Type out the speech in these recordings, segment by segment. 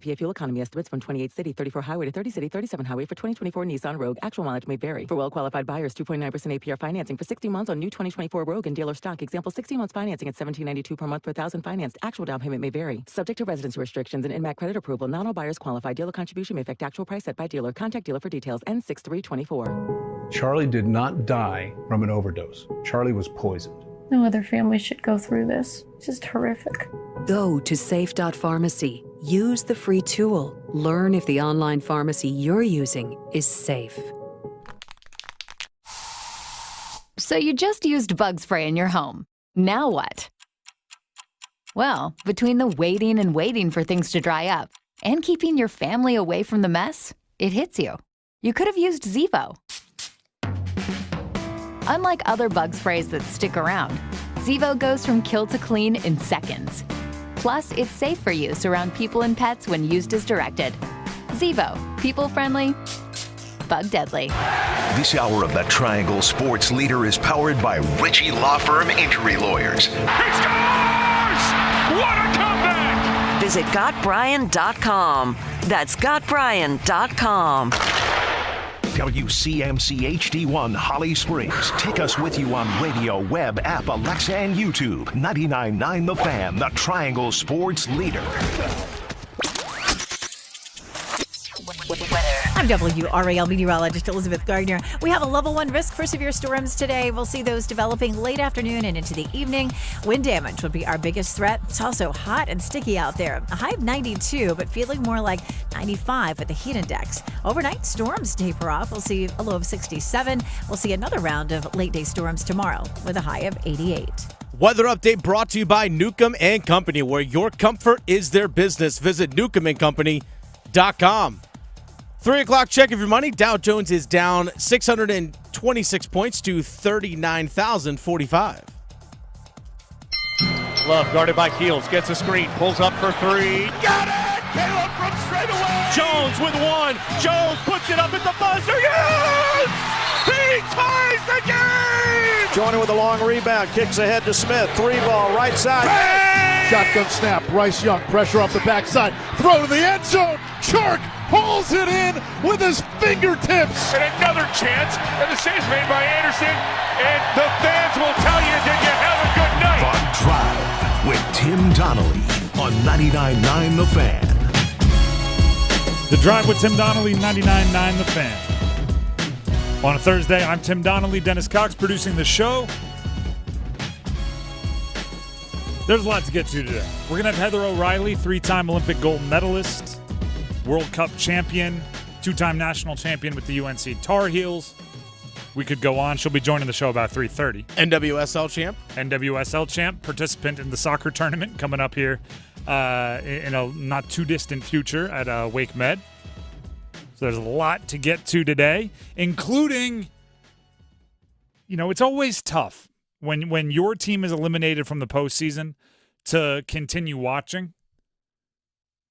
PA fuel economy estimates from 28 city, 34 highway to 30 city, 37 highway for 2024 Nissan Rogue. Actual mileage may vary. For well-qualified buyers, 2.9% APR financing for 60 months on new 2024 Rogue and dealer stock. Example, 60 months financing at $17.92 per month per thousand financed. Actual down payment may vary. Subject to residency restrictions and INMAC credit approval. Not all buyers qualify. Dealer contribution may affect actual price set by dealer. Contact dealer for details. N6324. Charlie did not die from an overdose. Charlie was poisoned. No other family should go through this. It's just horrific. Go to safe.pharmacy. Use the free tool. Learn if the online pharmacy you're using is safe. So you just used bug spray in your home. Now what? Well, between the waiting for things to dry up and keeping your family away from the mess, it hits you. You could have used Zevo. Unlike other bug sprays that stick around, Zevo goes from kill to clean in seconds. Plus, it's safe for use around people and pets when used as directed. Zevo, people-friendly, bug-deadly. This hour of the Triangle Sports Leader is powered by Ritchie Law Firm Injury Lawyers. He scores! What a comeback! Visit GotBryan.com. That's GotBryan.com. WCMC HD1 Holly Springs. Take us with you on radio, web, app, Alexa, and YouTube. 99.9 The Fan, the Triangle Sports Leader. I'm WRAL meteorologist Elizabeth Gardner. We have a level 1 risk for severe storms today. We'll see those developing late afternoon and into the evening. Wind damage would be our biggest threat. It's also hot and sticky out there. A high of 92, but feeling more like 95 with the heat index. Overnight, storms taper off. We'll see a low of 67. We'll see another round of late-day storms tomorrow with a high of 88. Weather update brought to you by Newcomb & Company, where your comfort is their business. Visit newcombandcompany.com. 3 o'clock check of your money. Dow Jones is down 626 points to 39,045. Love guarded by Keels, gets a screen, pulls up for three. Got it! Caleb from straight away! Jones with one. Jones puts it up at the buzzer. Yes! He ties the game! Joyner with a long rebound, kicks ahead to Smith. 3-ball, right side. Bang! Shotgun snap, Bryce Young, pressure off the backside. Throw to the end zone. Shark pulls it in with his fingertips. And another chance, and the save's made by Anderson. And the fans will tell you, did you have a good night? The Drive with Tim Donnelly on 99.9 The Fan. The Drive with Tim Donnelly, 99.9 The Fan. On a Thursday, I'm Tim Donnelly, Dennis Cox producing the show. There's a lot to get to today. We're going to have Heather O'Reilly, 3-time Olympic gold medalist, World Cup champion, 2-time national champion with the UNC Tar Heels. We could go on. She'll be joining the show about 3:30. NWSL champ. NWSL champ, participant in the soccer tournament coming up here in a not too distant future at Wake Med. So there's a lot to get to today, including, it's always tough when your team is eliminated from the postseason to continue watching,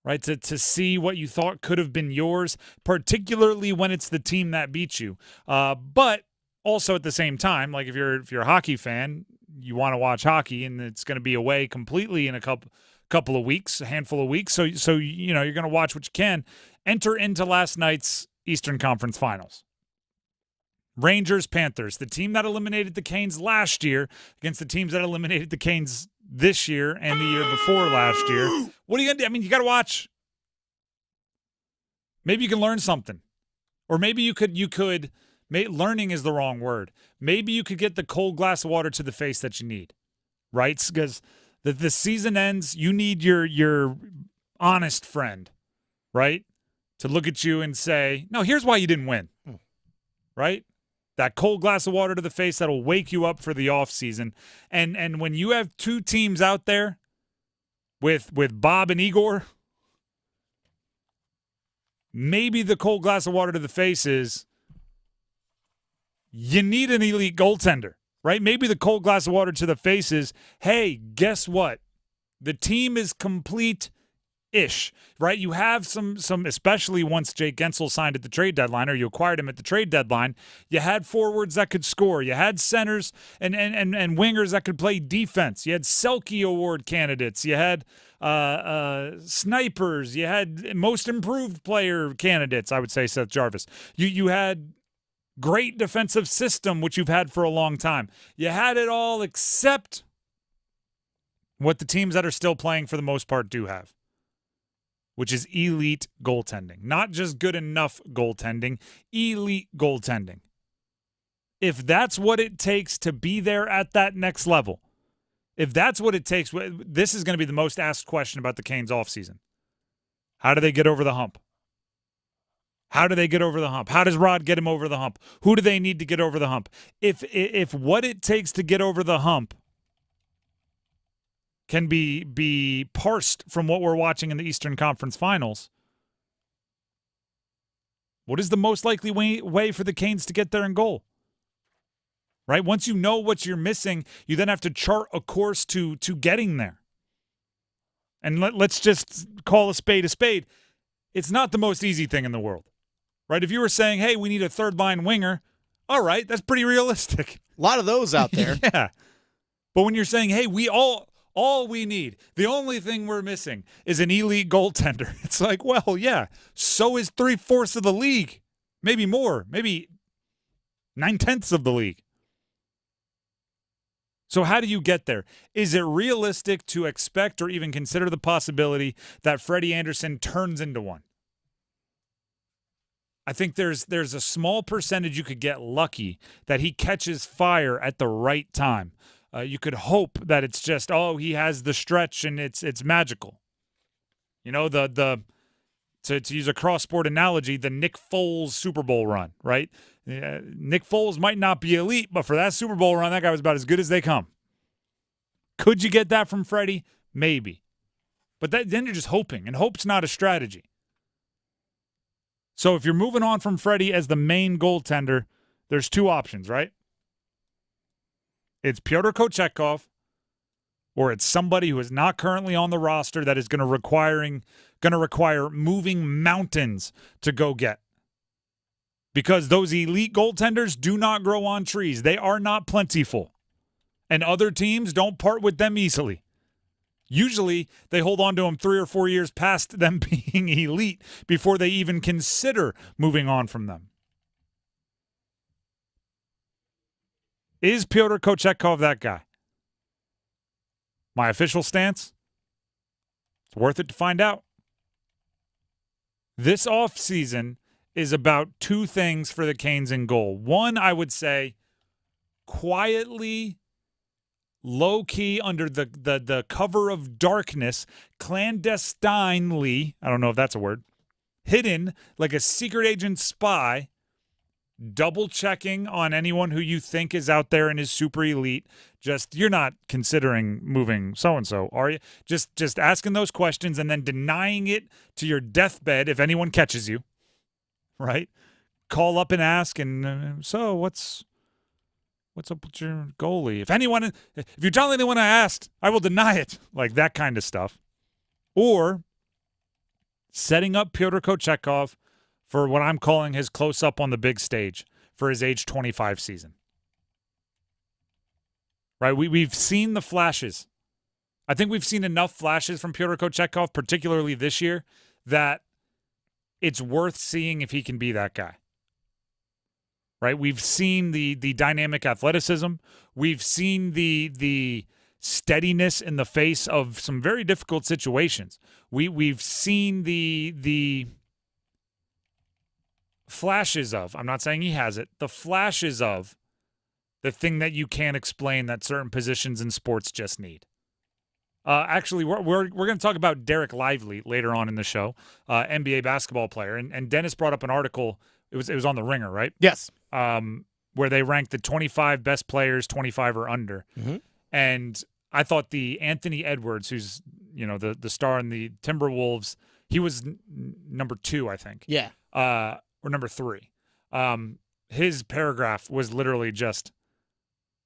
right? To see what you thought could have been yours, particularly when it's the team that beat you. But also at the same time, like if you're a hockey fan, you want to watch hockey, and it's going to be away completely in a couple of weeks, a handful of weeks. So you're going to watch what you can. Enter into last night's Eastern Conference Finals. Rangers, Panthers, the team that eliminated the Canes last year against the teams that eliminated the Canes this year and the year before last year. What are you going to do? I mean, you got to watch. Maybe you can learn something. Or maybe you could learning is the wrong word. Maybe you could get the cold glass of water to the face that you need, right? Because the season ends, you need your honest friend, right, to look at you and say, no, here's why you didn't win, right? That cold glass of water to the face that'll wake you up for the offseason. And when you have two teams out there with Bob and Igor, maybe the cold glass of water to the face is you need an elite goaltender, right? Maybe the cold glass of water to the face is, hey, guess what? The team is complete-ish, right? You have some, especially once Jake Gensel signed at the trade deadline, or you acquired him at the trade deadline, you had forwards that could score. You had centers and wingers that could play defense. You had Selke Award candidates. You had snipers. You had most improved player candidates, I would say, Seth Jarvis. You had great defensive system, which you've had for a long time. You had it all except what the teams that are still playing for the most part do have, which is elite goaltending. Not just good enough goaltending, elite goaltending. If that's what it takes to be there at that next level, if that's what it takes, this is going to be the most asked question about the Canes offseason. How do they get over the hump? How do they get over the hump? How does Rod get him over the hump? Who do they need to get over the hump? If what it takes to get over the hump can be parsed from what we're watching in the Eastern Conference Finals, what is the most likely way for the Canes to get there in goal? Right? Once you know what you're missing, you then have to chart a course to getting there. And let's just call a spade a spade. It's not the most easy thing in the world. Right? If you were saying, hey, we need a third-line winger, all right, that's pretty realistic. A lot of those out there. Yeah. But when you're saying, hey, all we need, the only thing we're missing is an elite goaltender. It's like, well, yeah, so is 3/4 of the league. Maybe more. Maybe 9/10 of the league. So how do you get there? Is it realistic to expect or even consider the possibility that Freddie Anderson turns into one? I think there's a small percentage you could get lucky that he catches fire at the right time. You could hope that it's just, he has the stretch and it's magical. You know, to use a cross-sport analogy, the Nick Foles Super Bowl run, right? Nick Foles might not be elite, but for that Super Bowl run, that guy was about as good as they come. Could you get that from Freddie? Maybe. But then you're just hoping, and hope's not a strategy. So if you're moving on from Freddie as the main goaltender, there's two options, right? It's Pyotr Kochetkov, or it's somebody who is not currently on the roster that is going to require moving mountains to go get. Because those elite goaltenders do not grow on trees. They are not plentiful. And other teams don't part with them easily. Usually, they hold on to them 3 or 4 years past them being elite before they even consider moving on from them. Is Pyotr Kochetkov that guy? My official stance? It's worth it to find out. This offseason is about two things for the Canes in goal. One, I would say, quietly, low-key, under the cover of darkness, clandestinely, I don't know if that's a word, hidden like a secret agent spy, double-checking on anyone who you think is out there and is super elite. Just, you're not considering moving so-and-so, are you? Just asking those questions and then denying it to your deathbed if anyone catches you. Right? Call up and ask, and so what's up with your goalie? If you tell anyone I asked, I will deny it. Like that kind of stuff. Or setting up Pyotr Kochetkov for what I'm calling his close-up on the big stage for his age 25 season. Right? We've seen the flashes. I think we've seen enough flashes from Pyotr Kochetkov, particularly this year, that it's worth seeing if he can be that guy. Right? We've seen the dynamic athleticism. We've seen the steadiness in the face of some very difficult situations. We've seen the flashes of, I'm not saying he has it, the flashes of the thing that you can't explain that certain positions in sports just need. Actually, we're going to talk about Derek Lively later on in the show, NBA basketball player. And Dennis brought up an article. It was on The Ringer, right? Yes. Where they ranked the 25 best players, 25 or under. Mm-hmm. And I thought the Anthony Edwards, who's the star in the Timberwolves, he was number 2, I think. Yeah. Or number 3. His paragraph was literally just,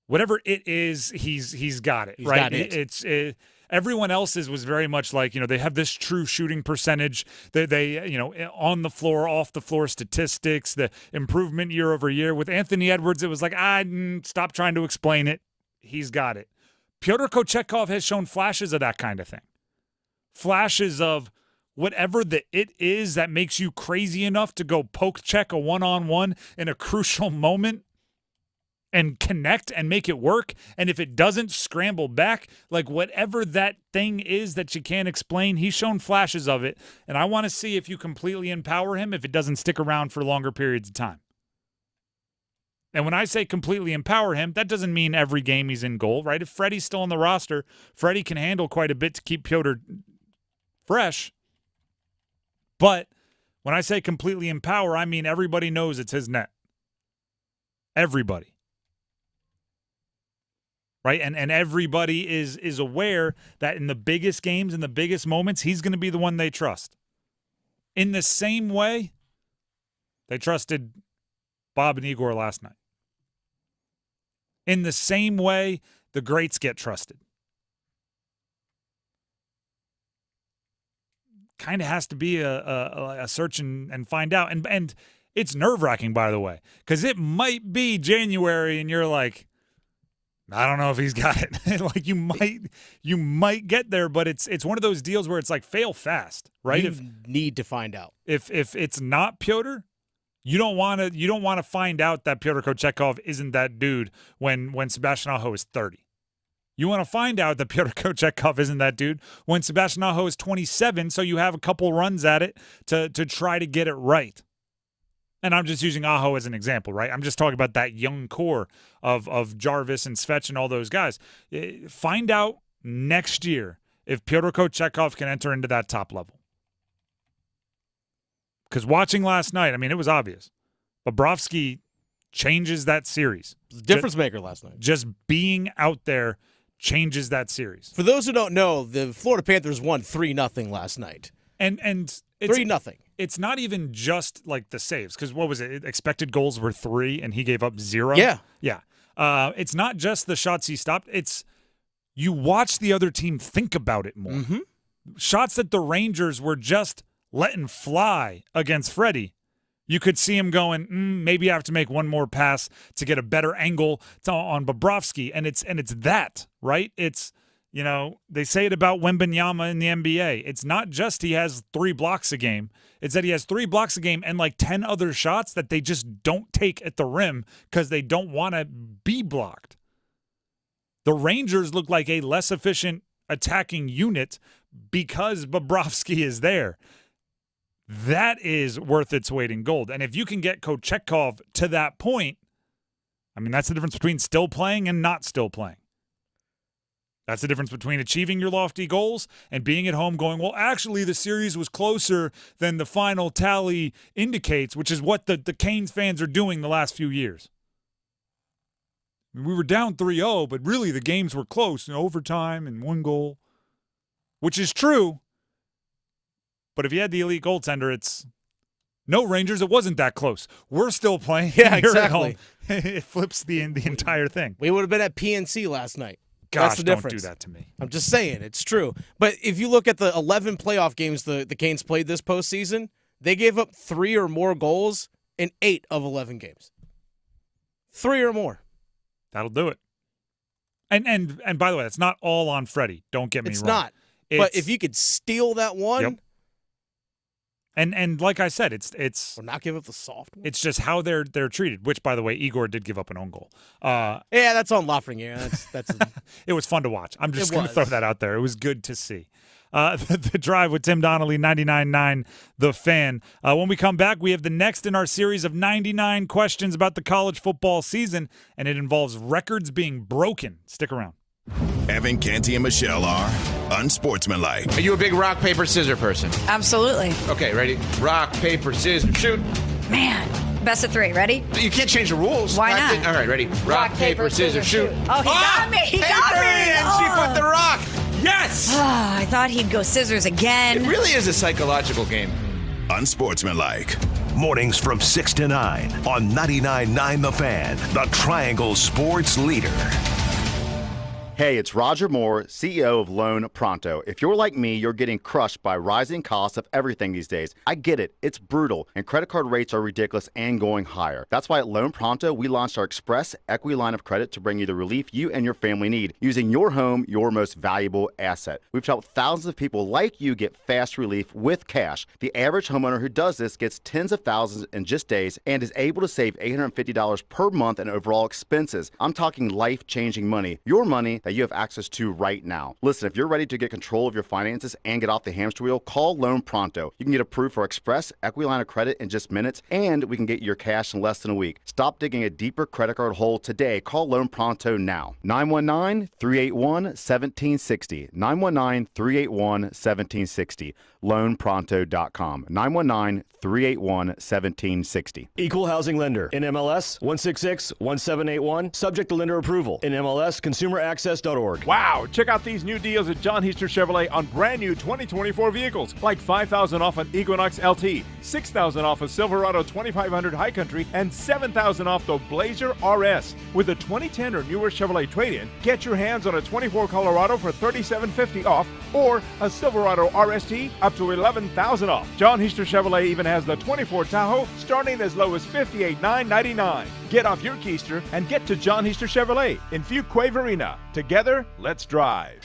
whatever it is, he's got it. He's right? Got it. Everyone else's was very much like, they have this true shooting percentage. They on the floor, off the floor statistics, the improvement year over year. With Anthony Edwards, it was like, stop trying to explain it. He's got it. Pyotr Kochetkov has shown flashes of that kind of thing. flashes of whatever the it is that makes you crazy enough to go poke check a one-on-one in a crucial moment and connect and make it work. And if it doesn't, scramble back. Like whatever that thing is that you can't explain, he's shown flashes of it. And I want to see if you completely empower him if it doesn't stick around for longer periods of time. And when I say completely empower him, that doesn't mean every game he's in goal, right? If Freddie's still on the roster, Freddie can handle quite a bit to keep Pyotr fresh. But when I say completely empower, I mean everybody knows it's his net. Everybody. Right? And everybody is aware that in the biggest games, in the biggest moments, he's going to be the one they trust. In the same way they trusted Bob and Igor last night. In the same way the greats get trusted. Kind of has to be a search and find out. And it's nerve-wracking, by the way, because it might be January and you're like, I don't know if he's got it. Like you might get there, but it's one of those deals where it's like fail fast, right? You need to find out. If it's not Pyotr, you don't want to find out that Pyotr Kochetkov isn't that dude when Sebastian Aho is 30. You want to find out that Pyotr Kochetkov isn't that dude when Sebastian Aho is 27, so you have a couple runs at it to try to get it right. And I'm just using Aho as an example, right? I'm just talking about that young core of Jarvis and Svech and all those guys. Find out next year if Pyotr Kochetkov can enter into that top level. Because watching last night, I mean, it was obvious. Bobrovsky changes that series. Difference maker last night. Just being out there changes that series. For those who don't know, the Florida Panthers won 3-0 last night. And it's 3-0. It's not even just like the saves, because what was it? Expected goals were 3, and he gave up 0. Yeah. It's not just the shots he stopped. It's you watch the other team think about it more. Mm-hmm. Shots that the Rangers were just letting fly against Freddie. You could see him going, maybe I have to make one more pass to get a better angle on Bobrovsky, and it's that, right? It's, you know, they say it about Wembanyama in the NBA. It's not just he has 3 blocks a game. It's that he has 3 blocks a game and like 10 other shots that they just don't take at the rim because they don't want to be blocked. The Rangers look like a less efficient attacking unit because Bobrovsky is there. That is worth its weight in gold. And if you can get Kochetkov to that point, I mean, that's the difference between still playing and not still playing. That's the difference between achieving your lofty goals and being at home going, well, actually, the series was closer than the final tally indicates, which is what the Canes fans are doing the last few years. I mean, we were down 3-0, but really the games were close in overtime and 1 goal, which is true. But if you had the elite goaltender, it's no, Rangers, it wasn't that close. We're still playing. Yeah, You're exactly. At home. It flips the entire thing. We would have been at PNC last night. Gosh, That's the don't difference. do that to me. I'm just saying, it's true. But if you look at the 11 playoff games the Canes played this postseason, they gave up 3 or more goals in 8 of 11 games. 3 or more. That'll do it. And by the way, it's not all on Freddie. Don't get me wrong. It's not. But if you could steal that one. Yep. And like I said, it's or not give up the soft one. It's just how they're treated. Which, by the way, Igor did give up an own goal. Yeah, that's on Lafreniere. That's. It was fun to watch. I'm just going to throw that out there. It was good to see. The Drive with Tim Donnelly, 99.9 The Fan. When we come back, we have the next in our series of 99 questions about the college football season, and it involves records being broken. Stick around. Evan, Canty, and Michelle are unsportsmanlike. Are you a big rock, paper, scissors person? Absolutely. Okay, ready? Rock, paper, scissors, shoot. Man, best of 3. Ready? You can't change the rules. Why not? All right, ready? Rock, paper, scissors, shoot. Oh, he got me. He got me. And she put the rock. Yes. I thought he'd go scissors again. It really is a psychological game. Unsportsmanlike. Mornings from 6 to 9 on 99.9 The Fan, the Triangle Sports Leader. Hey, it's Roger Moore, CEO of Loan Pronto. If you're like me, you're getting crushed by rising costs of everything these days. I get it. It's brutal, and credit card rates are ridiculous and going higher. That's why at Loan Pronto, we launched our Express Equity Line of Credit to bring you the relief you and your family need, using your home, your most valuable asset. We've helped thousands of people like you get fast relief with cash. The average homeowner who does this gets tens of thousands in just days and is able to save $850 per month in overall expenses. I'm talking life-changing money. Your money that you have access to right now. Listen, if you're ready to get control of your finances and get off the hamster wheel, call Loan Pronto. You can get approved for Express Equity Line of Credit in just minutes, and we can get your cash in less than a week. Stop digging a deeper credit card hole today. Call Loan Pronto now. 919-381-1760. 919-381-1760. LoanPronto.com. 919-381-1760. Equal housing lender. NMLS 166-1781. Subject to lender approval. NMLS ConsumerAccess.org. Wow, check out these new deals at John Heister Chevrolet on brand new 2024 vehicles, like $5,000 off an Equinox LT, $6,000 off a Silverado 2500 High Country, and $7,000 off the Blazer RS. With a 2010 or newer Chevrolet trade-in, get your hands on a 24 Colorado for $3,750 off, or a Silverado RST up to $11,000 off. John Heister Chevrolet even has the 24 Tahoe starting as low as $58,999. Get off your keister and get to John Heister Chevrolet in Fuquay Arena. Together, let's drive.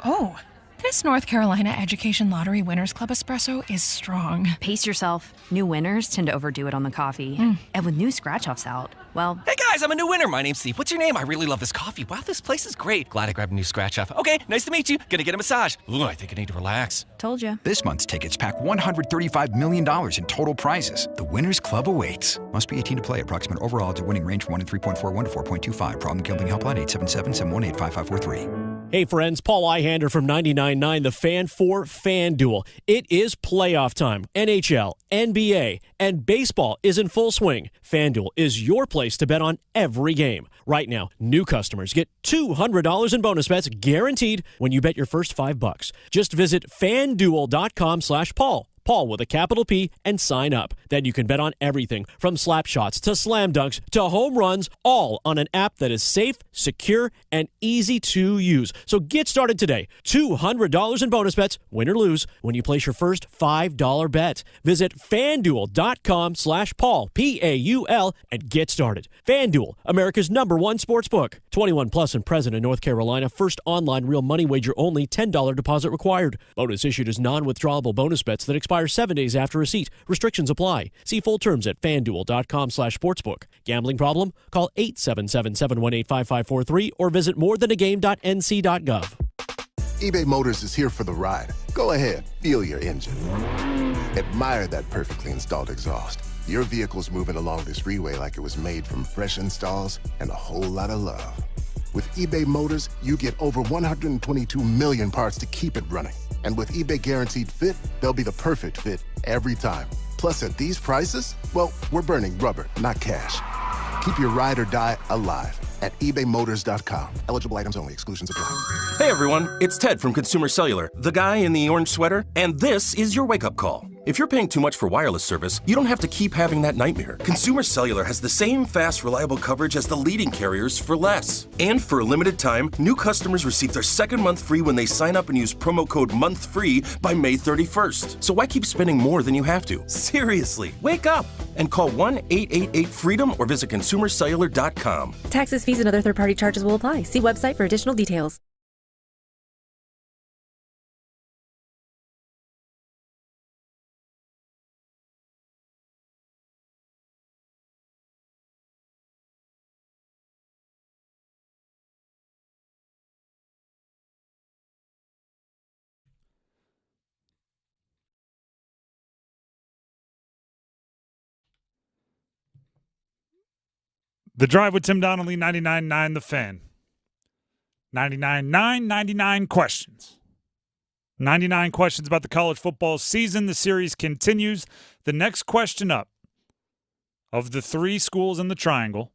Oh, this North Carolina Education Lottery Winners Club espresso is strong. Pace yourself. New winners tend to overdo it on the coffee. And with new scratch-offs out, well... Hey guys, I'm a new winner. My name's Steve. What's your name? I really love this coffee. Wow, this place is great. Glad I grabbed a new scratch-off. Okay, nice to meet you. Gonna get a massage. Ooh, I think I need to relax. Told you. This month's tickets pack $135 million in total prizes. The Winners Club awaits. Must be 18 to play. Approximate overall odds of winning range from 1 in 3.41 to 4.25. Problem gambling helpline 877-718-5543. Hey friends, Paul Ihander from 99.9 The Fan for FanDuel. It is playoff time. NHL, NBA, and baseball is in full swing. FanDuel is your place to bet on every game. Right now, new customers get $200 in bonus bets guaranteed when you bet your first $5. Just visit FanDuel.com/Paul. Paul with a capital P, and sign up. Then you can bet on everything from slap shots to slam dunks to home runs, all on an app that is safe, secure, and easy to use. So get started today. $200 in bonus bets, win or lose, when you place your first $5 bet. Visit FanDuel.com/Paul, P-A-U-L, and get started. FanDuel, America's #1 sportsbook. 21 plus and present in North Carolina. First online real money wager only. $10 deposit required. Bonus issued as non-withdrawable bonus bets that expire 7 days after receipt. Restrictions apply. See full terms at FanDuel.com/sportsbook. Gambling problem? Call 877-718-5543 or visit morethanagame.nc.gov. eBay Motors is here for the ride. Go ahead, feel your engine. Admire that perfectly installed exhaust. Your vehicle's moving along this freeway like it was made from fresh installs and a whole lot of love. With eBay Motors, you get over 122 million parts to keep it running. And with eBay Guaranteed Fit, they'll be the perfect fit every time. Plus, at these prices, well, we're burning rubber, not cash. Keep your ride or die alive at ebaymotors.com. Eligible items only. Exclusions apply. Hey everyone, it's Ted from Consumer Cellular, the guy in the orange sweater, and this is your wake-up call. If you're paying too much for wireless service, you don't have to keep having that nightmare. Consumer Cellular has the same fast, reliable coverage as the leading carriers for less. And for a limited time, new customers receive their second month free when they sign up and use promo code MONTHFREE by May 31st. So why keep spending more than you have to? Seriously, wake up and call 1-888-FREEDOM or visit consumercellular.com. Taxes, fees, and other third-party charges will apply. See website for additional details. The Drive with Tim Donnelly, 99.9 The Fan. 99.9, 99 questions. 99 questions about the college football season. The series continues. The next question up, of the 3 schools in the triangle,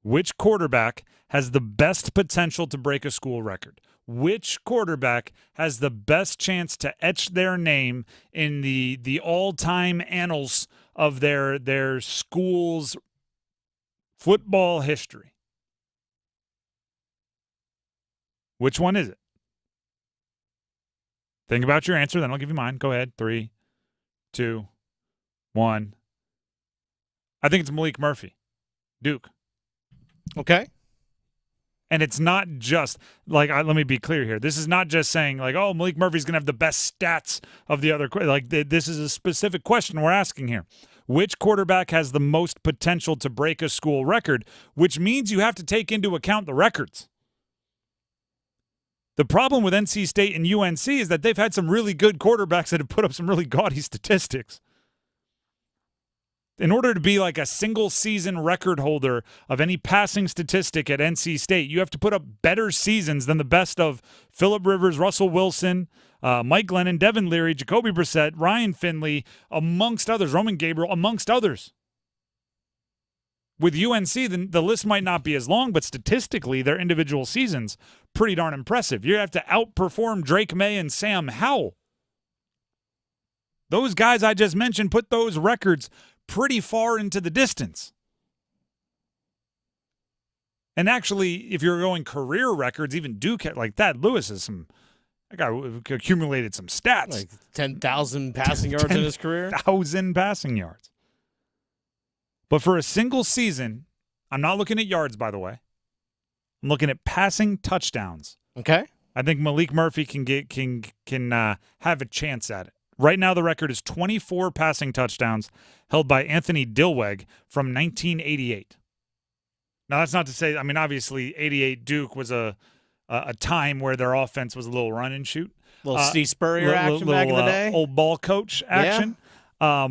which quarterback has the best potential to break a school record? Which quarterback has the best chance to etch their name in the all-time annals of their school's football history? Which one is it? Think about your answer, then I'll give you mine. Go ahead. 3, 2, 1. I think it's Malik Murphy, Duke. Okay. And it's not just, like, let me be clear here. This is not just saying, like, oh, Malik Murphy's going to have the best stats of the other. Like, this is a specific question we're asking here. Which quarterback has the most potential to break a school record, which means you have to take into account the records. The problem with NC State and UNC is that they've had some really good quarterbacks that have put up some really gaudy statistics. In order to be like a single-season record holder of any passing statistic at NC State, you have to put up better seasons than the best of Phillip Rivers, Russell Wilson, Mike Glennon, Devin Leary, Jacoby Brissett, Ryan Finley, amongst others, Roman Gabriel, amongst others. With UNC, the list might not be as long, but statistically, their individual seasons, pretty darn impressive. You have to outperform Drake May and Sam Howell. Those guys I just mentioned put those records pretty far into the distance. And actually, if you're going career records, even Duke like that, Lewis has that guy accumulated some stats. Like 10,000 passing yards in his career? 10,000 passing yards. But for a single season, I'm not looking at yards, by the way. I'm looking at passing touchdowns. Okay. I think Malik Murphy can have a chance at it. Right now, the record is 24 passing touchdowns held by Anthony Dilweg from 1988. Now, that's not to say, I mean, obviously, 88 Duke was a time where their offense was a little run and shoot. A little Steve Spurrier action back in the day. Old ball coach action. Yeah.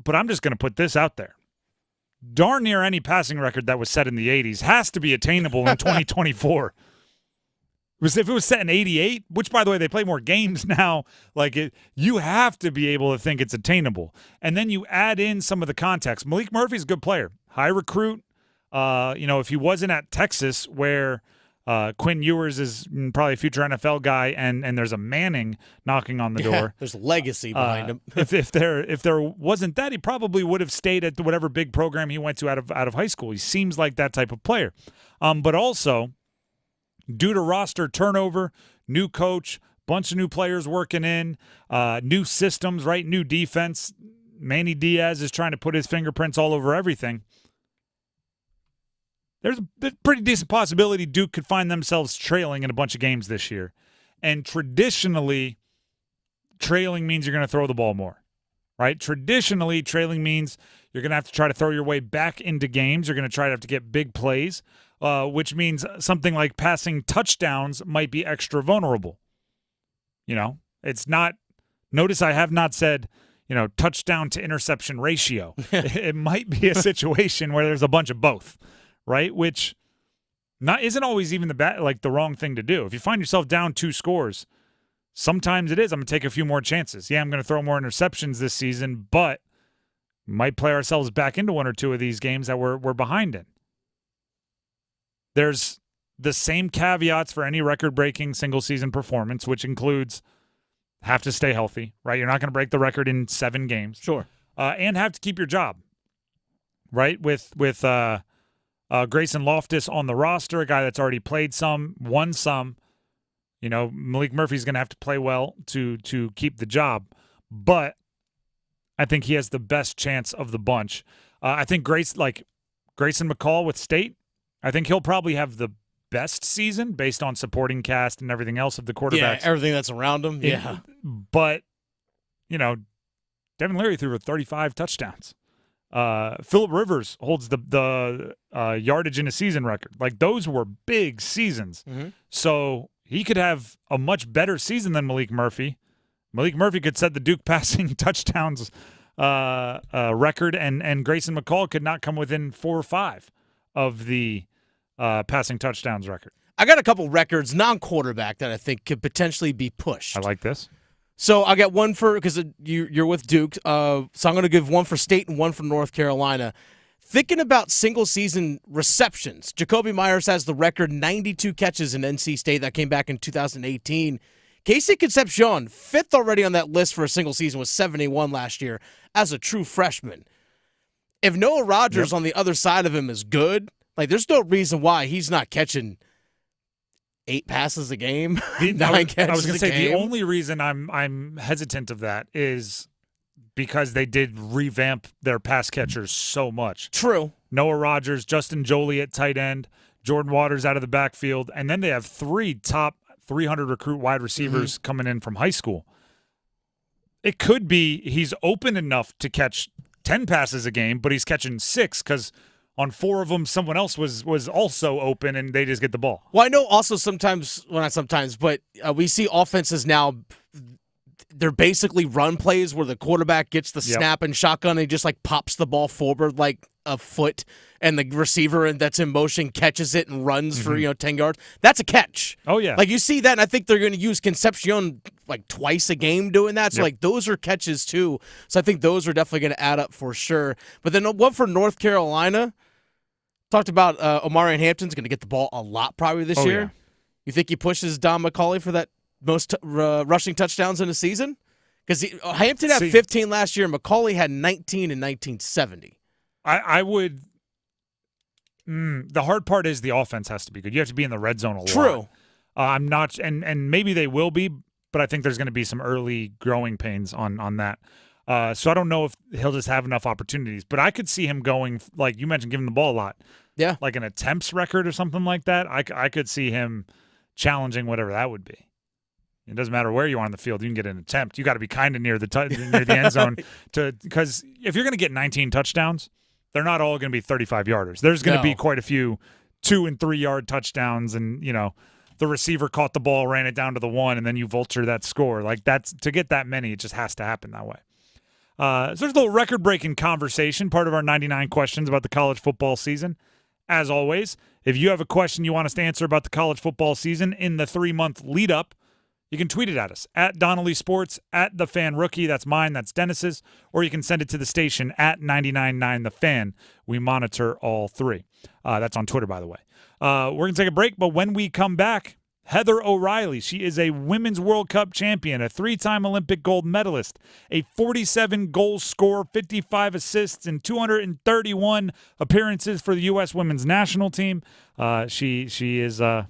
But I'm just going to put this out there. Darn near any passing record that was set in the 80s has to be attainable in 2024. If it was set in 88, which, by the way, they play more games now, you have to be able to think it's attainable. And then you add in some of the context. Malik Murphy's a good player, high recruit. If he wasn't at Texas where Quinn Ewers is probably a future NFL guy and there's a Manning knocking on the door. There's legacy behind him. if there wasn't that, he probably would have stayed at whatever big program he went to out of high school. He seems like that type of player. But also, due to roster turnover, new coach, bunch of new players working in, new systems, right? New defense. Manny Diaz is trying to put his fingerprints all over everything. There's a pretty decent possibility Duke could find themselves trailing in a bunch of games this year. And traditionally, trailing means you're going to throw the ball more, right? Traditionally, trailing means you're going to have to try to throw your way back into games. You're going to try to have to get big plays, which means something like passing touchdowns might be extra vulnerable. It's not – notice I have not said, touchdown to interception ratio. It might be a situation where there's a bunch of both. Right, which isn't always even the wrong thing to do. If you find yourself down 2 scores, sometimes it is. I'm going to take a few more chances. Yeah, I'm going to throw more interceptions this season, but might play ourselves back into 1 or 2 of these games that we're behind in. There's the same caveats for any record-breaking single-season performance, which includes have to stay healthy. Right, you're not going to break the record in 7 games. Sure, and have to keep your job. Right, with Grayson Loftus on the roster, a guy that's already played won some. Malik Murphy's going to have to play well to keep the job. But I think he has the best chance of the bunch. I think Grayson McCall with State, I think he'll probably have the best season based on supporting cast and everything else of the quarterbacks. Yeah, everything that's around him. Yeah. But, Devin Leary threw for 35 touchdowns. Phillip Rivers holds the yardage in a season record. Those were big seasons. Mm-hmm. So he could have a much better season than Malik Murphy. Malik Murphy could set the Duke passing touchdowns record, and Grayson McCall could not come within 4 or 5 of the passing touchdowns record. I got a couple records, non-quarterback, that I think could potentially be pushed. I like this. So I'll get one because you're with Duke. So I'm going to give one for State and one for North Carolina. Thinking about single-season receptions, Jacoby Myers has the record 92 catches in NC State. That came back in 2018. Casey Concepcion, 5th already on that list for a single season, was 71 last year as a true freshman. If Noah Rogers on the other side of him is good, there's no reason why he's not catching 8 passes a game, I 9 catches was going to a say game. the only reason I'm hesitant of that is because they did revamp their pass catchers so much. True. Noah Rogers, Justin Jolie at tight end, Jordan Waters out of the backfield, and then they have 3 top 300 recruit wide receivers coming in from high school. It could be he's open enough to catch 10 passes a game, but he's catching 6 because on 4 of them, someone else was also open, and they just get the ball. Well, I know also sometimes, well, not sometimes, but we see offenses now, they're basically run plays where the quarterback gets the snap and shotgun and he just like pops the ball forward like a foot, and the receiver that's in motion catches it and runs for 10 yards. That's a catch. Oh, yeah. Like you see that, and I think they're going to use Concepcion like twice a game doing that. So like those are catches too. So I think those are definitely going to add up for sure. But then one for North Carolina, talked about Omarion Hampton's going to get the ball a lot probably this year. Yeah. You think he pushes Don McCauley for that most rushing touchdowns in a season? Because Hampton had 15 last year, and McCauley had 19 in 1970. I would. The hard part is the offense has to be good. You have to be in the red zone a lot. True. I'm not, and maybe they will be, but I think there's going to be some early growing pains on that. So I don't know if he'll just have enough opportunities, but I could see him going, like you mentioned, giving the ball a lot. Yeah. Like an attempts record or something like that. I could see him challenging whatever that would be. It doesn't matter where you are on the field. You can get an attempt. You got to be kind of near the end zone because if you're going to get 19 touchdowns, they're not all going to be 35-yarders. There's going to be quite a few 2- and 3-yard touchdowns, and the receiver caught the ball, ran it down to the 1, and then you vulture that score. Like that's to get that many, it just has to happen that way. So there's a little record-breaking conversation, part of our 99 questions about the college football season. As always, if you have a question you want us to answer about the college football season in the 3-month lead-up, you can tweet it at us, at Donnelly Sports, at The Fan Rookie. That's mine, that's Dennis's. Or you can send it to the station, at 999 The Fan. We monitor all 3. That's on Twitter, by the way. We're going to take a break, but when we come back, Heather O'Reilly. She is a Women's World Cup champion, a 3-time Olympic gold medalist, a 47-goal scorer, 55 assists, and 231 appearances for the U.S. women's national team. She's also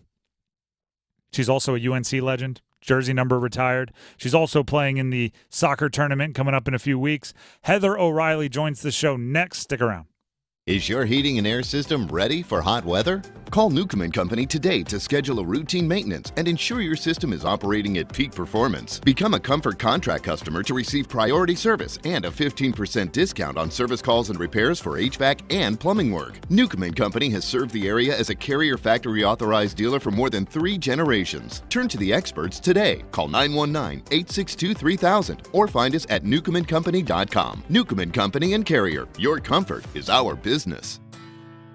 a UNC legend. Jersey number retired. She's also playing in the soccer tournament coming up in a few weeks. Heather O'Reilly joins the show next. Stick around. Is your heating and air system ready for hot weather? Call Newcomb & Company today to schedule a routine maintenance and ensure your system is operating at peak performance. Become a Comfort Contract customer to receive priority service and a 15% discount on service calls and repairs for HVAC and plumbing work. Newcomb & Company has served the area as a Carrier Factory authorized dealer for more than 3 generations. Turn to the experts today. Call 919-862-3000 or find us at newcombandcompany.com. Newcomb & Company and Carrier. Your comfort is our business.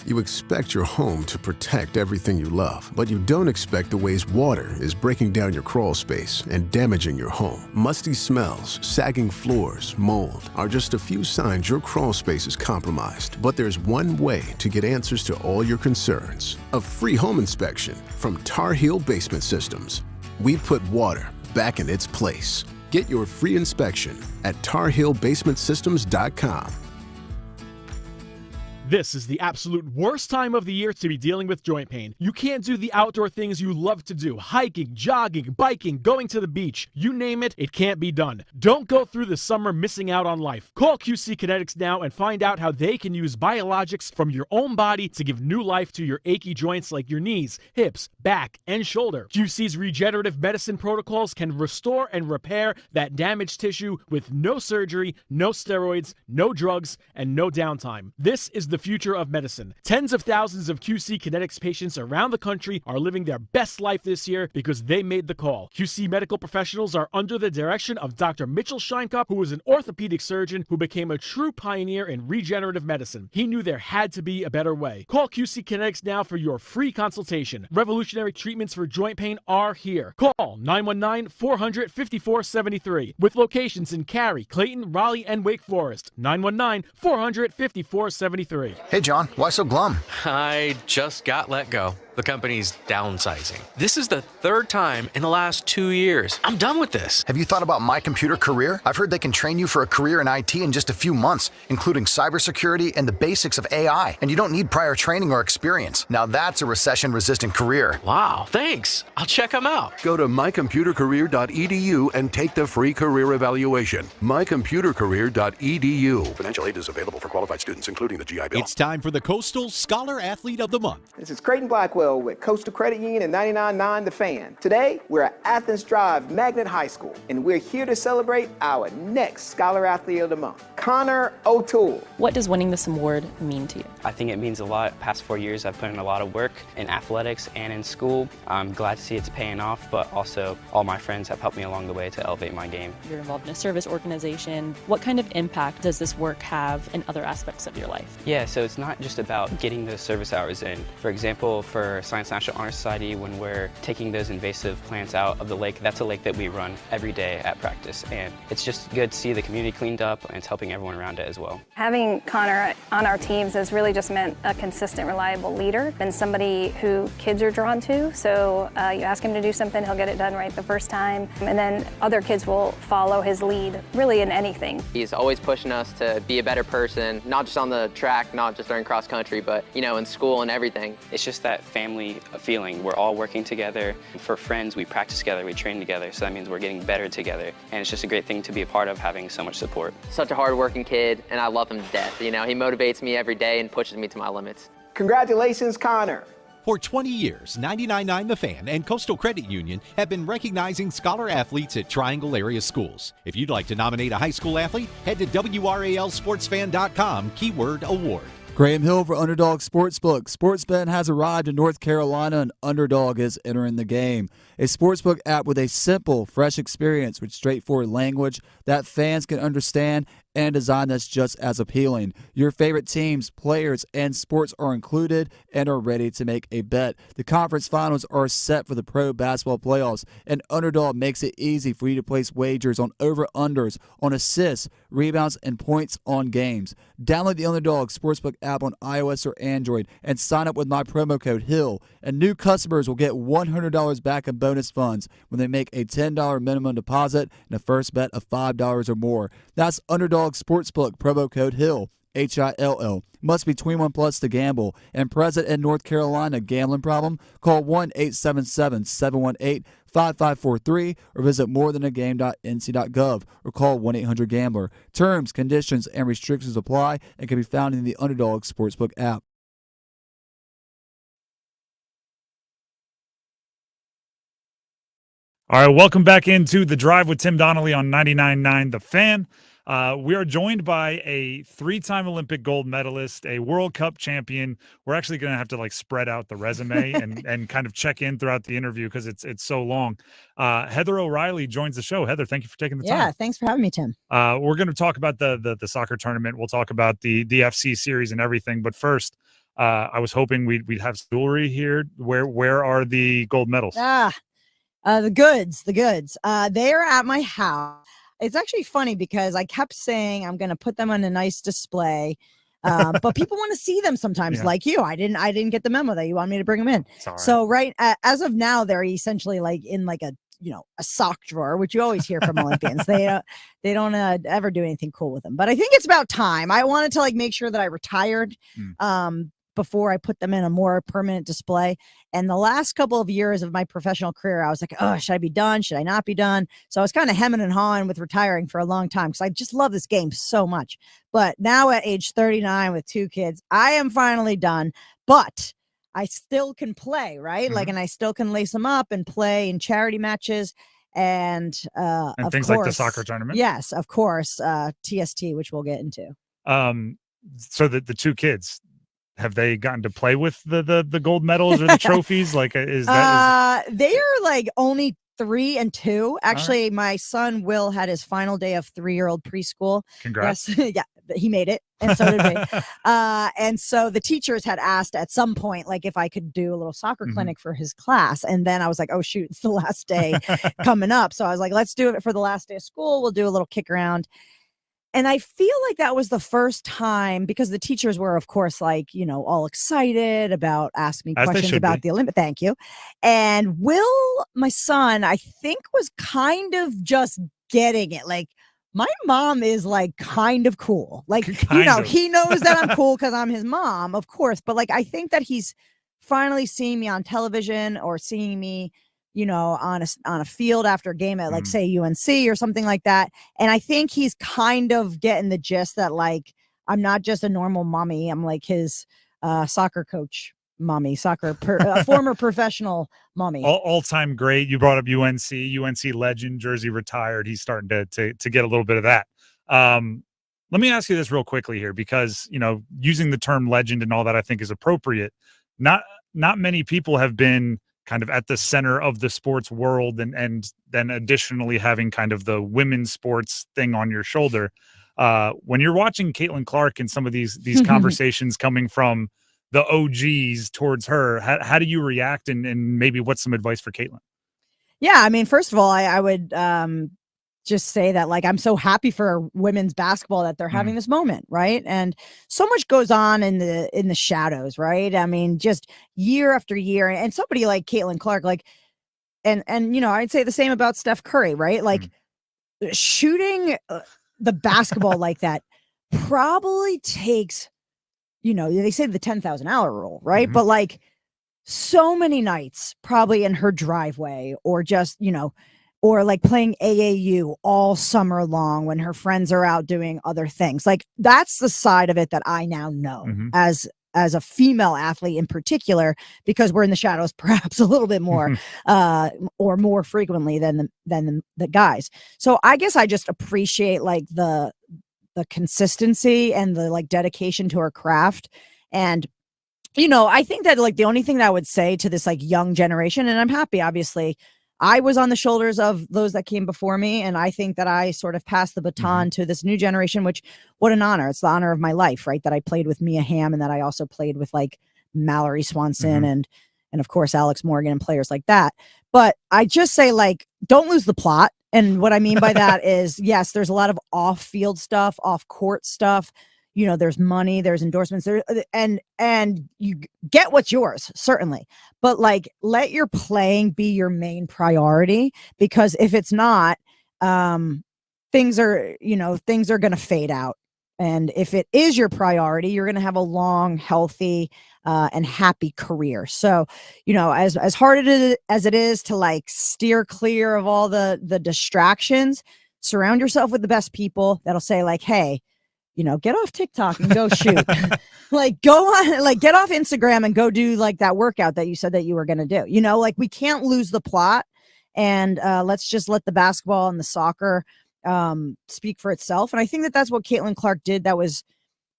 You expect your home to protect everything you love, but you don't expect the ways water is breaking down your crawl space and damaging your home. Musty smells, sagging floors, mold are just a few signs your crawl space is compromised. But there's one way to get answers to all your concerns. A free home inspection from Tar Heel Basement Systems. We put water back in its place. Get your free inspection at tarheelbasementsystems.com. This is the absolute worst time of the year to be dealing with joint pain. You can't do the outdoor things you love to do. Hiking, jogging, biking, going to the beach. You name it, it can't be done. Don't go through the summer missing out on life. Call QC Kinetics now and find out how they can use biologics from your own body to give new life to your achy joints like your knees, hips, back, and shoulder. QC's regenerative medicine protocols can restore and repair that damaged tissue with no surgery, no steroids, no drugs, and no downtime. This is the future of medicine. Tens of thousands of QC Kinetics patients around the country are living their best life this year because they made the call. QC medical professionals are under the direction of Dr. Mitchell Scheinkup, who was an orthopedic surgeon who became a true pioneer in regenerative medicine. He knew there had to be a better way. Call QC Kinetics now for your free consultation. Revolutionary treatments for joint pain are here. Call 919-400-5473 with locations in Cary, Clayton, Raleigh, and Wake Forest. 919-400-5473. Hey, John, why so glum? I just got let go. The company's downsizing. This is the third time in the last 2 years. I'm done with this. Have you thought about My Computer Career? I've heard they can train you for a career in IT in just a few months, including cybersecurity and the basics of AI. And you don't need prior training or experience. Now that's a recession-resistant career. Wow, thanks. I'll check them out. Go to mycomputercareer.edu and take the free career evaluation. mycomputercareer.edu. Financial aid is available for qualified students, including the GI Bill. It's time for the Coastal Scholar Athlete of the Month. This is Creighton Blackwell with Coastal Credit Union and 99.9 The Fan. Today, we're at Athens Drive Magnet High School, and we're here to celebrate our next Scholar Athlete of the Month, Connor O'Toole. What does winning this award mean to you? I think it means a lot. Past 4 years, I've put in a lot of work in athletics and in school. I'm glad to see it's paying off, but also all my friends have helped me along the way to elevate my game. You're involved in a service organization. What kind of impact does this work have in other aspects of your life? Yeah, so it's not just about getting those service hours in. For example, for Science National Honor Society, when we're taking those invasive plants out of the lake, that's a lake that we run every day at practice. And it's just good to see the community cleaned up, and it's helping everyone around it as well. Having Connor on our teams has really just meant a consistent, reliable leader and somebody who kids are drawn to. So you ask him to do something, he'll get it done right the first time. And then other kids will follow his lead, really in anything. He's always pushing us to be a better person, not just on the track, not just during cross country, but, in school and everything. It's just that family feeling. We're all working together. For friends, we practice together, we train together, so that means we're getting better together. And it's just a great thing to be a part of, having so much support. Such a hard-working kid, and I love him to death. He motivates me every day and pushes me to my limits. Congratulations, Connor. For 20 years, 99.9 The Fan and Coastal Credit Union have been recognizing scholar athletes at Triangle area schools. If you'd like to nominate a high school athlete, head to WRALSportsFan.com, keyword award. Graham Hill for Underdog Sportsbook. Sportsbet has arrived in North Carolina, and Underdog is entering the game. A sportsbook app with a simple, fresh experience with straightforward language that fans can understand and a design that's just as appealing. Your favorite teams, players, and sports are included and are ready to make a bet. The conference finals are set for the pro basketball playoffs, and Underdog makes it easy for you to place wagers on over-unders, on assists, rebounds, and points on games. Download the Underdog Sportsbook app on iOS or Android and sign up with my promo code HILL, and new customers will get $100 back in bonus funds when they make a $10 minimum deposit and a first bet of $5 or more. That's Underdog Sportsbook, promo code HILL, HILL. Must be 21 plus to gamble. And present in North Carolina. Gambling problem? Call 1-877-718-5543 or visit morethanagame.nc.gov or call 1-800-GAMBLER. Terms, conditions, and restrictions apply and can be found in the Underdog Sportsbook app. All right, welcome back into The Drive with Tim Donnelly on 99.9 The Fan. We are joined by a 3-time Olympic gold medalist, a World Cup champion. We're actually going to have to spread out the resume and kind of check in throughout the interview because it's so long. Heather O'Reilly joins the show. Heather, thank you for taking the time. Yeah, thanks for having me, Tim. We're going to talk about the soccer tournament. We'll talk about the FC series and everything. But first, I was hoping we'd have jewelry here. Where are the gold medals? The goods. They are at my house. It's actually funny because I kept saying I'm going to put them on a nice display, but people want to see them sometimes, yeah. Like you. I didn't get the memo that you want me to bring them in. Sorry. So as of now, they're essentially in a sock drawer, which you always hear from Olympians. They don't ever do anything cool with them. But I think it's about time. I wanted to make sure that I retired. Before I put them in a more permanent display. And the last couple of years of my professional career, I was like, oh, should I be done? Should I not be done? So I was kind of hemming and hawing with retiring for a long time because I just love this game so much. But now at age 39 with 2 kids, I am finally done. But I still can play, right? Mm-hmm. And I still can lace them up and play in charity matches. And things like the soccer tournament. Yes, of course. TST, which we'll get into. So the 2 kids, have they gotten to play with the gold medals or the trophies? They are only 3 and 2. Actually, right. My son Will had his final day of 3-year-old preschool. Congrats. Yes. Yeah, he made it. And so did we. And so the teachers had asked at some point, if I could do a little soccer clinic for his class. And then I was like, oh shoot, it's the last day coming up. So I was like, let's do it for the last day of school. We'll do a little kick around. And I feel like that was the first time, because the teachers were, of course, like, all excited about asking me As they questions should about be. the Olympic. Thank you. And Will, my son, I think was kind of just getting it. Like, my mom is like kind of cool. Like, Kind of. he knows that I'm cool because I'm his mom, of course. But like, I think that he's finally seeing me on television or seeing me, on a field after a game at like say UNC or something like that. And I think he's kind of getting the gist that like I'm not just a normal mommy. I'm like his soccer coach mommy, former professional mommy. All-time great. You brought up UNC legend, jersey retired. He's starting to get a little bit of that. Let me ask you this real quickly here, because using the term legend and all that I think is appropriate. Not many people have been kind of at the center of the sports world and then additionally having kind of the women's sports thing on your shoulder. When you're watching Caitlin Clark and some of these conversations coming from the OGs towards her, how do you react, and maybe what's some advice for Caitlin? Yeah, I mean, first of all, I would just say that like I'm so happy for women's basketball that they're having this moment, right? And so much goes on in the shadows, right? I mean, just year after year, and somebody like Caitlin Clark, like, and I'd say the same about Steph Curry, right? Like shooting the basketball like that probably takes, they say the 10,000 hour rule, right? But like so many nights probably in her driveway, or just, or like playing AAU all summer long when her friends are out doing other things. Like that's the side of it that I now know as a female athlete in particular, because we're in the shadows perhaps a little bit more or more frequently than the guys. So I guess I just appreciate like the consistency and the like dedication to her craft. And I think that like the only thing that I would say to this like young generation, and I'm happy, obviously, I was on the shoulders of those that came before me, and I think that I sort of passed the baton to this new generation, which, what an honor. It's the honor of my life, right? That I played with Mia Hamm, and that I also played with like Mallory Swanson and of course Alex Morgan and players like that. But I just say like, don't lose the plot. And what I mean by that is, yes, there's a lot of off-field stuff, off-court stuff. There's money, there's endorsements there, and you get what's yours, certainly. But like, let your playing be your main priority, because if it's not, things are going to fade out. And if it is your priority, you're going to have a long, healthy, and happy career. So, as hard as it is to like steer clear of all the distractions, surround yourself with the best people that'll say like, hey, get off TikTok and go shoot. Like go on, like get off Instagram and go do like that workout that you said that you were going to do. Like we can't lose the plot, and let's just let the basketball and the soccer speak for itself. And I think that that's what Caitlin Clark did. That was,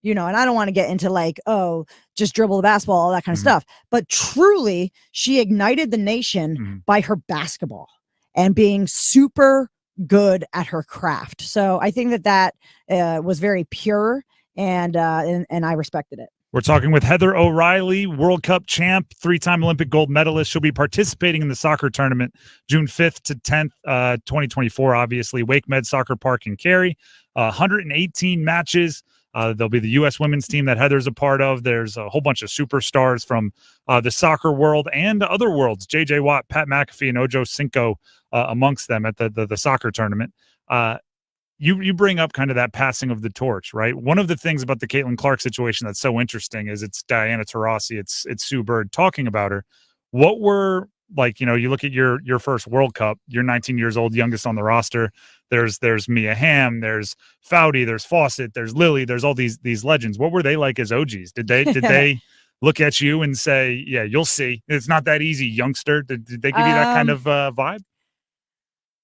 and I don't want to get into like, oh, just dribble the basketball, all that kind of stuff. But truly, she ignited the nation by her basketball and being super good at her craft. So I think that was very pure, and I respected it. We're talking with Heather O'Reilly, World Cup champ, 3-time Olympic gold medalist. She'll be participating in the soccer tournament June 5th to 10th, 2024, obviously. Wake Med Soccer Park in Cary, 118 matches. There'll be the U.S. women's team that Heather's a part of. There's a whole bunch of superstars from the soccer world and other worlds. J.J. Watt, Pat McAfee, and Ojo Cinco amongst them at the soccer tournament. You bring up kind of that passing of the torch, right? One of the things about the Caitlin Clark situation that's so interesting is it's Diana Taurasi, it's Sue Bird talking about her. What were, like, you look at your first World Cup, you're 19 years old, youngest on the roster. There's Mia Hamm, there's Foudy, there's Fawcett, there's Lily, there's all these legends. What were they like as OGs? Did they look at you and say, yeah, you'll see, it's not that easy, youngster? Did they give you that kind of vibe?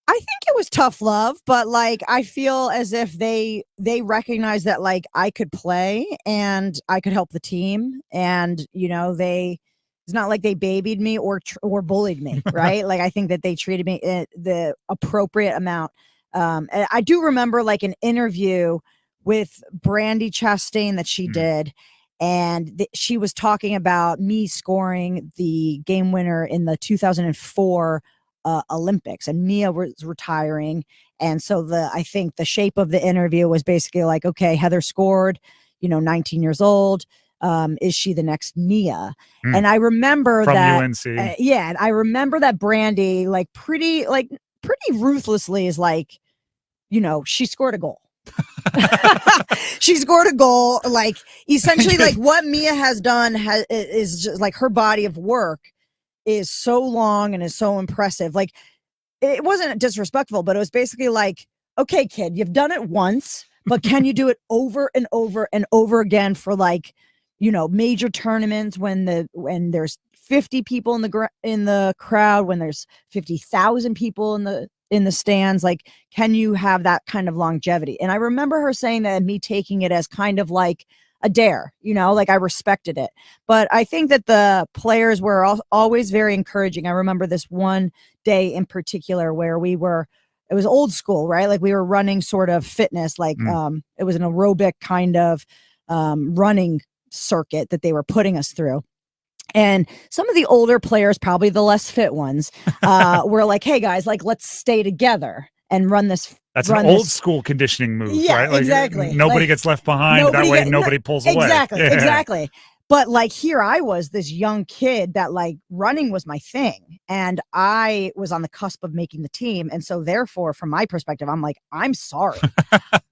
I think it was tough love, but like I feel as if they recognize that like I could play and I could help the team, and it's not like they babied me or bullied me, right? Like I think that they treated me the appropriate amount. And I do remember like an interview with Brandi Chastain that she did, and she was talking about me scoring the game winner in the 2004 Olympics, and Mia was retiring. And so I think the shape of the interview was basically like, okay, Heather scored, 19 years old. Is she the next Mia? And I remember From that UNC. and I remember that Brandy pretty ruthlessly is like, she scored a goal. She scored a goal. Like, essentially, like what Mia has done is just like her body of work is so long and is so impressive. Like, it wasn't disrespectful, but it was basically like, okay, kid, you've done it once, but can you do it over and over and over again for major tournaments when there's 50 people in the crowd, when there's 50,000 people in the stands, like, can you have that kind of longevity? And I remember her saying that, and me taking it as kind of like a dare, like I respected it. But I think that the players were always very encouraging. I remember this one day in particular where it was old school, right? Like, we were running sort of fitness, like it was an aerobic kind of running circuit that they were putting us through. And some of the older players, probably the less fit ones, were like, hey guys, like, let's stay together and run this. That's an old school conditioning move, yeah, right? Like, exactly. Nobody gets left behind. That way nobody pulls away. Exactly, Yeah. exactly. But like, here I was, this young kid that like running was my thing. And I was on the cusp of making the team. And so therefore, from my perspective, I'm like, I'm sorry.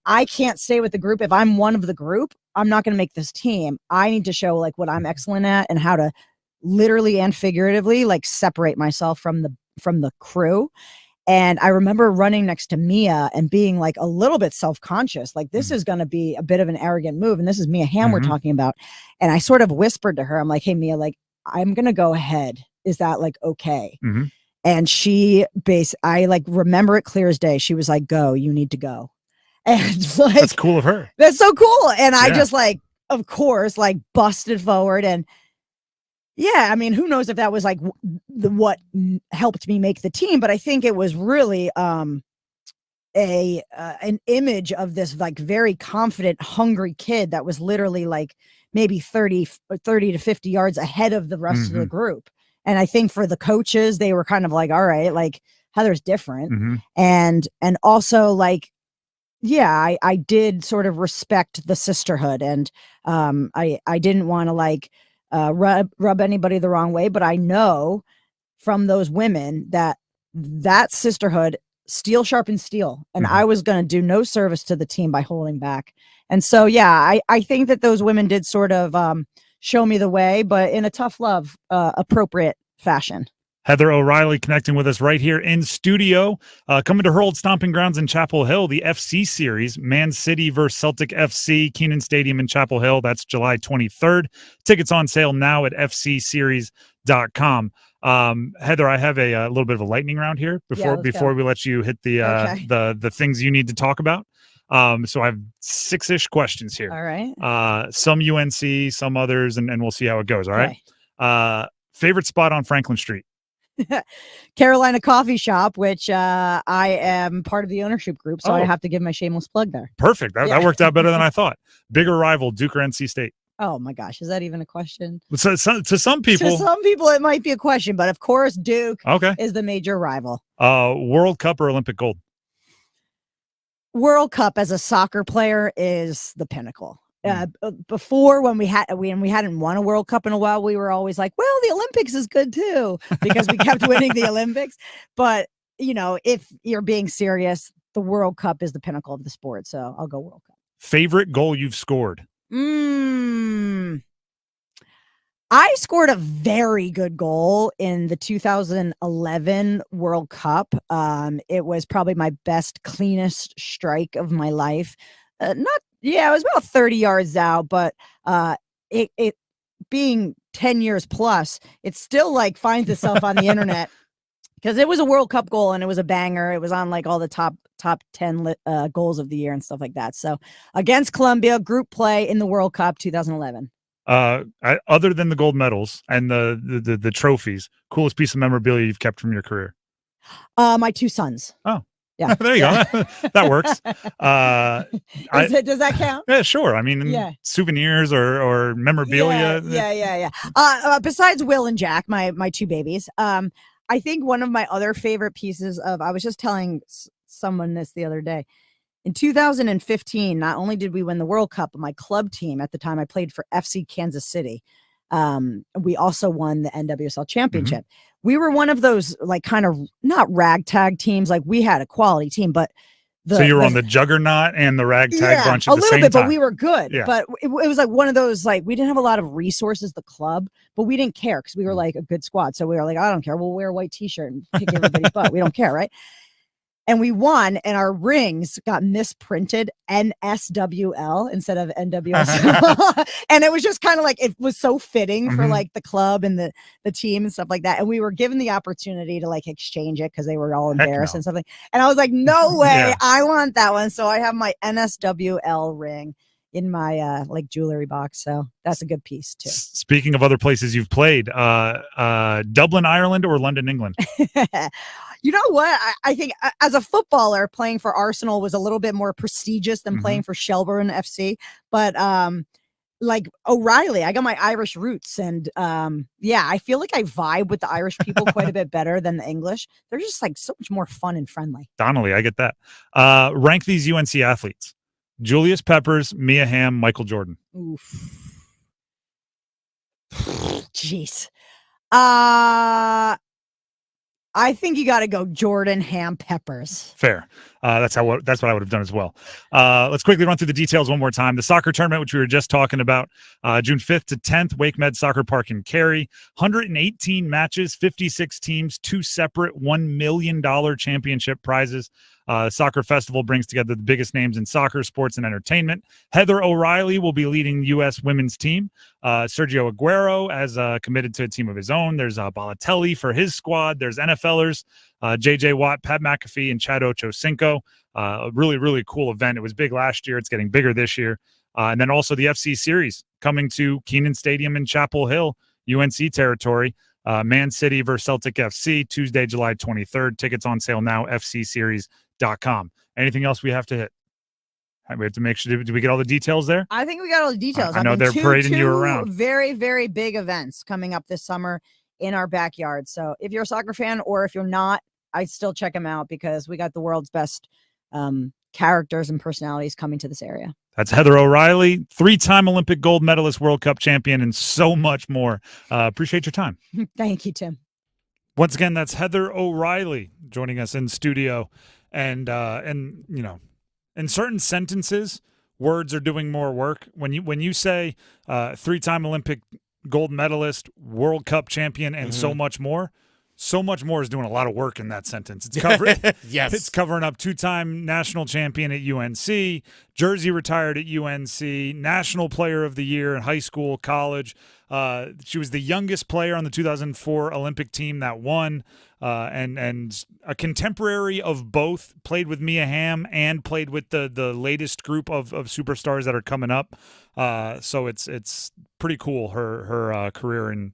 I can't stay with the group. If I'm one of the group, I'm not going to make this team. I need to show like what I'm excellent at and how to literally and figuratively like separate myself from the crew. And I remember running next to Mia and being like a little bit self-conscious, like this is going to be a bit of an arrogant move. And this is Mia Hamm we're talking about. And I sort of whispered to her, I'm like, hey, Mia, like, I'm going to go ahead. Is that like, okay? And I like remember it clear as day. She was like, go, you need to go. And like, that's cool of her. That's so cool. And I just like, of course, like busted forward. And yeah, I mean, who knows if that was like what helped me make the team, but I think it was really an image of this like very confident, hungry kid that was literally like maybe 30 to 50 yards ahead of the rest of the group. And I think for the coaches, they were kind of like, all right, like Heather's different. And also like, yeah, I did sort of respect the sisterhood, and I didn't want to like rub anybody the wrong way, but I know from those women that sisterhood, steel sharpens steel, and I was going to do no service to the team by holding back. And so, yeah, I think that those women did sort of show me the way, but in a tough love, appropriate fashion. Heather O'Reilly connecting with us right here in studio. Coming to her old stomping grounds in Chapel Hill, the FC series, Man City versus Celtic FC, Keenan Stadium in Chapel Hill. That's July 23rd. Tickets on sale now at fcseries.com. Heather, I have a little bit of a lightning round here before we let you hit the things you need to talk about. So I have 6-ish questions here. All right. Some UNC, some others, and we'll see how it goes. All right. Favorite spot on Franklin Street? Carolina Coffee Shop, which I am part of the ownership group, so I have to give my shameless plug there. Perfect. That worked out better than I thought. Bigger rival, Duke or NC State? Oh my gosh, is that even a question? So, to some people, it might be a question, but of course, Duke is the major rival. World Cup or Olympic gold? World Cup as a soccer player is the pinnacle. Before, when we hadn't won a World Cup in a while, we were always like, well, the Olympics is good too, because we kept winning the Olympics. But if you're being serious, the World Cup is the pinnacle of the sport. So I'll go World Cup. Favorite goal you've scored? I scored a very good goal in the 2011 World Cup. It was probably my best, cleanest strike of my life. It was about 30 yards out, but it being 10 years plus, it still like finds itself on the internet, because it was a World Cup goal and it was a banger. It was on like all the top 10 goals of the year and stuff like that. So against Colombia, group play in the World Cup 2011. Other than the gold medals and the trophies, coolest piece of memorabilia you've kept from your career? My 2 sons. Oh. Yeah. There you go. That works. Does that count? Yeah, sure. I mean, souvenirs or memorabilia. Yeah. Besides Will and Jack, my 2 babies, I think one of my other favorite pieces I was just telling someone this the other day. In 2015, not only did we win the World Cup, but my club team at the time, I played for FC Kansas City. We also won the NWSL championship. We were one of those like kind of not ragtag teams. Like we had a quality team, but so you were on the juggernaut and the ragtag bunch at the same time. But we were good. Yeah. But it was like one of those, like we didn't have a lot of resources, the club, but we didn't care because we were like a good squad. So we were like, I don't care. We'll wear a white t-shirt and kick everybody's butt. We don't care, right? And we won, and our rings got misprinted NSWL instead of NWSL. And it was just kind of like, it was so fitting for like the club and the team and stuff like that. And we were given the opportunity to like exchange it because they were all embarrassed and something. And I was like, no way, I want that one. So I have my NSWL ring in my like jewelry box. So that's a good piece too. Speaking of other places you've played, Dublin, Ireland, or London, England? You know what? I think as a footballer, playing for Arsenal was a little bit more prestigious than playing for Shelbourne FC. But like O'Reilly, I got my Irish roots. And I feel like I vibe with the Irish people quite a bit better than the English. They're just like so much more fun and friendly. Donnelly, I get that. Rank these UNC athletes. Julius Peppers, Mia Hamm, Michael Jordan. Oof. Jeez. I think you got to go Jordan, Hamm, Peppers. Fair. That's what I would have done as well. Let's quickly run through the details one more time. The soccer tournament, which we were just talking about, June 5th to 10th, Wake Med Soccer Park in Cary. 118 matches, 56 teams, 2 separate $1 million championship prizes. The soccer festival brings together the biggest names in soccer, sports, and entertainment. Heather O'Reilly will be leading the U.S. women's team. Sergio Aguero as committed to a team of his own. There's Balotelli for his squad. There's NFLers, J.J. Watt, Pat McAfee, and Chad Ochocinco. A really, really cool event. It was big last year. It's getting bigger this year. And then also the FC Series coming to Kenan Stadium in Chapel Hill, UNC territory. Man City versus Celtic FC, Tuesday, July 23rd. Tickets on sale now, fcseries.com. Anything else we have to hit? We have to make sure. Did we get all the details there? I think we got all the details. I know they're parading you around. Very, very big events coming up this summer in our backyard. So if you're a soccer fan or if you're not, I'd still check them out because we got the world's best characters and personalities coming to this area. That's Heather O'Reilly, 3-time Olympic gold medalist, World Cup champion, and so much more. Appreciate your time. Thank you, Tim. Once again, that's Heather O'Reilly joining us in studio. And you know, in certain sentences, words are doing more work. When you say 3-time Olympic gold medalist, World Cup champion, and so much more is doing a lot of work in that sentence. It's covering yes. It's covering up 2-time national champion at UNC, jersey retired at UNC, national player of the year in high school, college. She was the youngest player on the 2004 Olympic team that won, and a contemporary of both. Played with Mia Hamm and played with the latest group of superstars that are coming up. So it's pretty cool, her career in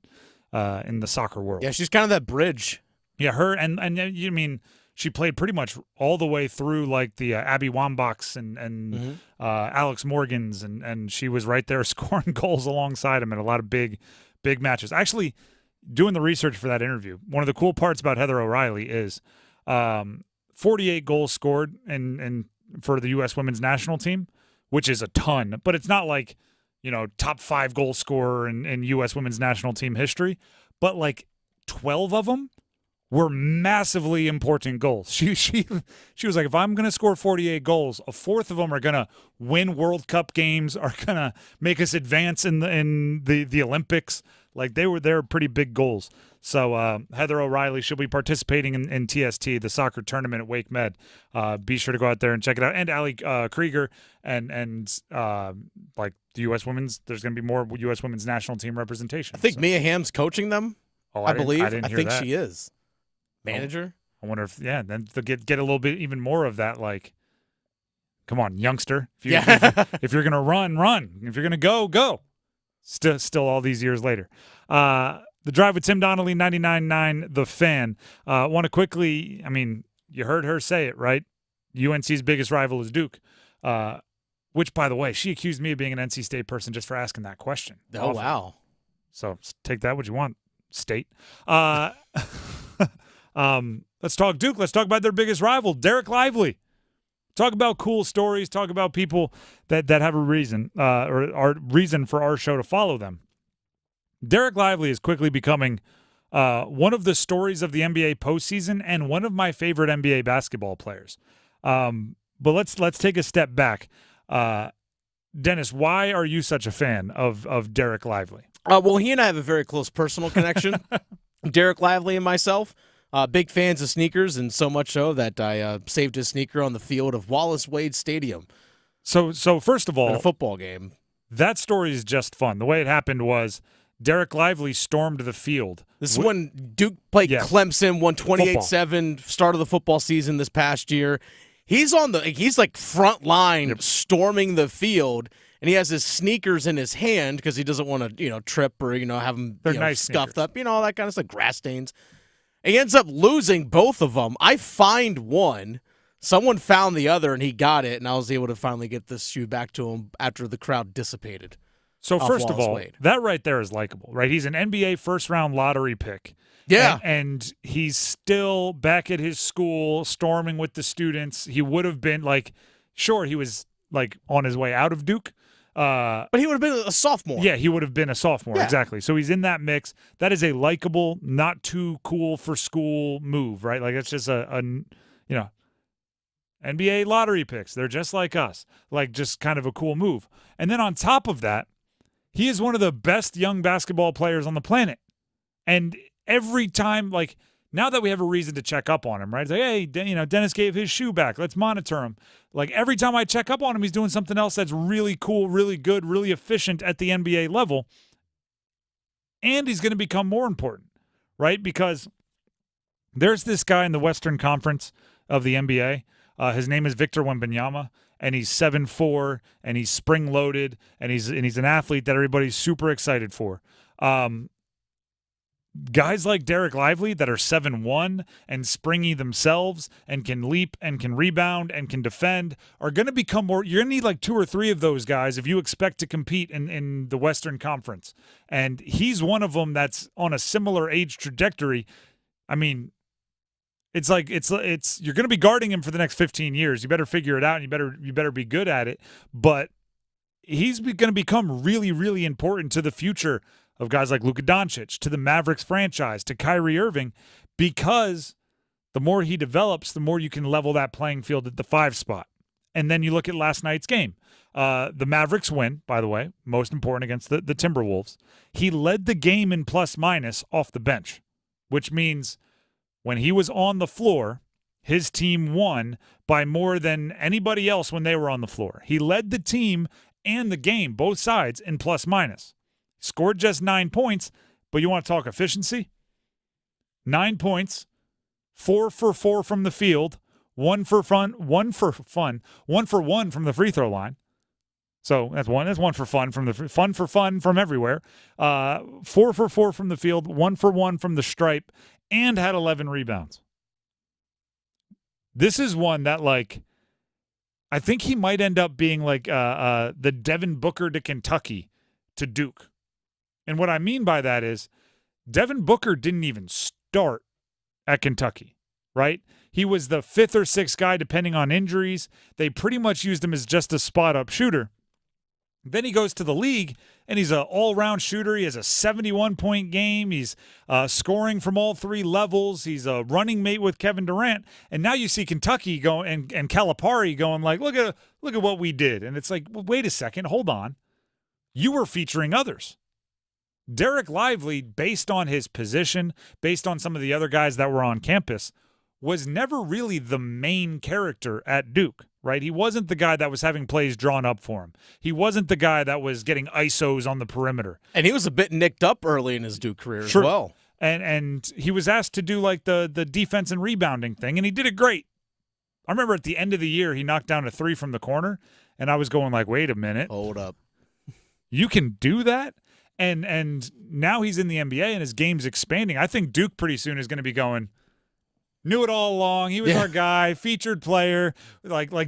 the soccer world. Yeah, she's kind of that bridge. Yeah, her and you mean she played pretty much all the way through like the Abby Wambachs and Alex Morgans, and she was right there scoring goals alongside him in a lot of big matches. Actually, doing the research for that interview, one of the cool parts about Heather O'Reilly is 48 goals scored in for the U.S. women's national team, which is a ton, but it's not like, you know, top 5 goal scorer in U.S. women's national team history, but like 12 of them were massively important goals. She was like, if I'm going to score 48 goals, a fourth of them are going to win World Cup games, are going to make us advance in the Olympics. Like they're pretty big goals. So Heather O'Reilly, she'll be participating in TST, the soccer tournament at Wake Med. Be sure to go out there and check it out. And Allie Krieger and like the U.S. women's, there's going to be more U.S. women's national team representation. I think Mia Hamm's coaching them. Oh, I believe. I think she is. Manager. I wonder if then they'll get a little bit even more of that. Like, come on, youngster. If you're gonna run. If you're gonna go. Still all these years later. The Drive with Tim Donnelly, 99.9 The Fan. Want to quickly, I mean, you heard her say it, right? UNC's biggest rival is Duke. Which, by the way, she accused me of being an NC State person just for asking that question. Oh, wow. So take that what you want, State. Let's talk Duke. Let's talk about their biggest rival, Derek Lively. Talk about cool stories. Talk about people that have a reason or are reason for our show to follow them. Derek Lively is quickly becoming one of the stories of the NBA postseason and one of my favorite NBA basketball players. But let's take a step back. Dennis, why are you such a fan of Derek Lively? Well, he and I have a very close personal connection. Derek Lively and myself, big fans of sneakers, and so much so that I saved his sneaker on the field of Wallace Wade Stadium. So first of all, in a football game. That story is just fun. The way it happened was Derek Lively stormed the field. This is when Duke played Clemson, won 28-7, start of the football season this past year. He's like front line storming the field, and he has his sneakers in his hand because he doesn't want to, trip or, have them nice scuffed sneakers. up, all that kind of stuff, grass stains. He ends up losing both of them. I find one. Someone found the other, and he got it, and I was able to finally get this shoe back to him after the crowd dissipated. So first of all, that right there is likable, right? He's an NBA first-round lottery pick. Yeah. And he's still back at his school storming with the students. He would have been sure, he was on his way out of Duke. But he would have been a sophomore. Yeah, he would have been a sophomore, exactly. So he's in that mix. That is a likable, not too cool for school move, right? It's just NBA lottery picks. They're just like us. Just kind of a cool move. And then on top of that, he is one of the best young basketball players on the planet. And every time, now that we have a reason to check up on him, right? It's like, hey, Dennis gave his shoe back. Let's monitor him. Every time I check up on him, he's doing something else that's really cool, really good, really efficient at the NBA level. And he's going to become more important, right? Because there's this guy in the Western Conference of the NBA. His name is Victor Wembanyama, and he's 7'4", and he's spring-loaded, and he's an athlete that everybody's super excited for. Guys like Derek Lively that are 7'1" and springy themselves and can leap and can rebound and can defend are going to become more – you're going to need 2 or 3 of those guys if you expect to compete in the Western Conference. And he's one of them that's on a similar age trajectory. I mean – it's you're going to be guarding him for the next 15 years. You better figure it out, and you better be good at it. But he's going to become really, really important to the future of guys like Luka Doncic, to the Mavericks franchise, to Kyrie Irving, because the more he develops, the more you can level that playing field at the 5 spot. And then you look at last night's game. The Mavericks win, by the way, most important against the Timberwolves. He led the game in plus-minus off the bench, which means when he was on the floor, his team won by more than anybody else when they were on the floor. He led the team and the game, both sides, in plus-minus. Scored just 9 points, but you want to talk efficiency? 9 points, 4 for 4 from the field, 1 for 1 from the free throw line. So that's one for fun from everywhere. 4 for 4 from the field, 1 for 1 from the stripe, and had 11 rebounds. This is one that, I think he might end up being the Devin Booker to Kentucky to Duke. And what I mean by that is Devin Booker didn't even start at Kentucky, right? He was the 5th or 6th guy, depending on injuries. They pretty much used him as just a spot-up shooter. Then he goes to the league, and he's an all-round shooter. He has a 71-point game. He's scoring from all 3 levels. He's a running mate with Kevin Durant. And now you see Kentucky going and Calipari going look at what we did. And it's well, wait a second, hold on. You were featuring others. Derek Lively, based on his position, based on some of the other guys that were on campus, was never really the main character at Duke. Right? He wasn't the guy that was having plays drawn up for him. He wasn't the guy that was getting ISOs on the perimeter. And he was a bit nicked up early in his Duke career as well. And he was asked to do the defense and rebounding thing, and he did it great. I remember at the end of the year, he knocked down a 3 from the corner, and I was going wait a minute. Hold up. You can do that? And now he's in the NBA, and his game's expanding. I think Duke pretty soon is going to be going, knew it all along. He was our guy, featured player,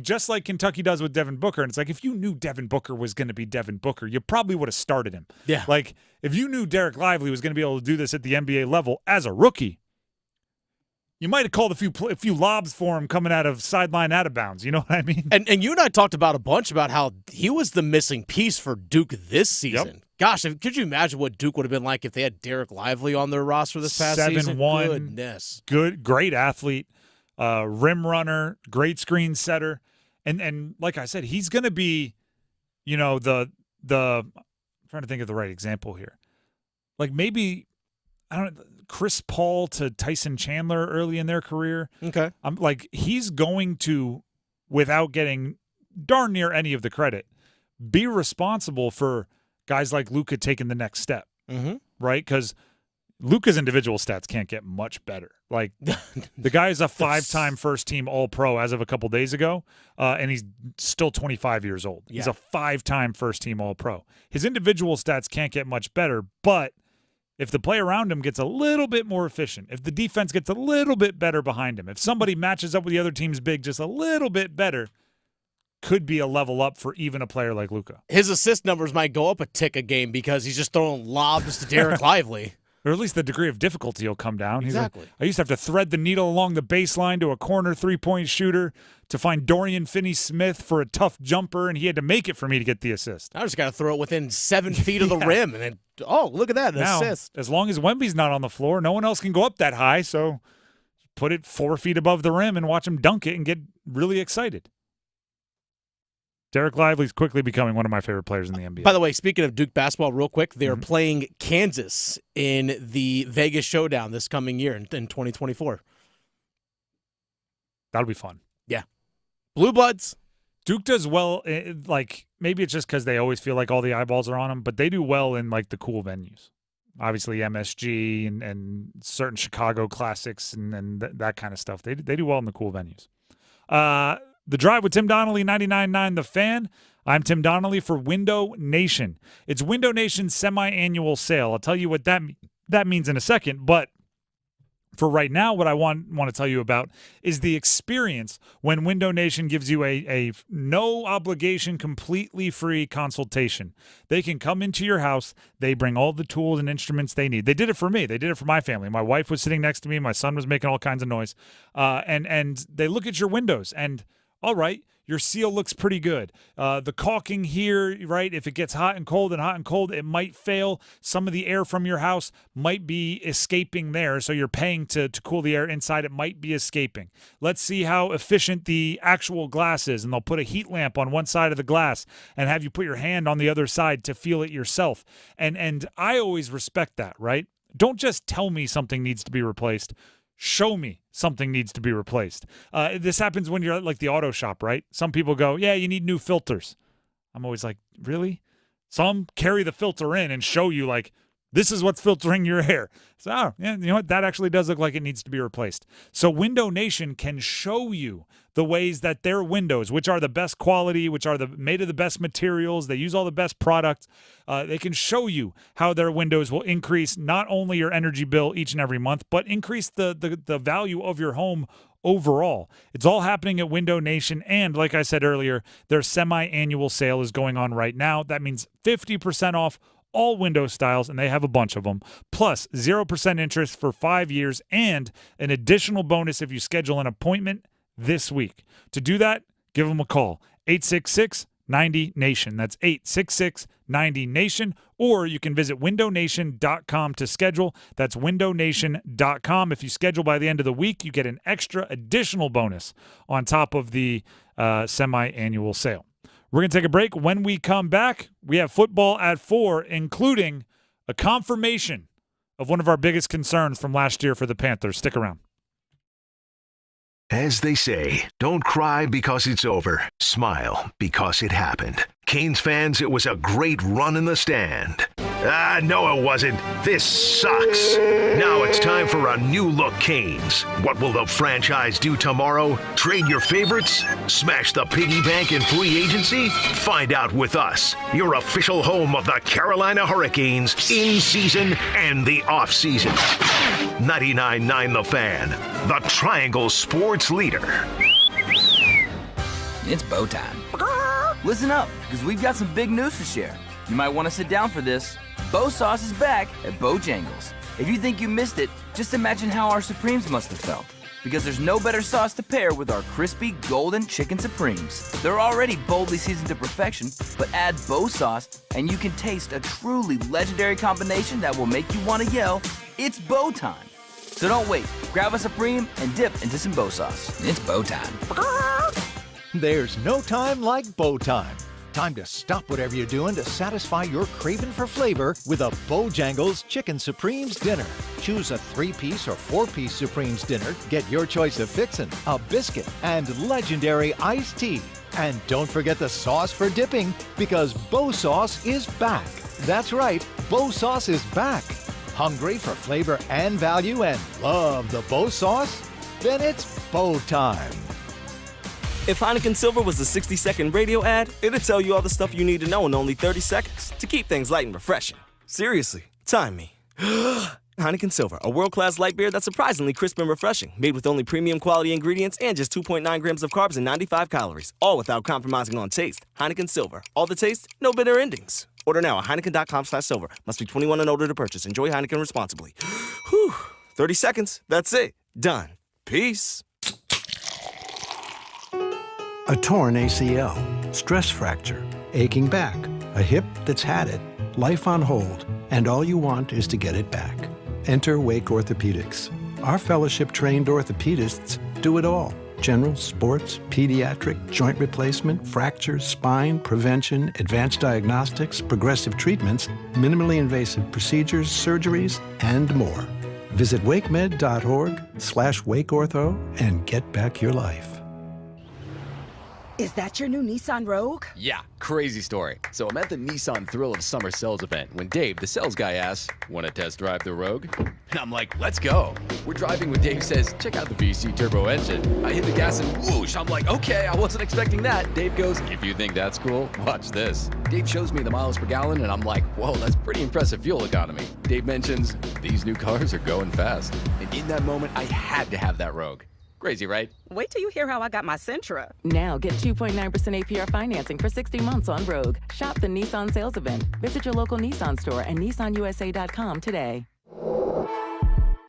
just like Kentucky does with Devin Booker. And it's if you knew Devin Booker was going to be Devin Booker, you probably would have started him. Yeah. If you knew Derek Lively was going to be able to do this at the NBA level as a rookie, you might have called a few lobs for him coming out of sideline out of bounds. You know what I mean? And you and I talked about a bunch about how he was the missing piece for Duke this season. Yep. Gosh, could you imagine what Duke would have been like if they had Derek Lively on their roster this past season? 7'1", Goodness. Great athlete, rim runner, great screen setter. And like I said, he's going to be, the I'm trying to think of the right example here. Like maybe, Chris Paul to Tyson Chandler early in their career. Okay. I'm like, he's going to, without getting darn near any of the credit, be responsible for guys like Luka taking the next step. Mm-hmm. Right? Because Luka's individual stats can't get much better. Like, the guy is a 5-time first-team All-Pro as of a couple days ago, and he's still 25 years old. Yeah. He's a 5-time first-team All-Pro. His individual stats can't get much better, but if the play around him gets a little bit more efficient, if the defense gets a little bit better behind him, if somebody matches up with the other team's big just a little bit better, could be a level up for even a player like Luka. His assist numbers might go up a tick a game because he's just throwing lobs to Derek Lively. Or at least the degree of difficulty will come down. Exactly. He's like, I used to have to thread the needle along the baseline to a corner three-point shooter to find Dorian Finney-Smith for a tough jumper, and he had to make it for me to get the assist. I just got to throw it within 7 feet of the rim, and then, look at that, an assist. As long as Wemby's not on the floor, no one else can go up that high, so put it 4 feet above the rim and watch him dunk it and get really excited. Derek Lively's quickly becoming one of my favorite players in the NBA. By the way, speaking of Duke basketball, real quick, they're playing Kansas in the Vegas Showdown this coming year in 2024. That'll be fun. Yeah. Blue Bloods. Duke does well, like, maybe it's just because they always feel like all the eyeballs are on them, but they do well in, like, the cool venues. Obviously, MSG and certain Chicago classics and that kind of stuff. They do well in the cool venues. The Drive with Tim Donnelly, 99.9 The Fan. I'm Tim Donnelly for Window Nation. It's Window Nation's semi-annual sale. I'll tell you what that means in a second, but for right now, what I want to tell you about is the experience when Window Nation gives you a no-obligation, completely free consultation. They can come into your house. They bring all the tools and instruments they need. They did it for me. They did it for my family. My wife was sitting next to me. My son was making all kinds of noise. And they look at your windows and, all right, your seal looks pretty good. The caulking here, right, if it gets hot and cold, it might fail. Some of the air from your house might be escaping there, so you're paying to cool the air inside. It might be escaping. Let's see how efficient the actual glass is, and they'll put a heat lamp on one side of the glass and have you put your hand on the other side to feel it yourself. And I always respect that, right? Don't just tell me something needs to be replaced. Show me something needs to be replaced. This happens when you're at like the auto shop, right? Some people go, yeah, you need new filters. I'm always like, really? Some carry the filter in and show you like, this is what's filtering your air. So, yeah, you know what? That actually does look like it needs to be replaced. So Window Nation can show you the ways that their windows, which are the best quality, which are made of the best materials, they use all the best products, they can show you how their windows will increase not only your energy bill each and every month, but increase the value of your home overall. It's all happening at Window Nation, and like I said earlier, their semi-annual sale is going on right now. That means 50% off all window styles, and they have a bunch of them, plus 0% interest for 5 years and an additional bonus if you schedule an appointment this week. To do that, give them a call, 866-90-NATION. That's 866-90-NATION, or you can visit windownation.com to schedule. That's windownation.com. If you schedule by the end of the week, you get an extra additional bonus on top of the semi-annual sale. We're going to take a break. When we come back, we have football at 4, including a confirmation of one of our biggest concerns from last year for the Panthers. Stick around. As they say, don't cry because it's over. Smile because it happened. Canes fans, it was a great run in the stand. No, it wasn't. This sucks. Now it's time for a new look Canes. What will the franchise do tomorrow? Trade your favorites? Smash the piggy bank in free agency? Find out with us, your official home of the Carolina Hurricanes in season and the off season. 99.9 The Fan, the Triangle Sports Leader. It's bow time. Listen up, because we've got some big news to share. You might want to sit down for this. Bo Sauce is back at Bojangles. If you think you missed it, just imagine how our Supremes must have felt. because there's no better sauce to pair with our crispy golden chicken supremes. They're already boldly seasoned to perfection, but add Bo sauce and you can taste a truly legendary combination that will make you want to yell, "It's Bo time." So don't wait. Grab a Supreme and dip into some Bo sauce. It's Bo time. There's no time like Bo time. Time to stop whatever you're doing to satisfy your craving for flavor with a Bojangles Chicken Supremes dinner. Choose a 3-piece or 4-piece Supremes dinner. Get your choice of fixin', a biscuit, and legendary iced tea. And don't forget the sauce for dipping, because Bo sauce is back. That's right, Bo sauce is back. Hungry for flavor and value and love the Bo sauce? Then it's Bo time. If Heineken Silver was a 60-second radio ad, it'd tell you all the stuff you need to know in only 30 seconds to keep things light and refreshing. Seriously, time me. Heineken Silver, a world-class light beer that's surprisingly crisp and refreshing, made with only premium quality ingredients and just 2.9 grams of carbs and 95 calories, all without compromising on taste. Heineken Silver, all the taste, no bitter endings. Order now at Heineken.com/silver. Must be 21 and older to purchase. Enjoy Heineken responsibly. Whew, 30 seconds, that's it. Done. Peace. A torn ACL, stress fracture, aching back, a hip that's had it, life on hold, and all you want is to get it back. Enter Wake Orthopedics. Our fellowship-trained orthopedists do it all. General, sports, pediatric, joint replacement, fractures, spine, prevention, advanced diagnostics, progressive treatments, minimally invasive procedures, surgeries, and more. Visit wakemed.org/wakeortho and get back your life. Is that your new Nissan Rogue? Yeah, crazy story. So I'm at the Nissan Thrill of Summer sales event when Dave, the sales guy, asks, "Want to test drive the Rogue?" And I'm like, "Let's go." We're driving when Dave says, "Check out the VC turbo engine." I hit the gas and whoosh. I'm like, "Okay, I wasn't expecting that." Dave goes, "If you think that's cool, watch this." Dave shows me the miles per gallon and I'm like, "Whoa, that's pretty impressive fuel economy." Dave mentions, "These new cars are going fast." And in that moment, I had to have that Rogue. Crazy, right? Wait till you hear how I got my Sentra. Now get 2.9% APR financing for 60 months on Rogue. Shop the Nissan sales event. Visit your local Nissan store and nissanusa.com today.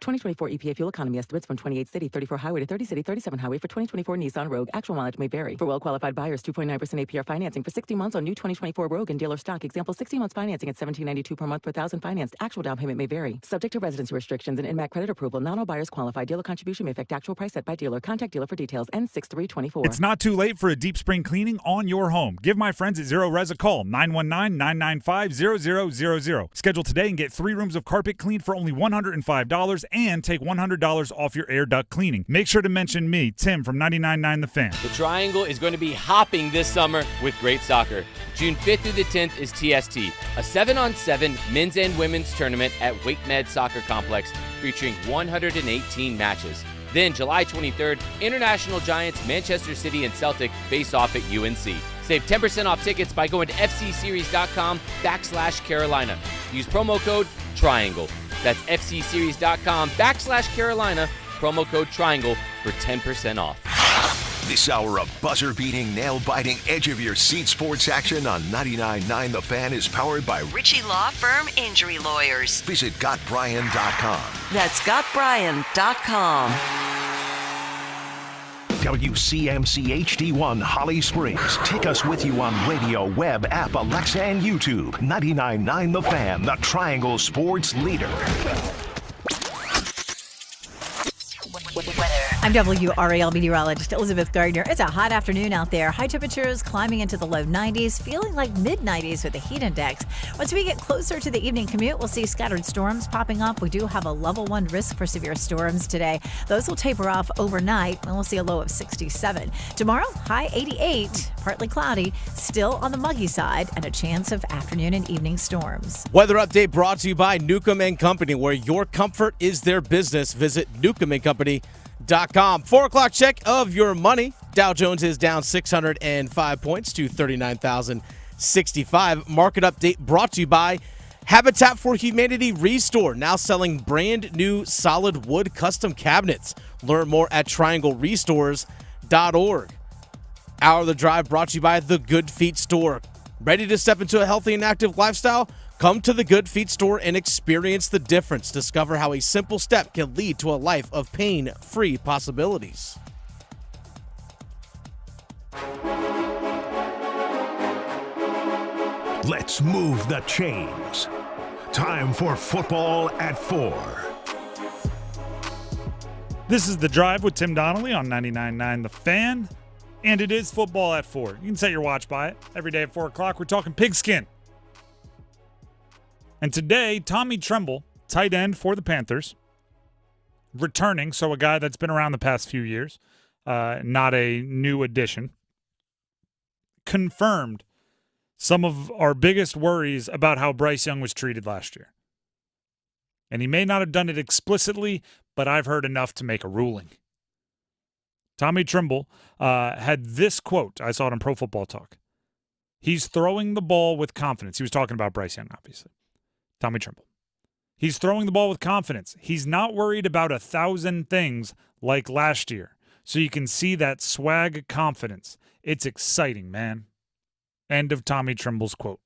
2024 EPA fuel economy estimates from 28 city, 34 highway to 30 city, 37 highway for 2024 Nissan Rogue. Actual mileage may vary. For well-qualified buyers, 2.9% APR financing for 60 months on new 2024 Rogue and dealer stock. Example, 60 months financing at $17.92 per month per thousand financed. Actual down payment may vary. Subject to residency restrictions and INMAC credit approval. Not all buyers qualify. Dealer contribution may affect actual price set by dealer. Contact dealer for details. N6324. It's not too late for a deep spring cleaning on your home. Give my friends at Zero Res a call, 919-995-0000. Schedule today and get 3 rooms of carpet cleaned for only $105 and take $100 off your air duct cleaning. Make sure to mention me, Tim from 99.9 The Fan. The Triangle is going to be hopping this summer with great soccer. June 5th through the 10th is TST, a 7-on-7 men's and women's tournament at WakeMed Soccer Complex featuring 118 matches. Then July 23rd, International Giants, Manchester City, and Celtic face off at UNC. Save 10% off tickets by going to fcseries.com/Carolina. Use promo code TRIANGLE. That's fcseries.com/Carolina, promo code TRIANGLE for 10% off. This hour of buzzer-beating, nail-biting, edge-of-your-seat sports action on 99.9 The Fan is powered by Ritchie Law Firm Injury Lawyers. Visit GotBryan.com. That's GotBryan.com. WCMC HD1 Holly Springs. Take us with you on radio, web, app, Alexa, and YouTube. 99.9 The Fan, the Triangle Sports leader. I'm WRAL meteorologist Elizabeth Gardner. It's a hot afternoon out there. High temperatures climbing into the low 90s, feeling like mid-90s with the heat index. Once we get closer to the evening commute, we'll see scattered storms popping up. We do have a level 1 risk for severe storms today. Those will taper off overnight, and we'll see a low of 67. Tomorrow, high 88, partly cloudy, still on the muggy side, and a chance of afternoon and evening storms. Weather update brought to you by Newcomb & Company, where your comfort is their business. Visit newcombandcompany.com. 4 o'clock check of your money. Dow Jones is down 605 points to 39,065. Market update brought to you by Habitat for Humanity Restore, now selling brand new solid wood custom cabinets. Learn more at trianglerestores.org. Hour of the Drive brought to you by The Good Feet Store. Ready to step into a healthy and active lifestyle? Come to the Good Feet store and experience the difference. Discover how a simple step can lead to a life of pain-free possibilities. Let's move the chains. Time for football at 4. This is The Drive with Tim Donnelly on 99.9 The Fan, and it is football at 4. You can set your watch by it. Every day at 4 o'clock, we're talking pigskin. And today, Tommy Tremble, tight end for the Panthers, returning, so a guy that's been around the past few years, not a new addition, confirmed some of our biggest worries about how Bryce Young was treated last year. And he may not have done it explicitly, but I've heard enough to make a ruling. Tommy Tremble had this quote. I saw it on Pro Football Talk. He's throwing the ball with confidence. He was talking about Bryce Young, obviously. Tommy Tremble. He's throwing the ball with confidence. He's not worried about 1,000 things like last year. So you can see that swag confidence. It's exciting, man. End of Tommy Tremble's quote.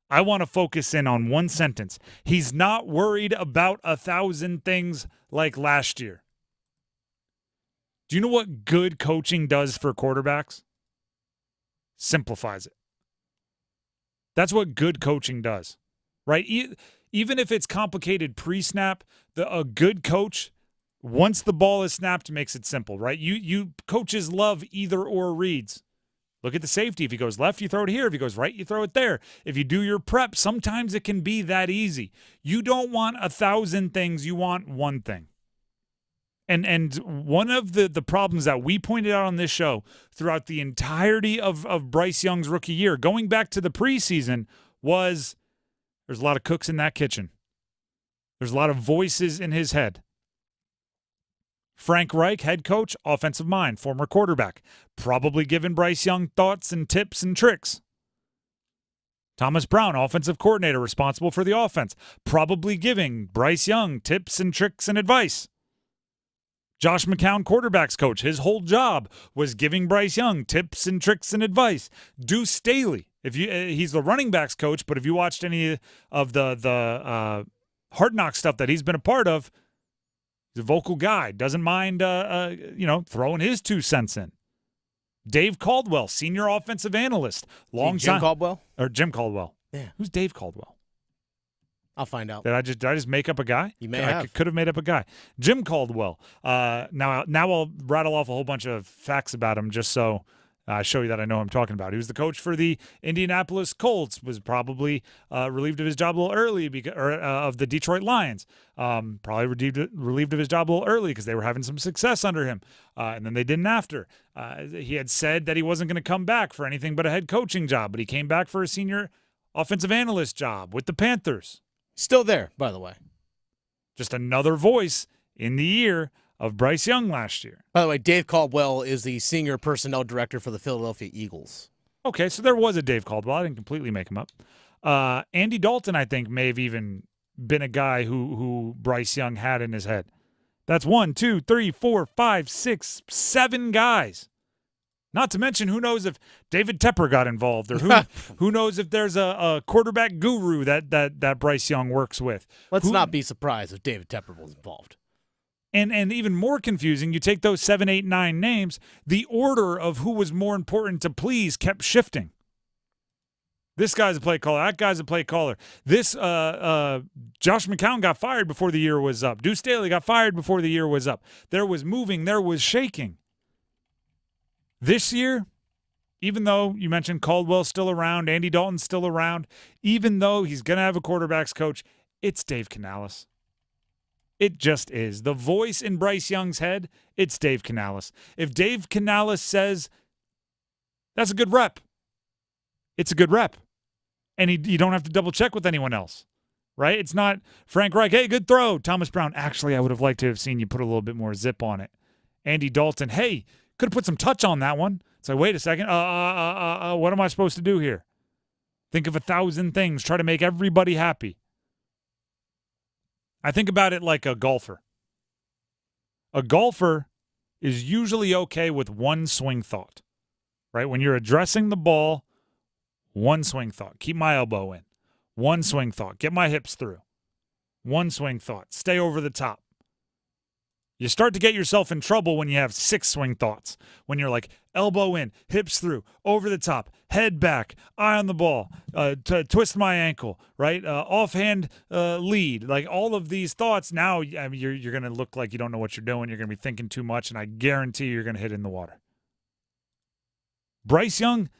I want to focus in on one sentence. He's not worried about 1,000 things like last year. Do you know what good coaching does for quarterbacks? Simplifies it. That's what good coaching does, right? Even if it's complicated pre-snap, a good coach, once the ball is snapped, makes it simple, right? You coaches love either or reads. Look at the safety. If he goes left, you throw it here. If he goes right, you throw it there. If you do your prep, sometimes it can be that easy. You don't want 1,000 things. You want one thing. And one of the problems that we pointed out on this show throughout the entirety of Bryce Young's rookie year, going back to the preseason, was there's a lot of cooks in that kitchen. There's a lot of voices in his head. Frank Reich, head coach, offensive mind, former quarterback, probably giving Bryce Young thoughts and tips and tricks. Thomas Brown, offensive coordinator, responsible for the offense, probably giving Bryce Young tips and tricks and advice. Josh McCown, quarterbacks coach, his whole job was giving Bryce Young tips and tricks and advice. Deuce Staley, he's the running backs coach, but if you watched any of the Hard Knock stuff that he's been a part of, he's a vocal guy, doesn't mind throwing his 2 cents in. Dave Caldwell, senior offensive analyst, long Jim time. Caldwell Or Jim Caldwell. Yeah. Who's Dave Caldwell? I'll find out. Did I just make up a guy? You may I have. could have made up a guy. Jim Caldwell. Now I'll rattle off a whole bunch of facts about him just so I show you that I know who I'm talking about. He was the coach for the Indianapolis Colts, was probably relieved of his job a little early of the Detroit Lions. Probably relieved of his job a little early because they were having some success under him, and then they didn't after. He had said that he wasn't going to come back for anything but a head coaching job, but he came back for a senior offensive analyst job with the Panthers. Still there, by the way. Just another voice in the ear of Bryce Young last year. By the way, Dave Caldwell is the senior personnel director for the Philadelphia Eagles. Okay, so there was a Dave Caldwell. I didn't completely make him up. Andy Dalton, I think, may have even been a guy who Bryce Young had in his head. That's 1, 2, 3, 4, 5, 6, 7 guys. Not to mention, who knows if David Tepper got involved, or who knows if there's a quarterback guru that Bryce Young works with. Let's not be surprised if David Tepper was involved. And even more confusing, you take those 7, 8, 9 names, the order of who was more important to please kept shifting. This guy's a play caller. That guy's a play caller. This Josh McCown got fired before the year was up. Deuce Staley got fired before the year was up. There was moving. There was shaking. This year, even though you mentioned Caldwell's still around, Andy Dalton's still around, even though he's going to have a quarterback's coach, it's Dave Canales. It just is. The voice in Bryce Young's head, it's Dave Canales. If Dave Canales says, that's a good rep, it's a good rep. And you don't have to double check with anyone else, right? It's not Frank Reich, hey, good throw. Thomas Brown, actually, I would have liked to have seen you put a little bit more zip on it. Andy Dalton, hey, could have put some touch on that one. It's like, wait a second. What am I supposed to do here? Think of 1,000 things. Try to make everybody happy. I think about it like a golfer. A golfer is usually okay with one swing thought, right? When you're addressing the ball, one swing thought. Keep my elbow in. One swing thought. Get my hips through. One swing thought. Stay over the top. You start to get yourself in trouble when you have 6 swing thoughts. When you're like elbow in, hips through, over the top, head back, eye on the ball, twist my ankle, right? Offhand lead. Like all of these thoughts, now you're going to look like you don't know what you're doing. You're going to be thinking too much, and I guarantee you're going to hit in the water. Bryce Young,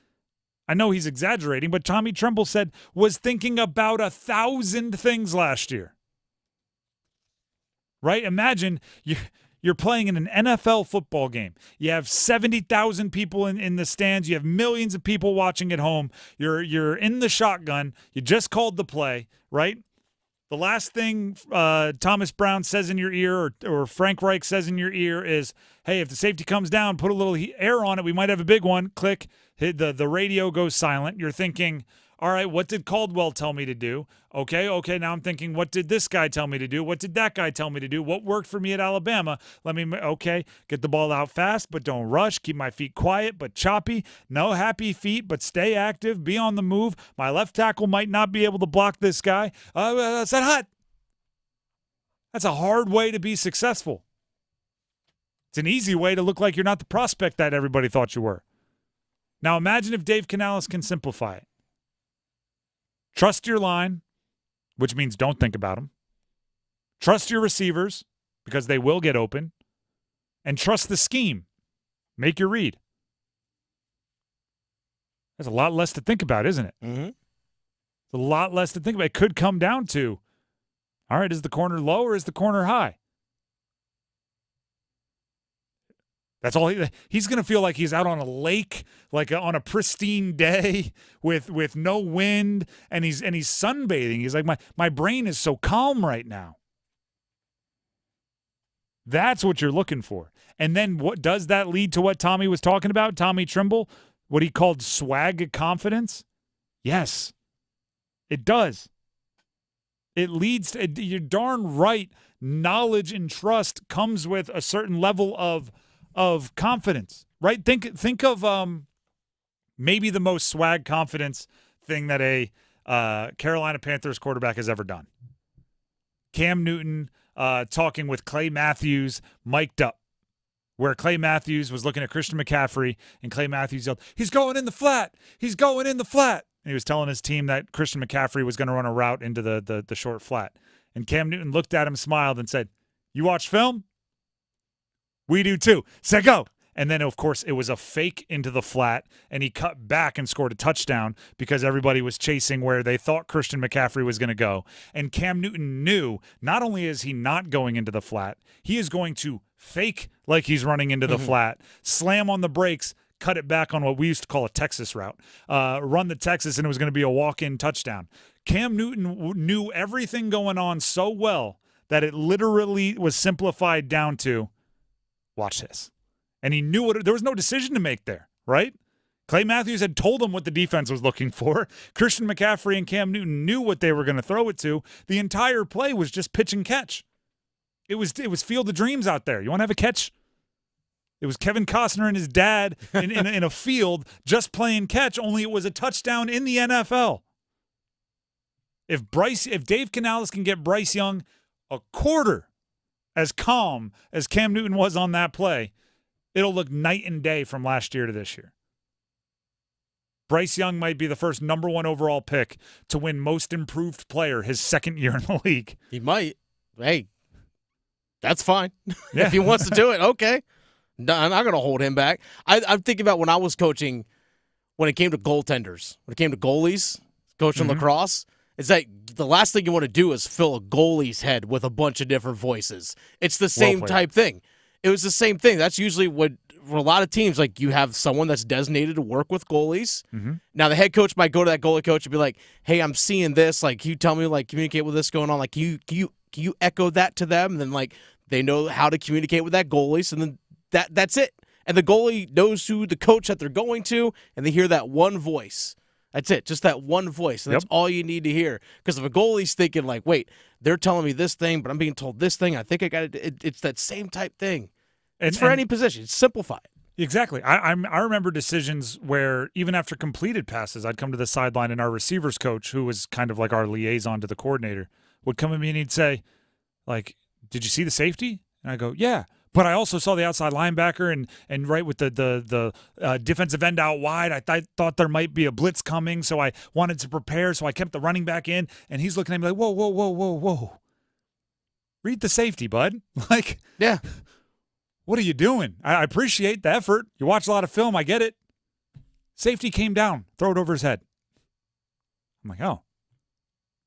I know he's exaggerating, but Tommy Tremble said was thinking about 1,000 things last year. Right? Imagine you're playing in an NFL football game. You have 70,000 people in the stands. You have millions of people watching at home. You're in the shotgun. You just called the play, right? The last thing Thomas Brown says in your ear or Frank Reich says in your ear is, hey, if the safety comes down, put a little air on it. We might have a big one. Click. The radio goes silent. You're thinking, all right, what did Caldwell tell me to do? Okay, now I'm thinking, what did this guy tell me to do? What did that guy tell me to do? What worked for me at Alabama? Get the ball out fast, but don't rush. Keep my feet quiet, but choppy. No happy feet, but stay active. Be on the move. My left tackle might not be able to block this guy. That's hot. That's a hard way to be successful. It's an easy way to look like you're not the prospect that everybody thought you were. Now imagine if Dave Canales can simplify it. Trust your line, which means don't think about them. Trust your receivers, because they will get open. And trust the scheme. Make your read. That's a lot less to think about, isn't it? Mm-hmm. It's a lot less to think about. It could come down to, all right, is the corner low or is the corner high? That's all he's going to feel like he's out on a lake, like on a pristine day with no wind, and he's sunbathing. He's like, my brain is so calm right now. That's what you're looking for. And then what does that lead to what Tommy was talking about? Tommy Trimble, what he called swag confidence? Yes, it does. It leads to, you're darn right, knowledge and trust comes with a certain level of confidence, right? Think of maybe the most swag confidence thing that a Carolina Panthers quarterback has ever done. Cam Newton talking with Clay Matthews mic'd up, where Clay Matthews was looking at Christian McCaffrey, and Clay Matthews yelled, "He's going in the flat! He's going in the flat!" And he was telling his team that Christian McCaffrey was going to run a route into the short flat. And Cam Newton looked at him, smiled, and said, "You watch film? We do too. Say go." And then, of course, it was a fake into the flat, and he cut back and scored a touchdown because everybody was chasing where they thought Christian McCaffrey was going to go. And Cam Newton knew not only is he not going into the flat, he is going to fake like he's running into the flat, slam on the brakes, cut it back on what we used to call a Texas route, run the Texas, and it was going to be a walk-in touchdown. Cam Newton knew everything going on so well that it literally was simplified down to, watch this. And he knew there was no decision to make there, right? Clay Matthews had told him what the defense was looking for. Christian McCaffrey and Cam Newton knew what they were going to throw it to. The entire play was just pitch and catch. It was Field of Dreams out there. You want to have a catch? It was Kevin Costner and his dad in a field just playing catch, only it was a touchdown in the NFL. If Dave Canales can get Bryce Young a quarter as calm as Cam Newton was on that play, it'll look night and day from last year to this year. Bryce Young might be the first number 1 overall pick to win Most Improved Player his second year in the league. He might. Hey, that's fine. Yeah. If he wants to do it, okay. No, I'm not going to hold him back. I'm thinking about when I was coaching, when it came to goaltenders, when it came to goalies, coaching lacrosse, is that the last thing you want to do is fill a goalie's head with a bunch of different voices. It's the same type thing. It was the same thing. That's usually what, for a lot of teams, like you have someone that's designated to work with goalies. Now, the head coach might go to that goalie coach and be like, "Hey, I'm seeing this. Like, can you tell me, like, communicate with this going on? Like, can you echo that to them?" And then, like, they know how to communicate with that goalie. So then that's it. And the goalie knows who the coach that they're going to, and they hear that one voice. That's it, just that one voice, and that's all you need to hear. Because if a goalie's thinking, like, wait, they're telling me this thing, but I'm being told this thing, I think I got it. It's that same type thing. It's for any position. Simplify it. Exactly. I remember decisions where even after completed passes, I'd come to the sideline and our receivers coach, who was kind of like our liaison to the coordinator, would come at me and he'd say, like, did you see the safety? And I go, yeah. But I also saw the outside linebacker and right with the defensive end out wide. I thought there might be a blitz coming, so I wanted to prepare, so I kept the running back in. And he's looking at me like, whoa, whoa, whoa, whoa, whoa. Read the safety, bud. Like, yeah. What are you doing? I appreciate the effort. You watch a lot of film. I get it. Safety came down. Throw it over his head. I'm like, oh.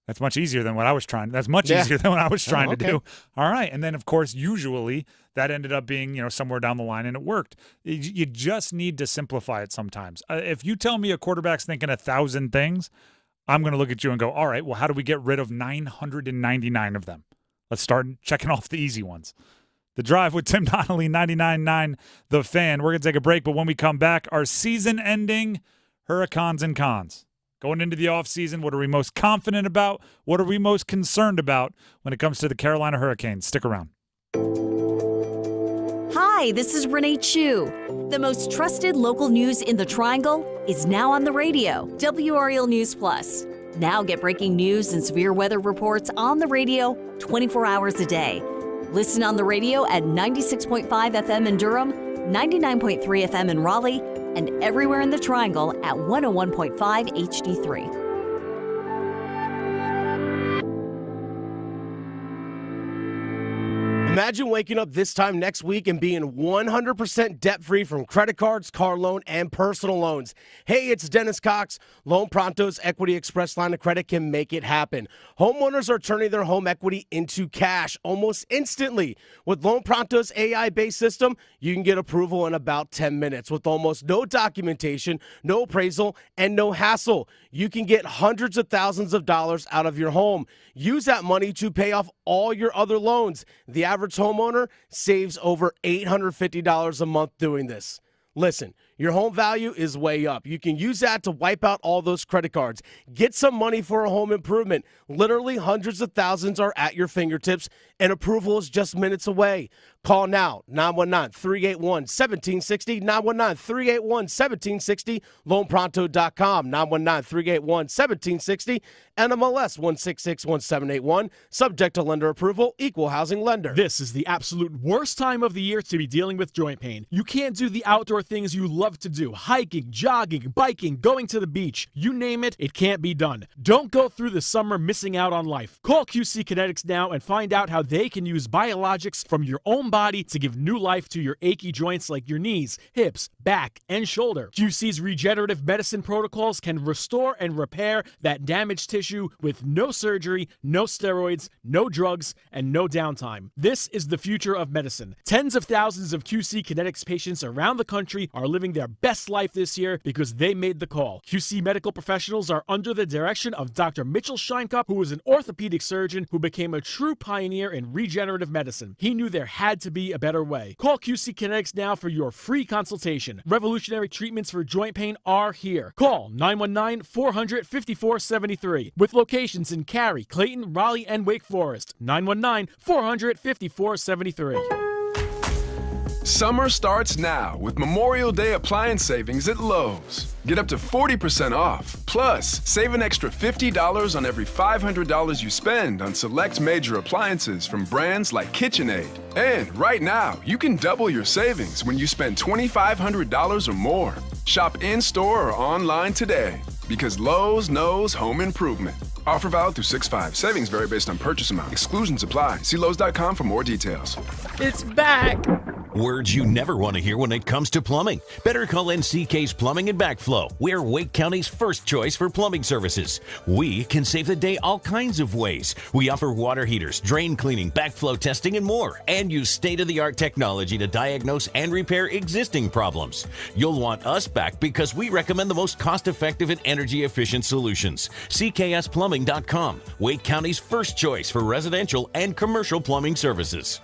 That's much easier than what I was trying. That's much easier than what I was trying to do. All right. And then, of course, usually that ended up being, somewhere down the line, and it worked. You just need to simplify it sometimes. If you tell me a quarterback's thinking 1,000 things, I'm going to look at you and go, all right, well, how do we get rid of 999 of them? Let's start checking off the easy ones. The Drive with Tim Donnelly, 99.9 The Fan. We're going to take a break, but when we come back, our season-ending Hurricanes and Cons. Going into the offseason, what are we most confident about? What are we most concerned about when it comes to the Carolina Hurricanes? Stick around. Hi, this is Renee Chu. The most trusted local news in the Triangle is now on the radio. WREL News Plus. Now get breaking news and severe weather reports on the radio 24 hours a day. Listen on the radio at 96.5 FM in Durham, 99.3 FM in Raleigh, and everywhere in the Triangle at 101.5 HD3. Imagine waking up this time next week and being 100% debt-free from credit cards, car loan, and personal loans. Hey, it's Dennis Cox. Loan Pronto's Equity Express line of credit can make it happen. Homeowners are turning their home equity into cash almost instantly. With Loan Pronto's AI-based system, you can get approval in about 10 minutes with almost no documentation, no appraisal, and no hassle. You can get hundreds of thousands of dollars out of your home. Use that money to pay off all your other loans. The average homeowner saves over $850 a month doing this. Listen, your home value is way up. You can use that to wipe out all those credit cards. Get some money for a home improvement. Literally hundreds of thousands are at your fingertips, and approval is just minutes away. Call now, 919-381-1760, 919-381-1760, loanpronto.com, 919-381-1760, NMLS 1661781, subject to lender approval, equal housing lender. This is the absolute worst time of the year to be dealing with joint pain. You can't do the outdoor things you love to do. Hiking, jogging, biking, going to the beach. You name it, it can't be done. Don't go through the summer missing out on life. Call QC Kinetics now and find out how they can use biologics from your own body to give new life to your achy joints like your knees, hips, back, and shoulder. QC's regenerative medicine protocols can restore and repair that damaged tissue with no surgery, no steroids, no drugs, and no downtime. This is the future of medicine. Tens of thousands of QC Kinetics patients around the country are living their best life this year because they made the call. QC medical professionals are under the direction of Dr. Mitchell Scheinkup, who was an orthopedic surgeon who became a true pioneer in regenerative medicine. He knew there had to be a better way. Call QC Kinetics now for your free consultation. Revolutionary treatments for joint pain are here. Call 919-400-5473 with locations in Cary, Clayton, Raleigh, and Wake Forest. 919-400-5473. Summer starts now with Memorial Day appliance savings at Lowe's. Get up to 40% off. Plus, save an extra $50 on every $500 you spend on select major appliances from brands like KitchenAid. And right now, you can double your savings when you spend $2,500 or more. Shop in-store or online today because Lowe's knows home improvement. Offer valid through 6/5. Savings vary based on purchase amount. Exclusions apply. See Lowe's.com for more details. It's back. Words you never want to hear when it comes to plumbing. Better call NCK's Plumbing and Backflow. We're Wake County's first choice for plumbing services. We can save the day all kinds of ways. We offer water heaters, drain cleaning, backflow testing, and more, and use state-of-the-art technology to diagnose and repair existing problems. You'll want us back because we recommend the most cost-effective and energy-efficient solutions. CKSPlumbing.com, Wake County's first choice for residential and commercial plumbing services.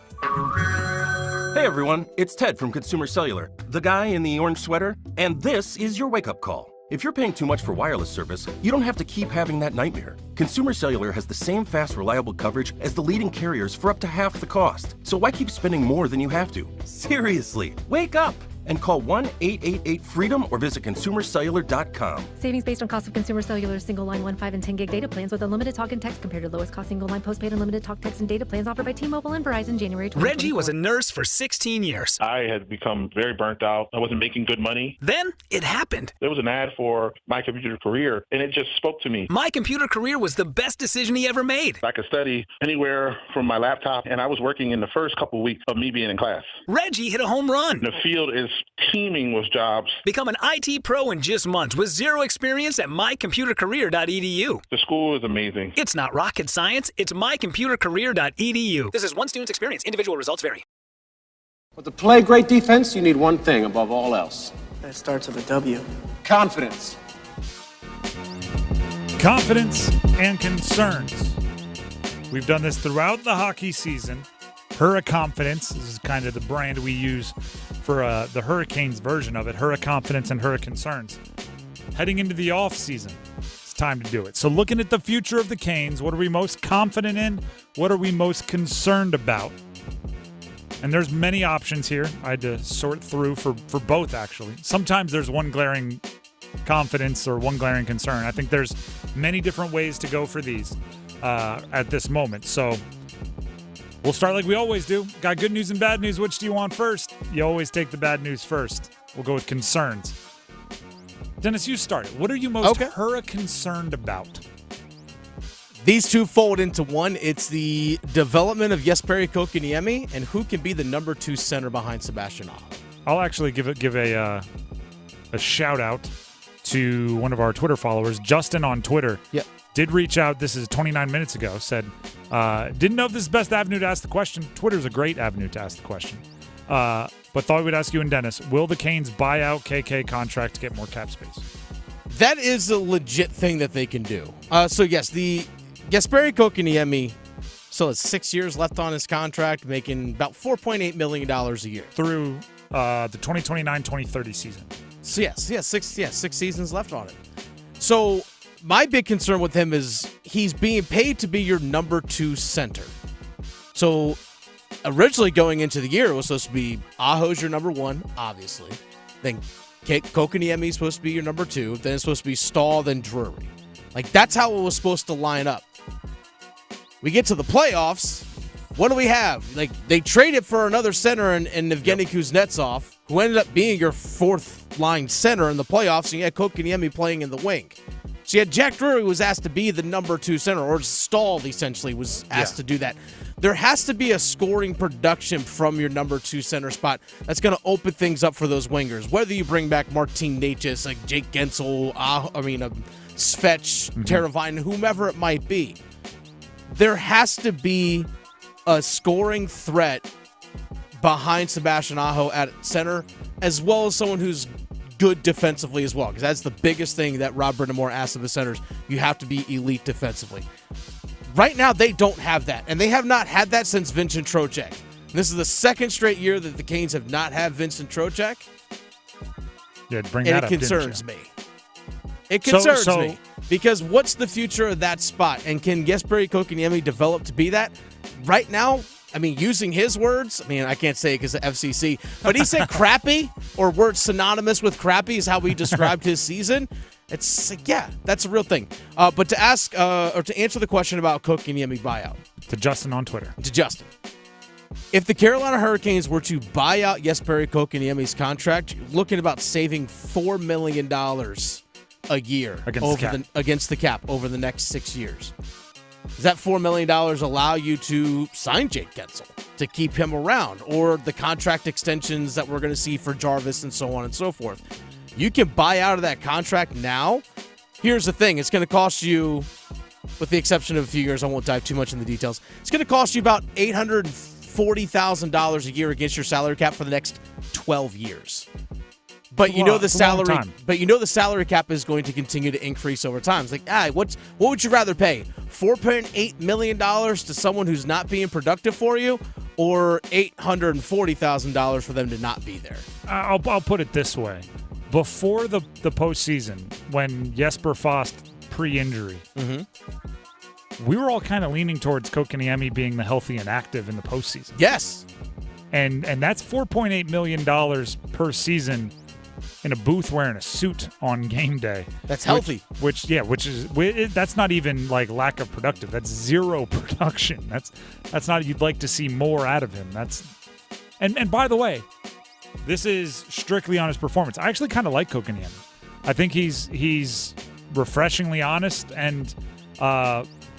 Hey everyone, it's Ted from Consumer Cellular, the guy in the orange sweater, and this is your wake-up call. If you're paying too much for wireless service, you don't have to keep having that nightmare. Consumer Cellular has the same fast, reliable coverage as the leading carriers for up to half the cost. So why keep spending more than you have to? Seriously, wake up! and call 1-888-FREEDOM or visit consumercellular.com. Savings based on cost of consumer cellular single line 1, 5, and 10 gig data plans with unlimited talk and text compared to lowest cost single line postpaid unlimited talk, text, and data plans offered by T-Mobile and Verizon January 2024. Reggie was a nurse for 16 years. I had become very burnt out. I wasn't making good money. Then it happened. There was an ad for My Computer Career, and it just spoke to me. My Computer Career was the best decision he ever made. I could study anywhere from my laptop, and I was working in the first couple weeks of me being in class. Reggie hit a home run. The field is teeming with jobs. Become an IT pro in just months with zero experience at mycomputercareer.edu. The school is amazing. It's not rocket science. It's mycomputercareer.edu. This is one student's experience. Individual results vary. But to play great defense, you need one thing above all else. That starts with a W. Confidence. Confidence and concerns. We've done this throughout the hockey season. Hurriconfidence is kind of the brand we use for the Hurricanes version of it. Hurriconfidence and Hurriconcerns. Heading into the off season, it's time to do it. So looking at the future of the Canes, what are we most confident in? What are we most concerned about? And there's many options here. I had to sort through for both, actually. Sometimes there's one glaring confidence or one glaring concern. I think there's many different ways to go for these at this moment. So we'll start like we always do. Got good news and bad news. Which do you want first? You always take the bad news first. We'll go with concerns. Dennis, you start. What are you most concerned about? These two fold into one. It's the development of Jesperi Kotkaniemi and who can be the number 2 center behind Sebastian Aho. I'll actually give a shout out to one of our Twitter followers, Justin on Twitter. Yep. Did reach out. This is 29 minutes ago. Said, didn't know if this is the best avenue to ask the question. Twitter's a great avenue to ask the question. But thought we'd ask you and Dennis, will the Canes buy out KK contract to get more cap space? That is a legit thing that they can do. So yes, the Jesperi Kotkaniemi still has 6 years left on his contract, making about $4.8 million a year. Through the 2029-2030 season. So six seasons left on it. So my big concern with him is he's being paid to be your number 2 center. So originally going into the year, it was supposed to be Aho's your number 1, obviously. Then Kotkaniemi is supposed to be your number 2. Then it's supposed to be Stahl, then Drvie. Like, that's how it was supposed to line up. We get to the playoffs. What do we have? Like, they traded for another center in Evgeny Kuznetsov, who ended up being your 4th line center in the playoffs, and you had Kotkaniemi playing in the wing. So you had Jack Drvie was asked to be the number 2 center, or Stahl essentially was asked to do that. There has to be a scoring production from your number 2 center spot that's going to open things up for those wingers. Whether you bring back Martin Necas, like Jake Gensel, Svech, Teravainen, whomever it might be. There has to be a scoring threat behind Sebastian Aho at center, as well as someone who's good defensively as well, because that's the biggest thing that Rob Brindamore asks of the centers. You have to be elite defensively. Right now, they don't have that, and they have not had that since Vincent Trocheck. This is the 2nd straight year that the Canes have not had Vincent Trocheck. Yeah, bring that up. And it concerns me. It concerns me because what's the future of that spot? And can Jesperi Kotkaniemi develop to be that? Right now, I mean, using his words, I can't say it because of FCC, but he said crappy, or words synonymous with crappy is how we described his season. It's like, yeah, that's a real thing. But to ask or to answer the question about Kotkaniemi buyout. To Justin on Twitter. To Justin. If the Carolina Hurricanes were to buy out Jesperi Kotkaniemi's contract, you're looking about saving $4 million a year against the cap over the next 6 years. Does that $4 million allow you to sign Jake Gensel, to keep him around, or the contract extensions that we're going to see for Jarvis and so on and so forth? You can buy out of that contract now. Here's the thing. It's going to cost you, with the exception of a few years, I won't dive too much in the details, it's going to cost you about $840,000 a year against your salary cap for the next 12 years. But you know the salary cap is going to continue to increase over time. It's like, what would you rather pay? $4.8 million to someone who's not being productive for you, or $840,000 for them to not be there? I'll put it this way. Before the postseason, when Jesper Fast pre-injury, we were all kind of leaning towards Kotkaniemi being the healthy and active in the postseason. Yes. And that's $4.8 million per season in a booth wearing a suit on game day. That's healthy. Which is that's not even like lack of productive. That's zero production. That's not, you'd like to see more out of him. And by the way, this is strictly on his performance. I actually kind of like Kochetkov. I think he's refreshingly honest, and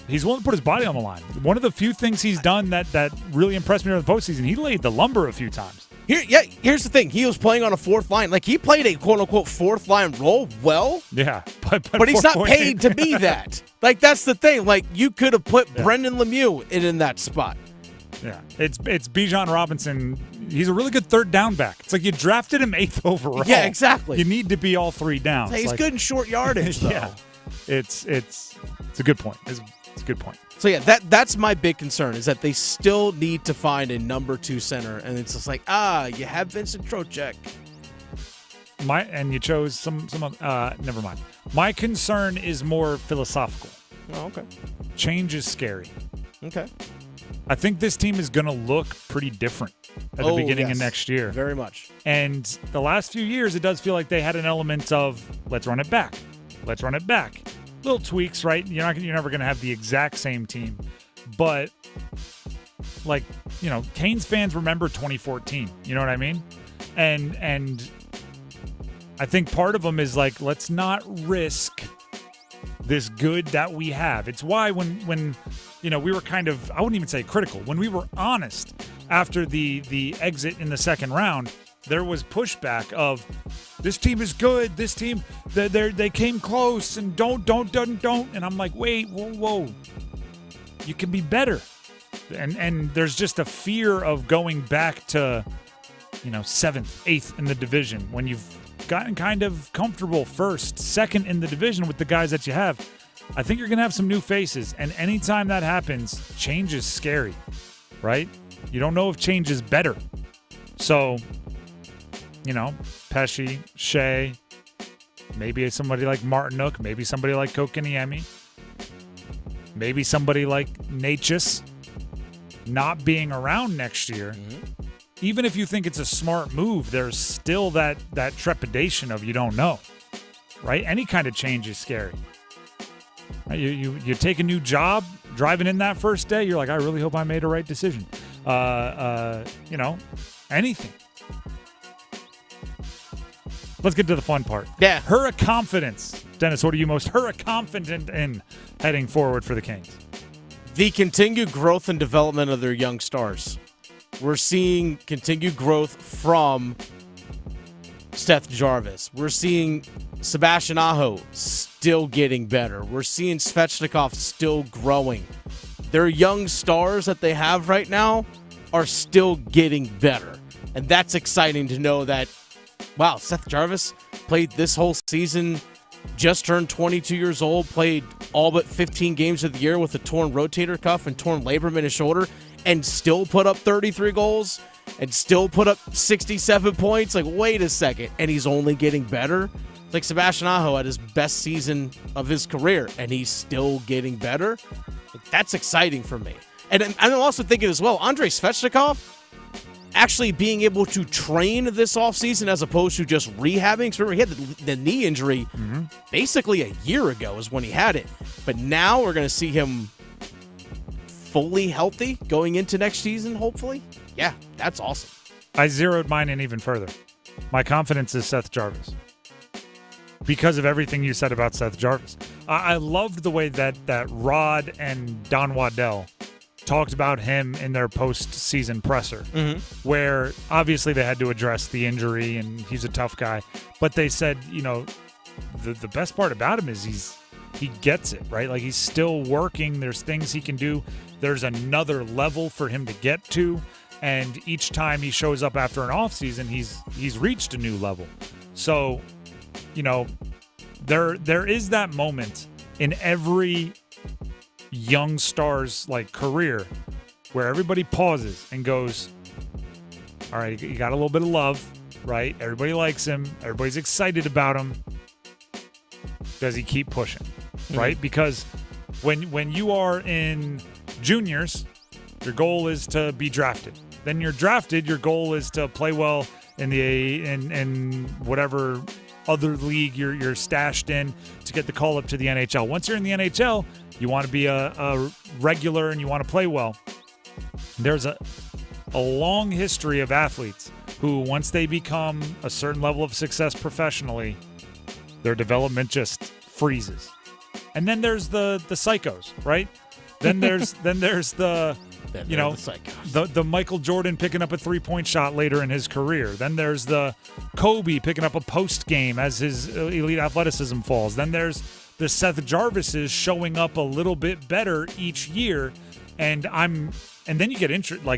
he's willing to put his body on the line. One of the few things he's done that really impressed me during the postseason, he laid the lumber a few times. Here's the thing. He was playing on a fourth line. Like, he played a quote-unquote fourth line role well. Yeah. But he's not paid to be that. Like, that's the thing. Like, you could have put Brendan Lemieux in that spot. Yeah. It's Bijan Robinson. He's a really good third down back. It's like you drafted him 8th overall. Yeah, exactly. You need to be all 3 downs. He's good in short yardage, though. Yeah. It's a good point. It's a good point. So, yeah, that's my big concern, is that they still need to find a number 2 center, and it's just like, you have Vincent Trocheck. And you chose some never mind. My concern is more philosophical. Oh, okay. Change is scary. Okay. I think this team is going to look pretty different at the beginning of next year. Very much. And the last few years, it does feel like they had an element of, let's run it back. Let's run it back. Little tweaks, right? You're never going to have the exact same team. But, like, Canes fans remember 2014. You know what I mean? And I think part of them is like, let's not risk this good that we have. It's why when we were kind of, I wouldn't even say critical, when we were honest after the exit in the second round, there was pushback of, this team is good, this team, they came close, and don't. And I'm like, wait, whoa. You can be better. And there's just a fear of going back to, 7th, 8th in the division when you've gotten kind of comfortable 1st, 2nd in the division with the guys that you have. I think you're going to have some new faces, and anytime that happens, change is scary, right? You don't know if change is better. So, Pesci, Shea, maybe somebody like Martinook, maybe somebody like Kotkaniemi, maybe somebody like Natchez not being around next year. Mm-hmm. Even if you think it's a smart move, there's still that trepidation of you don't know, right? Any kind of change is scary. You take a new job, driving in that first day, you're like, I really hope I made a right decision. Anything. Let's get to the fun part. Yeah. Her confidence. Dennis, what are you most confident in heading forward for the Canes? The continued growth and development of their young stars. We're seeing continued growth from Seth Jarvis. We're seeing Sebastian Aho still getting better. We're seeing Svechnikov still growing. Their young stars that they have right now are still getting better. And that's exciting to know that, wow, Seth Jarvis played this whole season, just turned 22 years old, played all but 15 games of the year with a torn rotator cuff and torn labrum in his shoulder, and still put up 33 goals and still put up 67 points. Like, wait a second. And he's only getting better. It's like Sebastian Aho at his best season of his career, and he's still getting better. That's exciting for me. And I'm also thinking as well, Andrei Svechnikov actually being able to train this offseason as opposed to just rehabbing. So remember, he had the knee injury basically a year ago is when he had it. But now we're going to see him fully healthy going into next season, hopefully. Yeah, that's awesome. I zeroed mine in even further. My confidence is Seth Jarvis. Because of everything you said about Seth Jarvis. I loved the way that Rod and Don Waddell talked about him in their postseason presser, where obviously they had to address the injury and he's a tough guy. But they said, the best part about him is he gets it, right? Like, he's still working. There's things he can do. There's another level for him to get to. And each time he shows up after an offseason, he's reached a new level. So, there is that moment in every young star's career where everybody pauses and goes, all right, you got a little bit of love, right? Everybody likes him. Everybody's excited about him. Does he keep pushing, right? Because when you are in juniors, your goal is to be drafted. then you're drafted. Your goal is to play well in whatever other league you're stashed in to get the call up to the NHL. Once you're in the NHL, you want to be a regular and you want to play well. There's a long history of athletes who, once they become a certain level of success professionally, their development just freezes. And then there's the psychos, right? Then there's the the Michael Jordan picking up a 3-point shot later in his career. Then there's the Kobe picking up a post game as his elite athleticism falls. Then there's the Seth Jarvises showing up a little bit better each year, and then you get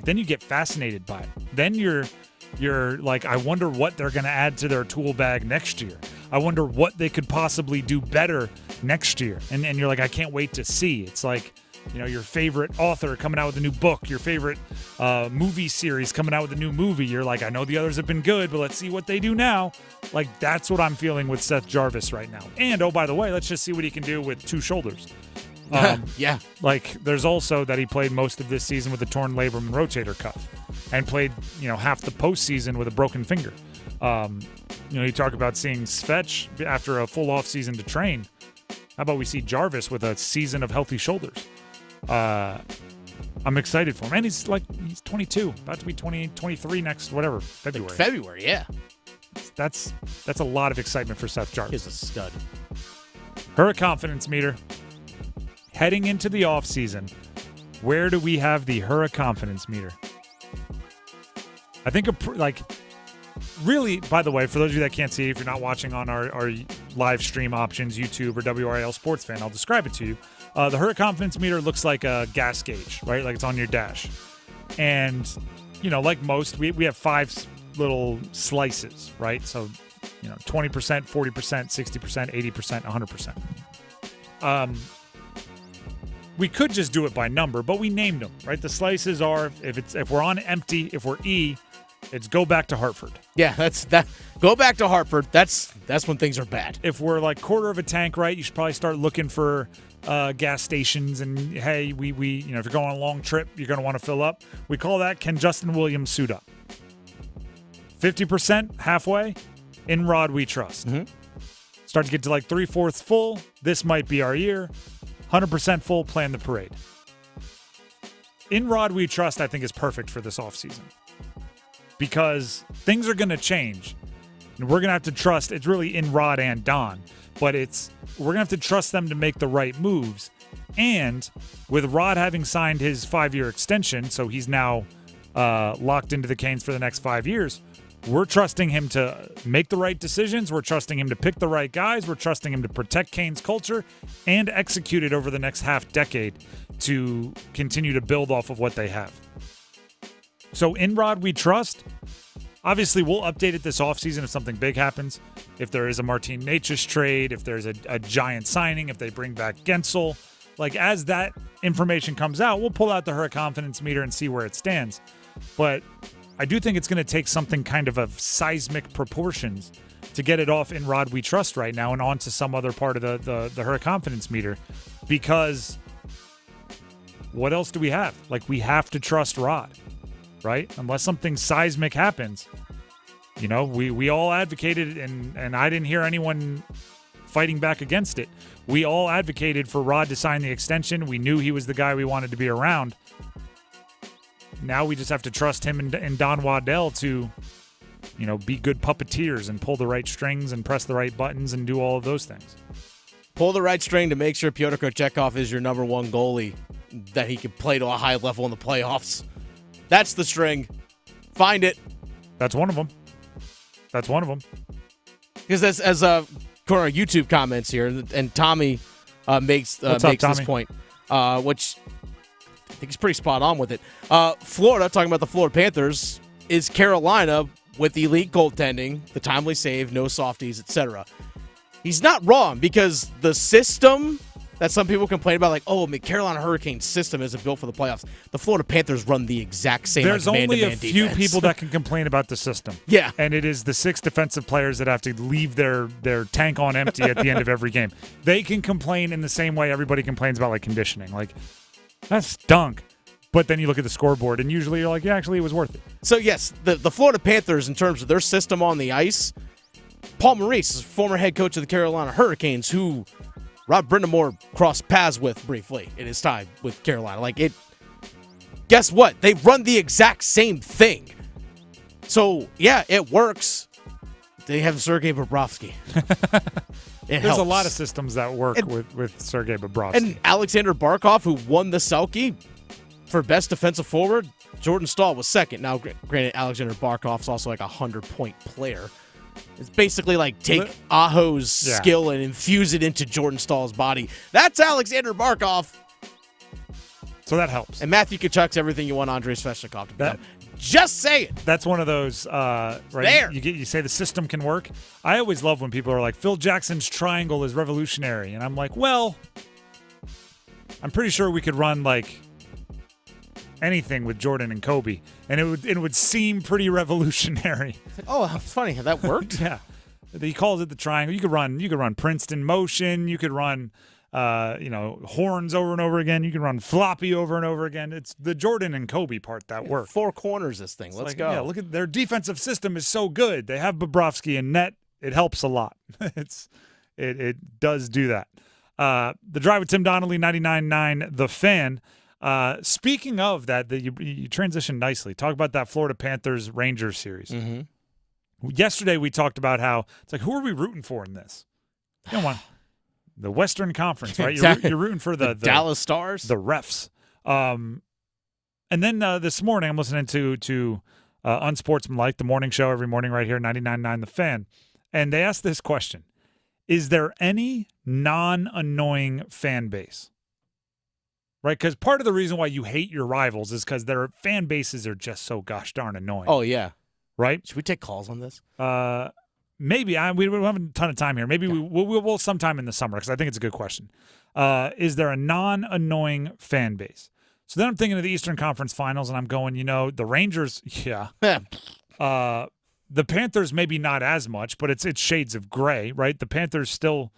then you get fascinated by it. Then you're like, I wonder what they're going to add to their tool bag next year. I wonder what they could possibly do better next year. And you're like, I can't wait to see. It's like, your favorite author coming out with a new book, your favorite movie series coming out with a new movie. You're like, I know the others have been good, but let's see what they do now. Like, that's what I'm feeling with Seth Jarvis right now. And, oh, by the way, let's just see what he can do with two shoulders. Yeah. Like, there's also that he played most of this season with a torn labrum rotator cuff and played, half the postseason with a broken finger. You talk about seeing Svetch after a full off season to train. How about we see Jarvis with a season of healthy shoulders? I'm excited for him. And he's 22, about to be 23 next, February. February, yeah. That's a lot of excitement for Seth Jarvis. He's a stud. Her confidence meter. Heading into the offseason, where do we have the Hura confidence meter? I think, really, by the way, for those of you that can't see, if you're not watching on our live stream options, YouTube or WRIL Sports Fan, I'll describe it to you. The Hura confidence meter looks like a gas gauge, right? Like it's on your dash. And, like most, we have 5 little slices, right? So, 20%, 40%, 60%, 80%, 100%. We could just do it by number, but we named them, right? The slices are, if we're on empty, if we're E, it's go back to Hartford. Yeah, that's that. Go back to Hartford. That's when things are bad. If we're like quarter of a tank, right, you should probably start looking for gas stations. And hey, we if you're going on a long trip, you're going to want to fill up. We call that, can Justin Williams suit up? 50%, halfway, in Rod we trust. Mm-hmm. Start to get to like 3/4 full. This might be our year. 100% full, plan the parade. In Rod we trust, I think, is perfect for this offseason. Because things are going to change. And we're going to have to trust, it's really in Rod and Don, but we're going to have to trust them to make the right moves. And with Rod having signed his 5-year extension, so he's now locked into the Canes for the next 5 years, we're trusting him to make the right decisions. We're trusting him to pick the right guys. We're trusting him to protect Canes culture and execute it over the next half decade to continue to build off of what they have. So in Rod we trust. Obviously, we'll update it this offseason if something big happens. If there is a Martin Necas trade, if there's a giant signing, if they bring back Gensel. Like, as that information comes out, we'll pull out the Hura confidence meter and see where it stands. But I do think it's going to take something kind of seismic proportions to get it off in Rod we trust right now and onto some other part of the Hura confidence meter. Because what else do we have? Like, we have to trust Rod. Right? Unless something seismic happens. We all advocated, and I didn't hear anyone fighting back against it. We all advocated for Rod to sign the extension. We knew he was the guy we wanted to be around. Now we just have to trust him and Don Waddell to, be good puppeteers and pull the right strings and press the right buttons and do all of those things. Pull the right string to make sure Pyotr Kochetkov is your number one goalie, that he can play to a high level in the playoffs. That's the string. Find it. That's one of them. Because as our YouTube comments here, and Tommy makes this point, which I think is pretty spot on with it. Florida, talking about the Florida Panthers, is Carolina with elite goaltending, the timely save, no softies, etc. He's not wrong, because the system that some people complain about, like, Carolina Hurricanes system isn't built for the playoffs. The Florida Panthers run the exact same. There's only a few defense. people that can complain about the system. Yeah. And it is the 6 defensive players that have to leave their tank on empty at the end of every game. They can complain in the same way everybody complains about, like, conditioning. Like, that stunk. But then you look at the scoreboard, and usually you're like, yeah, actually, it was worth it. So, yes, the Florida Panthers, in terms of their system on the ice, Paul Maurice is former head coach of the Carolina Hurricanes, who Rob Brindamore crossed paths with briefly in his time with Carolina. Guess what? They run the exact same thing. So, yeah, it works. They have Sergei Bobrovsky. There's a lot of systems that work with Sergei Bobrovsky. And Alexander Barkov, who won the Selke for best defensive forward. Jordan Stahl was second. Now, granted, Alexander Barkov's also like a 100-point player. It's basically like take Aho's skill and infuse it into Jordan Stahl's body. That's Alexander Barkov. So that helps. And Matthew Tkachuk's everything you want Andrei Svechnikov to become. Just say it. That's one of those, right? There. You say the system can work. I always love when people are like, Phil Jackson's triangle is revolutionary. And I'm like, well, I'm pretty sure we could run like anything with Jordan and Kobe, and it would seem pretty revolutionary. Oh, that's funny. That worked? Yeah. He calls it the triangle. You could run Princeton motion. You could run horns over and over again. You can run floppy over and over again. It's the Jordan and Kobe part that works. 4 corners, this thing. Let's go. Yeah, look at their defensive system is so good. They have Bobrovsky in net. It helps a lot. It does do that. The Drive with Tim Donnelly, 99.9 The Fan. Speaking of that, you transitioned nicely. Talk about that Florida Panthers Rangers series. Mm-hmm. Yesterday we talked about how it's like, who are we rooting for in this? You don't want the Western Conference, right? You're rooting for the Dallas Stars, the refs. And then this morning I'm listening to Unsportsmanlike, the morning show every morning right here, 99.9 The Fan, and they asked this question: is there any non-annoying fan base? Right, because part of the reason why you hate your rivals is because their fan bases are just so gosh darn annoying. Oh, yeah. Right? Should we take calls on this? Maybe. We don't have a ton of time here. Maybe we'll sometime in the summer, because I think it's a good question. Is there a non-annoying fan base? So then I'm thinking of the Eastern Conference Finals, and I'm going, the Rangers, yeah. The Panthers, maybe not as much, but it's shades of gray, right? The Panthers still...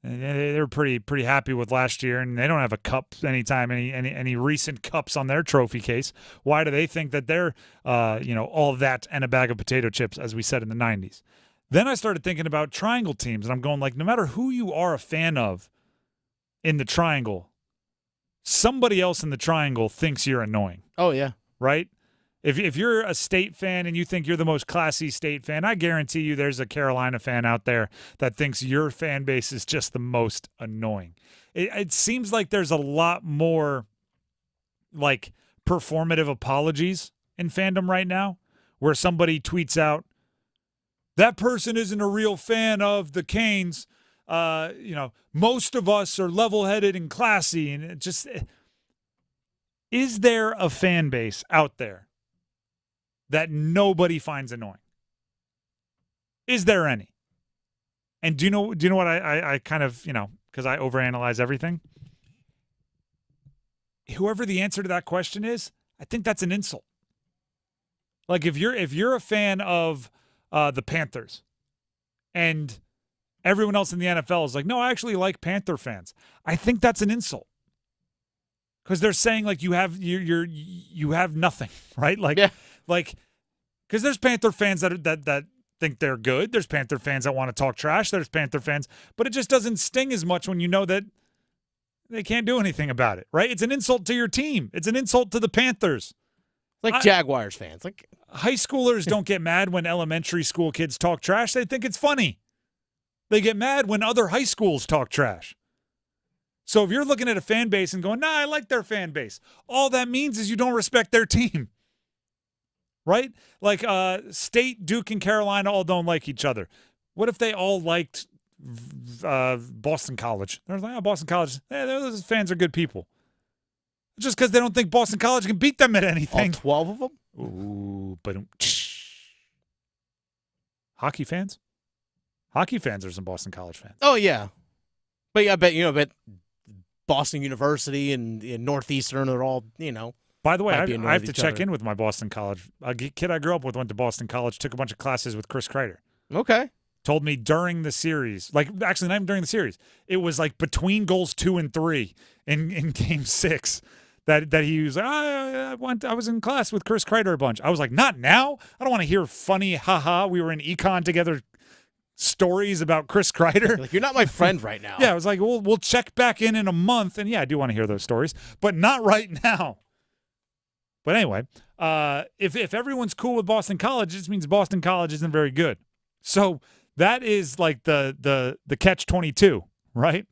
They're pretty happy with last year, and they don't have a cup anytime, any recent cups on their trophy case. Why do they think that they're, all that and a bag of potato chips, as we said in the 90s? Then I started thinking about triangle teams, and I'm going like, no matter who you are a fan of in the triangle, somebody else in the triangle thinks you're annoying. Oh, yeah. Right? If you're a State fan and you think you're the most classy State fan, I guarantee you there's a Carolina fan out there that thinks your fan base is just the most annoying. It seems like there's a lot more like performative apologies in fandom right now, where somebody tweets out, that person isn't a real fan of the Canes. Most of us are level-headed and classy. And it just, is there a fan base out there that nobody finds annoying? Is there any? And do you know what I kind of, because I overanalyze everything? Whoever the answer to that question is, I think that's an insult. Like if you're a fan of the Panthers and everyone else in the NFL is like, no, I actually like Panther fans, I think that's an insult. Because they're saying like you have nothing, right? Like, yeah. Like, because there's Panther fans that think they're good. There's Panther fans that want to talk trash. There's Panther fans, but it just doesn't sting as much when you know that they can't do anything about it, right? It's an insult to your team. It's an insult to the Panthers. Like Jaguars fans. Like high schoolers don't get mad when elementary school kids talk trash. They think it's funny. They get mad when other high schools talk trash. So if you're looking at a fan base and going, I like their fan base, all that means is you don't respect their team. Right? Like State, Duke, and Carolina all don't like each other. What if they all liked Boston College? They're like, Boston College, those fans are good people. Just because they don't think Boston College can beat them at anything. All 12 of them? Ooh, but hockey fans? Hockey fans are some Boston College fans. Oh, yeah. But yeah, I bet Boston University and Northeastern are all, By the way, I have to check in with my Boston College. A kid I grew up with went to Boston College, took a bunch of classes with Chris Kreider. Okay. Told me during the series, actually not even during the series, it was like between goals 2 and 3 in game 6, that he was like, I was in class with Chris Kreider a bunch. I was like, not now. I don't want to hear funny, haha, we were in econ together stories about Chris Kreider. Like, you're not my friend right now. Yeah, I was like, we'll check back in a month. And yeah, I do want to hear those stories, but not right now. But anyway, if everyone's cool with Boston College, it just means Boston College isn't very good. So that is like the catch-22, right?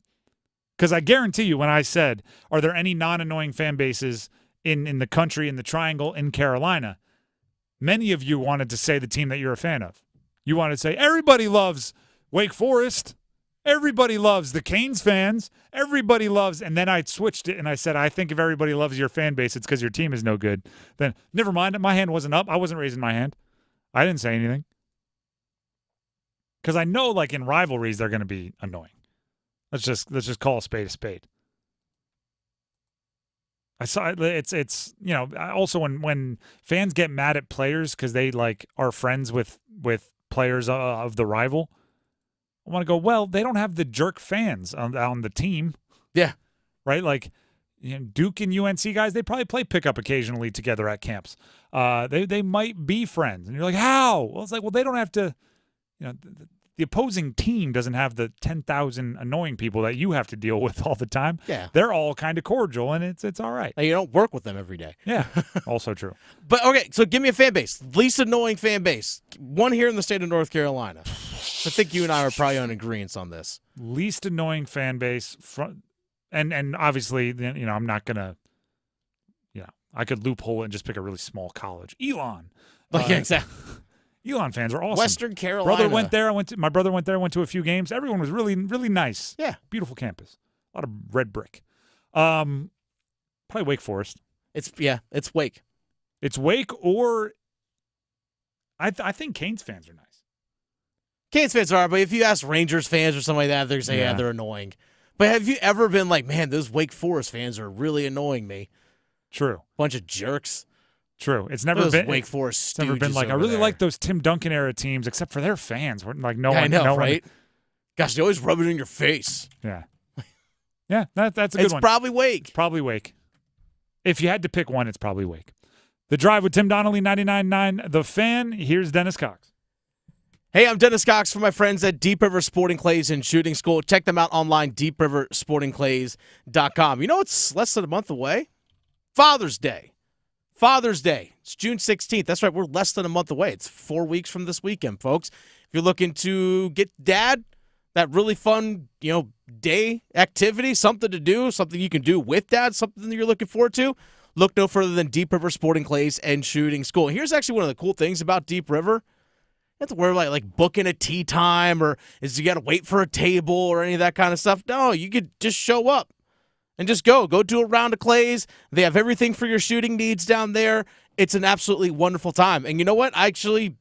Because I guarantee you when I said, are there any non-annoying fan bases in the country, in the Triangle, in Carolina, many of you wanted to say the team that you're a fan of. You wanted to say, everybody loves Wake Forest. Everybody loves the Canes fans. Everybody loves, and then I switched it and I said, I think if everybody loves your fan base, it's because your team is no good. Then never mind, my hand wasn't up. I wasn't raising my hand. I didn't say anything. Because I know, like, in rivalries, they're going to be annoying. Let's just call a spade a spade. I saw it's you know, also when fans get mad at players because they like are friends with players of the rival, I want to go, well, they don't have the jerk fans on the team. Yeah. Right? Like, you know, Duke and UNC guys, they probably play pickup occasionally together at camps. They might be friends. And you're like, how? Well, it's like, well, they don't have to, you know, the opposing team doesn't have the 10,000 annoying people that you have to deal with all the time. Yeah. They're all kind of cordial, and it's all right. Now, you don't work with them every day. Yeah, also true. But, okay, so give me a fan base. Least annoying fan base. One here in the state of North Carolina. I think you and I are probably on agreement on this. Least annoying fan base. And obviously, you know, I'm not going to, you know, I could loophole it and just pick a really small college. Elon. Yeah, exactly. Elon fans are awesome. Western Carolina. My brother went there, went to a few games. Everyone was really, really nice. Yeah. Beautiful campus. A lot of red brick. Probably Wake Forest. It's Wake. It's Wake, or I think Canes fans are nice. Canes fans are, but if you ask Rangers fans or something like that, they're saying, yeah, they're annoying. But have you ever been like, man, those Wake Forest fans are really annoying me? True. Bunch of jerks. True. It's never been Wake Forest. It's never been like, I really like those Tim Duncan era teams, except for their fans. Like no one. I know, no right? One. Gosh, they always rub it in your face. Yeah. Yeah, that's a good one. It's probably Wake. It's probably Wake. If you had to pick one, it's probably Wake. The Drive with Tim Donnelly, 99.9 The Fan. Here's Dennis Cox. Hey, I'm Dennis Cox from my friends at Deep River Sporting Clays and Shooting School. Check them out online, deepriversportingclays.com. You know it's less than a month away? Father's Day. Father's Day. It's June 16th. That's right. We're less than a month away. It's 4 weeks from this weekend, folks. If you're looking to get Dad that really fun, you know, day activity, something to do, something you can do with Dad, something that you're looking forward to, look no further than Deep River Sporting Clays and Shooting School. Here's actually one of the cool things about Deep River. You have to worry about like booking a tea time or is you got to wait for a table or any of that kind of stuff. No, you could just show up and just go do a round of clays. They have everything for your shooting needs down there. It's an absolutely wonderful time. And you know what? Actually,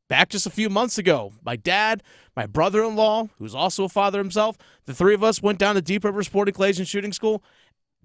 back just a few months ago, my dad, my brother-in-law, who's also a father himself, the three of us went down to Deep River Sporting Clays and Shooting School,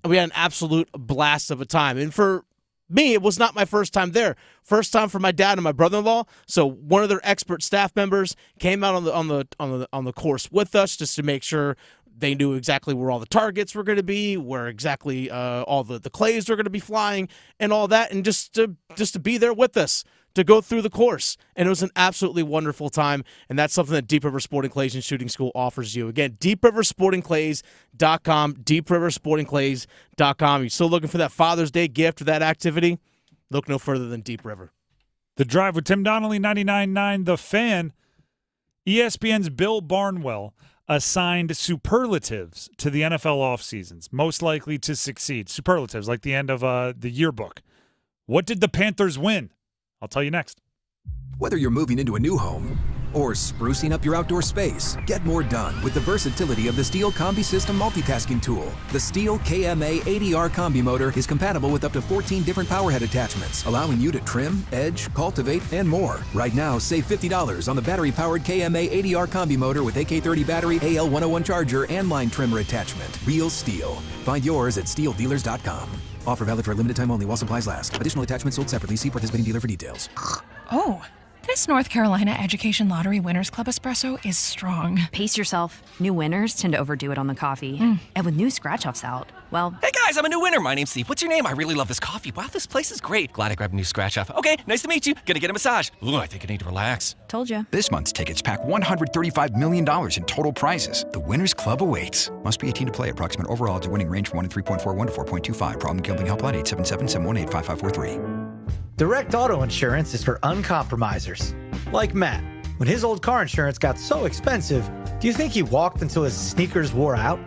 and we had an absolute blast of a time. And for me, it was not my first time there. First time for my dad and my brother-in-law. So one of their expert staff members came out on the course with us just to make sure they knew exactly where all the targets were going to be, where exactly all the clays were going to be flying, and all that, and just to be there with us to go through the course. And it was an absolutely wonderful time, and that's something that Deep River Sporting Clays and Shooting School offers you. Again, deepriversportingclays.com, deepriversportingclays.com. You still looking for that Father's Day gift or that activity? Look no further than Deep River. The Drive with Tim Donnelly, 99.9 The Fan. ESPN's Bill Barnwell assigned superlatives to the NFL offseasons, most likely to succeed. Superlatives, like the end of the yearbook. What did the Panthers win? I'll tell you next. Whether you're moving into a new home or sprucing up your outdoor space, get more done with the versatility of the Steel Combi System multitasking tool. The Steel KMA 80R Combi motor is compatible with up to 14 different power head attachments, allowing you to trim, edge, cultivate, and more. Right now, save $50 on the battery-powered KMA 80R Combi motor with AK30 battery, AL101 charger, and line trimmer attachment. Real Steel. Find yours at steeldealers.com. Offer valid for a limited time only while supplies last. Additional attachments sold separately. See participating dealer for details. Oh, This North Carolina Education Lottery Winners Club espresso is strong. Pace yourself. New winners tend to overdo it on the coffee. And with new scratch-offs out, well... Hey guys, I'm a new winner. My name's Steve. What's your name? I really love this coffee. Wow, this place is great. Glad I grabbed a new scratch-off. Okay, nice to meet you. Gonna get a massage. Ooh, I think I need to relax. Told you. This month's tickets pack $135 million in total prizes. The Winners Club awaits. Must be 18 to play. Approximate overall odds of winning range from 1 in 3.41 to 4.25. Problem gambling helpline 877-718-5543. Direct auto insurance is for uncompromisers. Like Matt. When his old car insurance got so expensive, do you think he walked until his sneakers wore out?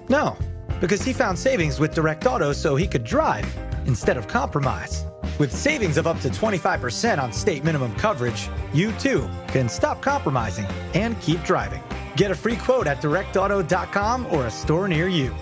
No, because he found savings with Direct Auto so he could drive instead of compromise. With savings of up to 25% on state minimum coverage, you too can stop compromising and keep driving. Get a free quote at directauto.com or a store near you.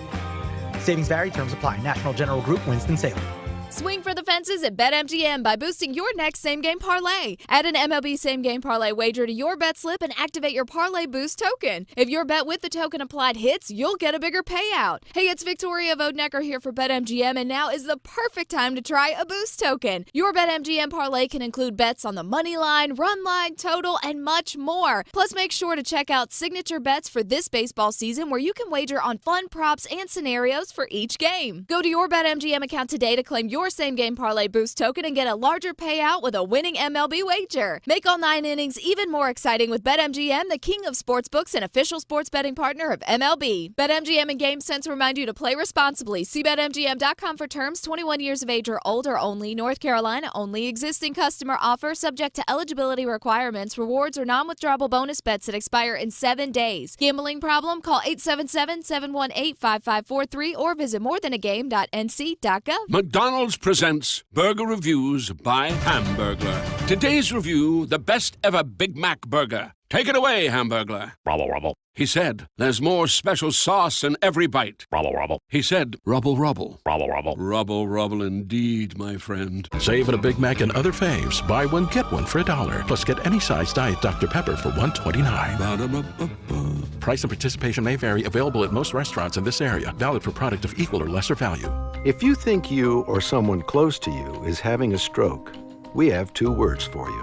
Savings vary, terms apply. National General Group, Winston-Salem. Swing for the fences at BetMGM by boosting your next same-game parlay. Add an MLB same-game parlay wager to your bet slip and activate your Parlay Boost token. If your bet with the token applied hits, you'll get a bigger payout. Hey, it's Victoria Vodnecker here for BetMGM, and now is the perfect time to try a Boost token. Your BetMGM parlay can include bets on the money line, run line, total, and much more. Plus, make sure to check out signature bets for this baseball season where you can wager on fun props and scenarios for each game. Go to your BetMGM account today to claim your same-game parlay boost token and get a larger payout with a winning MLB wager. Make all 9 innings even more exciting with BetMGM, the king of sportsbooks and official sports betting partner of MLB. BetMGM and GameSense remind you to play responsibly. See BetMGM.com for terms. 21 years of age or older only. North Carolina only. Existing customer offer subject to eligibility requirements. Rewards or non-withdrawable bonus bets that expire in 7 days. Gambling problem? Call 877-718-5543 or visit morethanagame.nc.gov. McDonald's presents Burger Reviews by Hamburglar. Today's review, the best ever Big Mac burger. Take it away, Hamburglar. Rubble, rubble. He said, there's more special sauce in every bite. Rubble, rubble. He said, rubble, rubble. Rubble, rubble. Rubble, rubble indeed, my friend. Save at a Big Mac and other faves. Buy one, get one for $1. Plus get any size Diet Dr. Pepper for $1.29. Ba-da-ba-ba-ba. Price and participation may vary. Available at most restaurants in this area. Valid for product of equal or lesser value. If you think you or someone close to you is having a stroke, we have 2 words for you.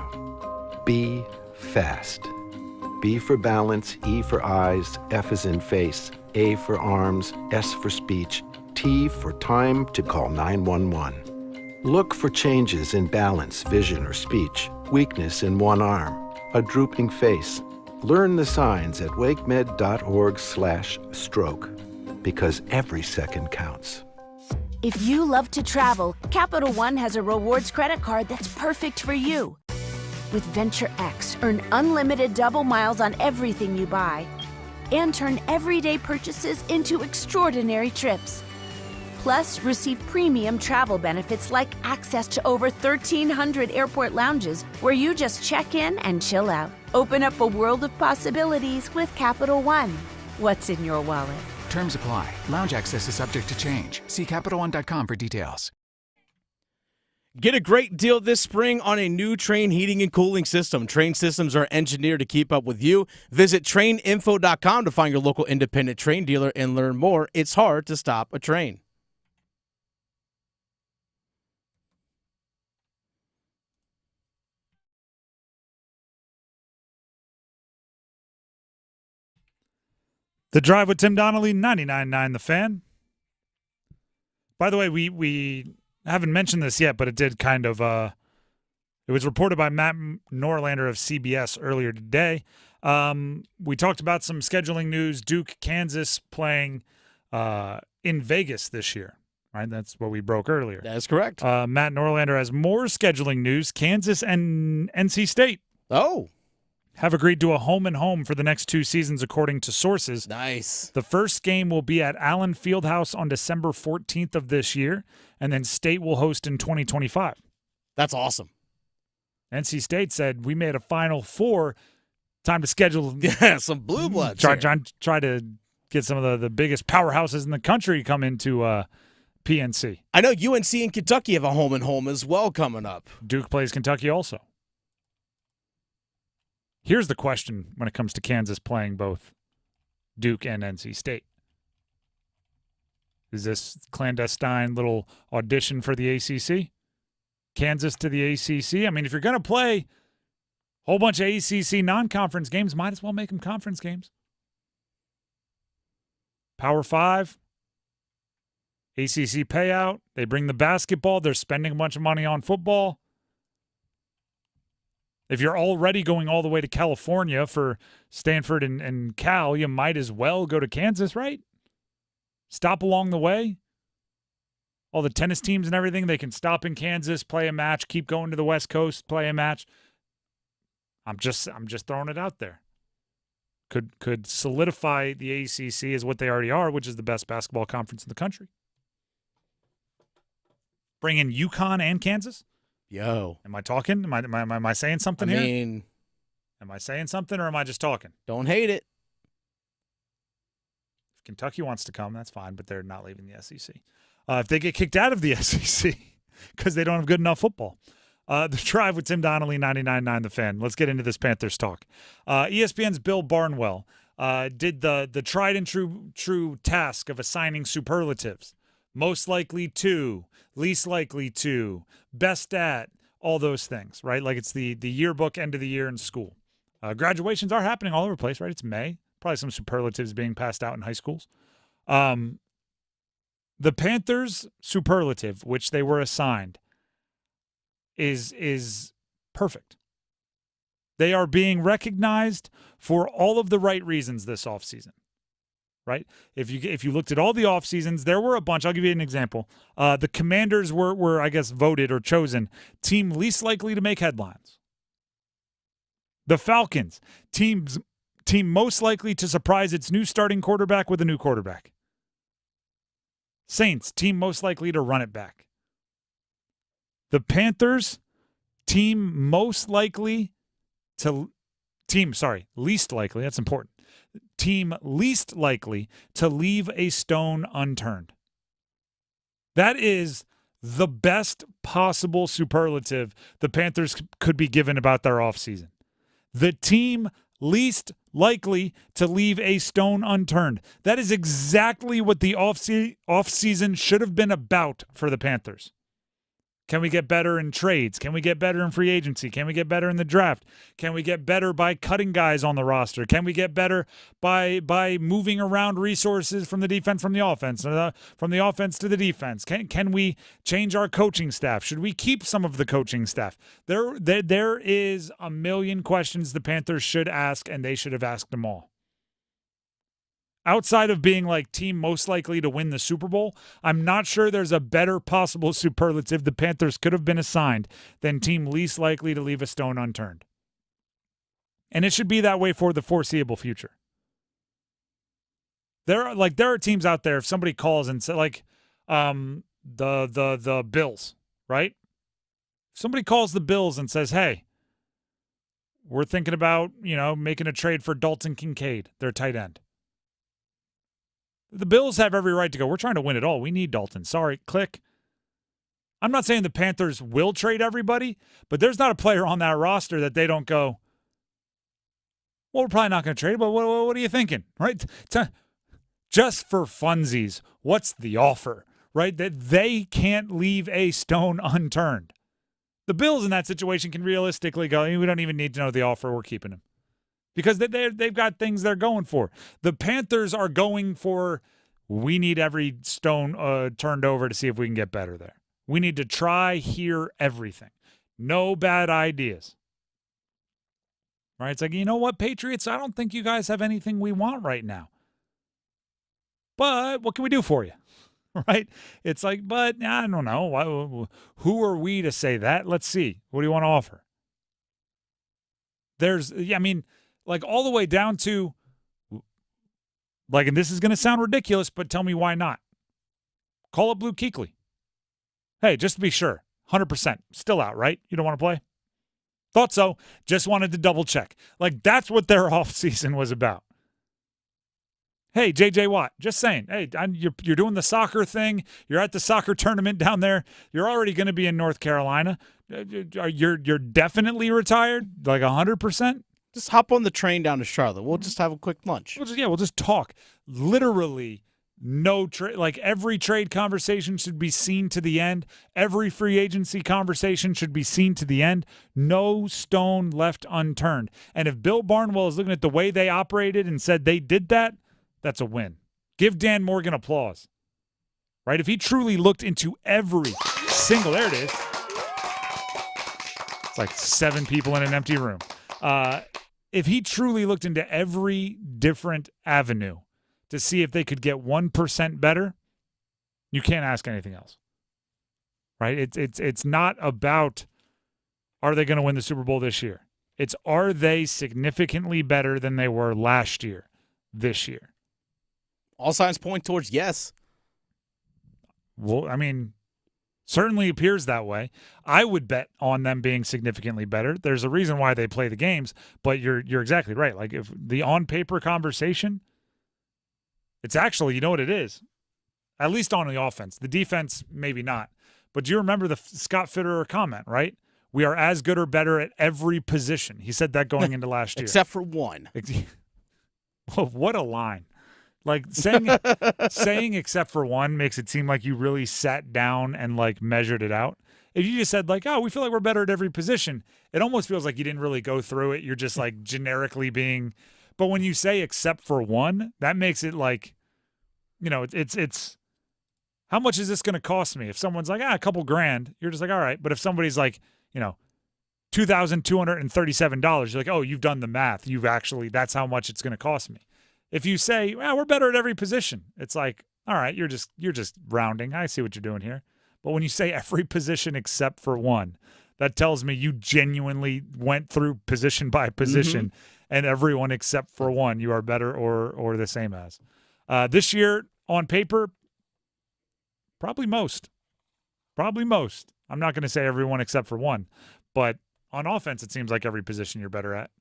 Be fast. B for balance, E for eyes, F is in face, A for arms, S for speech, T for time to call 911. Look for changes in balance, vision, or speech, weakness in one arm, a drooping face. Learn the signs at wakemed.org/stroke, because every second counts. If you love to travel, Capital One has a rewards credit card that's perfect for you. With Venture X, earn unlimited double miles on everything you buy and turn everyday purchases into extraordinary trips. Plus, receive premium travel benefits like access to over 1,300 airport lounges where you just check in and chill out. Open up a world of possibilities with Capital One. What's in your wallet? Terms apply. Lounge access is subject to change. See CapitalOne.com for details. Get a great deal this spring on a new Trane heating and cooling system. Trane systems are engineered to keep up with you. Visit TraneInfo.com to find your local independent Trane dealer and learn more. It's hard to stop a Trane. The Drive with Tim Donnelly, 99.9 The Fan. By the way, we haven't mentioned this yet, but it did kind of it was reported by Matt Norlander of CBS earlier today. We talked about some scheduling news. Duke, Kansas playing in Vegas this year, right? That's what we broke earlier. That is correct. Matt Norlander has more scheduling news. Kansas and NC State. Oh. Have agreed to a home-and-home for the next 2 seasons, according to sources. Nice. The first game will be at Allen Fieldhouse on December 14th of this year, and then State will host in 2025. That's awesome. NC State said, we made a Final Four. Time to schedule some blue bloods. Try to get some of the biggest powerhouses in the country come into PNC. I know UNC and Kentucky have a home-and-home as well coming up. Duke plays Kentucky also. Here's the question when it comes to Kansas playing both Duke and NC State. Is this clandestine little audition for the ACC? Kansas to the ACC? I mean, if you're going to play Whole bunch of ACC non-conference games. Might as well make them conference games. Power 5. ACC payout. They bring the basketball. They're spending a bunch of money on football. If you're already going all the way to California for Stanford and Cal, you might as well go to Kansas, right? Stop along the way. All the tennis teams and everything, they can stop in Kansas, play a match, keep going to the West Coast, play a match. I'm just throwing it out there. Could solidify the ACC as what they already are, which is the best basketball conference in the country. Bring in UConn and Kansas? Yo. Am I talking? Am I saying something here? Am I saying something or am I just talking? Don't hate it. If Kentucky wants to come, that's fine, but they're not leaving the SEC. If they get kicked out of the SEC because they don't have good enough football. The Drive with Tim Donnelly, 99.9 The Fan. Let's get into this Panthers talk. ESPN's Bill Barnwell did the tried and true task of assigning superlatives. Most likely to, least likely to, best at, all those things, right? Like it's the yearbook end of the year in school. Graduations are happening all over the place, right? It's May. Probably some superlatives being passed out in high schools. The Panthers superlative, which they were assigned, is perfect. They are being recognized for all of the right reasons this offseason. Right? If you looked at all the off seasons, there were a bunch. I'll give you an example. The Commanders were I guess voted or chosen team least likely to make headlines. The Falcons, team most likely to surprise its new starting quarterback with a new quarterback. Saints, team most likely to run it back. The Panthers, least likely, that's important. Team least likely to leave a stone unturned. That is the best possible superlative the Panthers could be given about their offseason. The team least likely to leave a stone unturned. That is exactly what the offseason should have been about for the Panthers. Can we get better in trades? Can we get better in free agency? Can we get better in the draft? Can we get better by cutting guys on the roster? Can we get better by moving around resources from the defense, from the offense, from the offense to the defense? Can we change our coaching staff? Should we keep some of the coaching staff? There is a million questions the Panthers should ask, and they should have asked them all. Outside of being like team most likely to win the Super Bowl, I'm not sure there's a better possible superlative the Panthers could have been assigned than team least likely to leave a stone unturned. And it should be that way for the foreseeable future. There are teams out there, if somebody calls and says, like the Bills, right? If somebody calls the Bills and says, hey, we're thinking about, making a trade for Dalton Kincaid, their tight end. The Bills have every right to go, we're trying to win it all. We need Dalton. Sorry, click. I'm not saying the Panthers will trade everybody, but there's not a player on that roster that they don't go, well, we're probably not going to trade, but what are you thinking? Right? Just for funsies, what's the offer? Right? That they can't leave a stone unturned. The Bills in that situation can realistically go, we don't even need to know the offer, we're keeping him. Because they've got things they're going for. The Panthers are going for, we need every stone turned over to see if we can get better there. We need to try, hear everything. No bad ideas. Right? It's like, you know what, Patriots? I don't think you guys have anything we want right now. But what can we do for you? Right? It's like, but I don't know. Who are we to say that? Let's see. What do you want to offer? Like all the way down to, like, and this is going to sound ridiculous, but tell me why not. Call up Luke Kuechly. Hey, just to be sure, 100%, still out, right? You don't want to play? Thought so. Just wanted to double check. Like, that's what their offseason was about. Hey, J.J. Watt, just saying. Hey, you're doing the soccer thing. You're at the soccer tournament down there. You're already going to be in North Carolina. You're definitely retired, like 100%. Just hop on the train down to Charlotte. We'll just have a quick lunch. We'll just talk. Literally, Every trade conversation should be seen to the end. Every free agency conversation should be seen to the end. No stone left unturned. And if Bill Barnwell is looking at the way they operated and said they did that, that's a win. Give Dan Morgan applause. Right? If he truly looked into every single, there it is. It's like 7 people in an empty room. If he truly looked into every different avenue to see if they could get 1% better, you can't ask anything else. Right? It's not about are they going to win the Super Bowl this year. It's are they significantly better than they were last year, this year. All signs point towards yes. Well, I mean, certainly appears that way. I would bet on them being significantly better. There's a reason why they play the games, but you're exactly right. Like if the on-paper conversation, it's actually, you know what it is? At least on the offense. The defense, maybe not. But do you remember the Scott Fitterer comment, right? We are as good or better at every position. He said that going into last year. Except for one. What a line. Like saying except for one makes it seem like you really sat down and like measured it out. If you just said like, oh, we feel like we're better at every position, it almost feels like you didn't really go through it. You're just like generically being. But when you say except for one, that makes it like, you know, it's how much is this going to cost me? If someone's like, a couple grand, you're just like, all right. But if somebody's like, you know, $2,237, you're like, oh, you've done the math. That's how much it's going to cost me. If you say, well, we're better at every position, it's like, all right, you're just rounding. I see what you're doing here. But when you say every position except for one, that tells me you genuinely went through position by position, and everyone except for one, you are better or the same as. This year, on paper, probably most. I'm not going to say everyone except for one, but on offense, it seems like every position you're better at.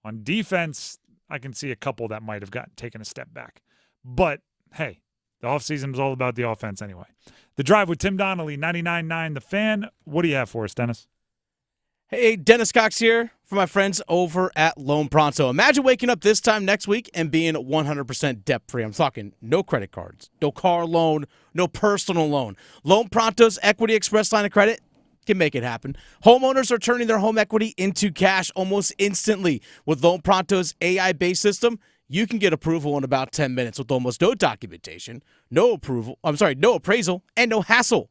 On defense, I can see a couple that might have taken a step back. But, hey, the offseason was all about the offense anyway. The Drive with Tim Donnelly, 99.9 The Fan. What do you have for us, Dennis? Hey, Dennis Cox here for my friends over at Loan Pronto. Imagine waking up this time next week and being 100% debt-free. I'm talking no credit cards, no car loan, no personal loan. Loan Pronto's Equity Express line of credit can make it happen. Homeowners are turning their home equity into cash almost instantly. With Loan Pronto's AI-based system, you can get approval in about 10 minutes with almost no documentation, no appraisal, and no hassle.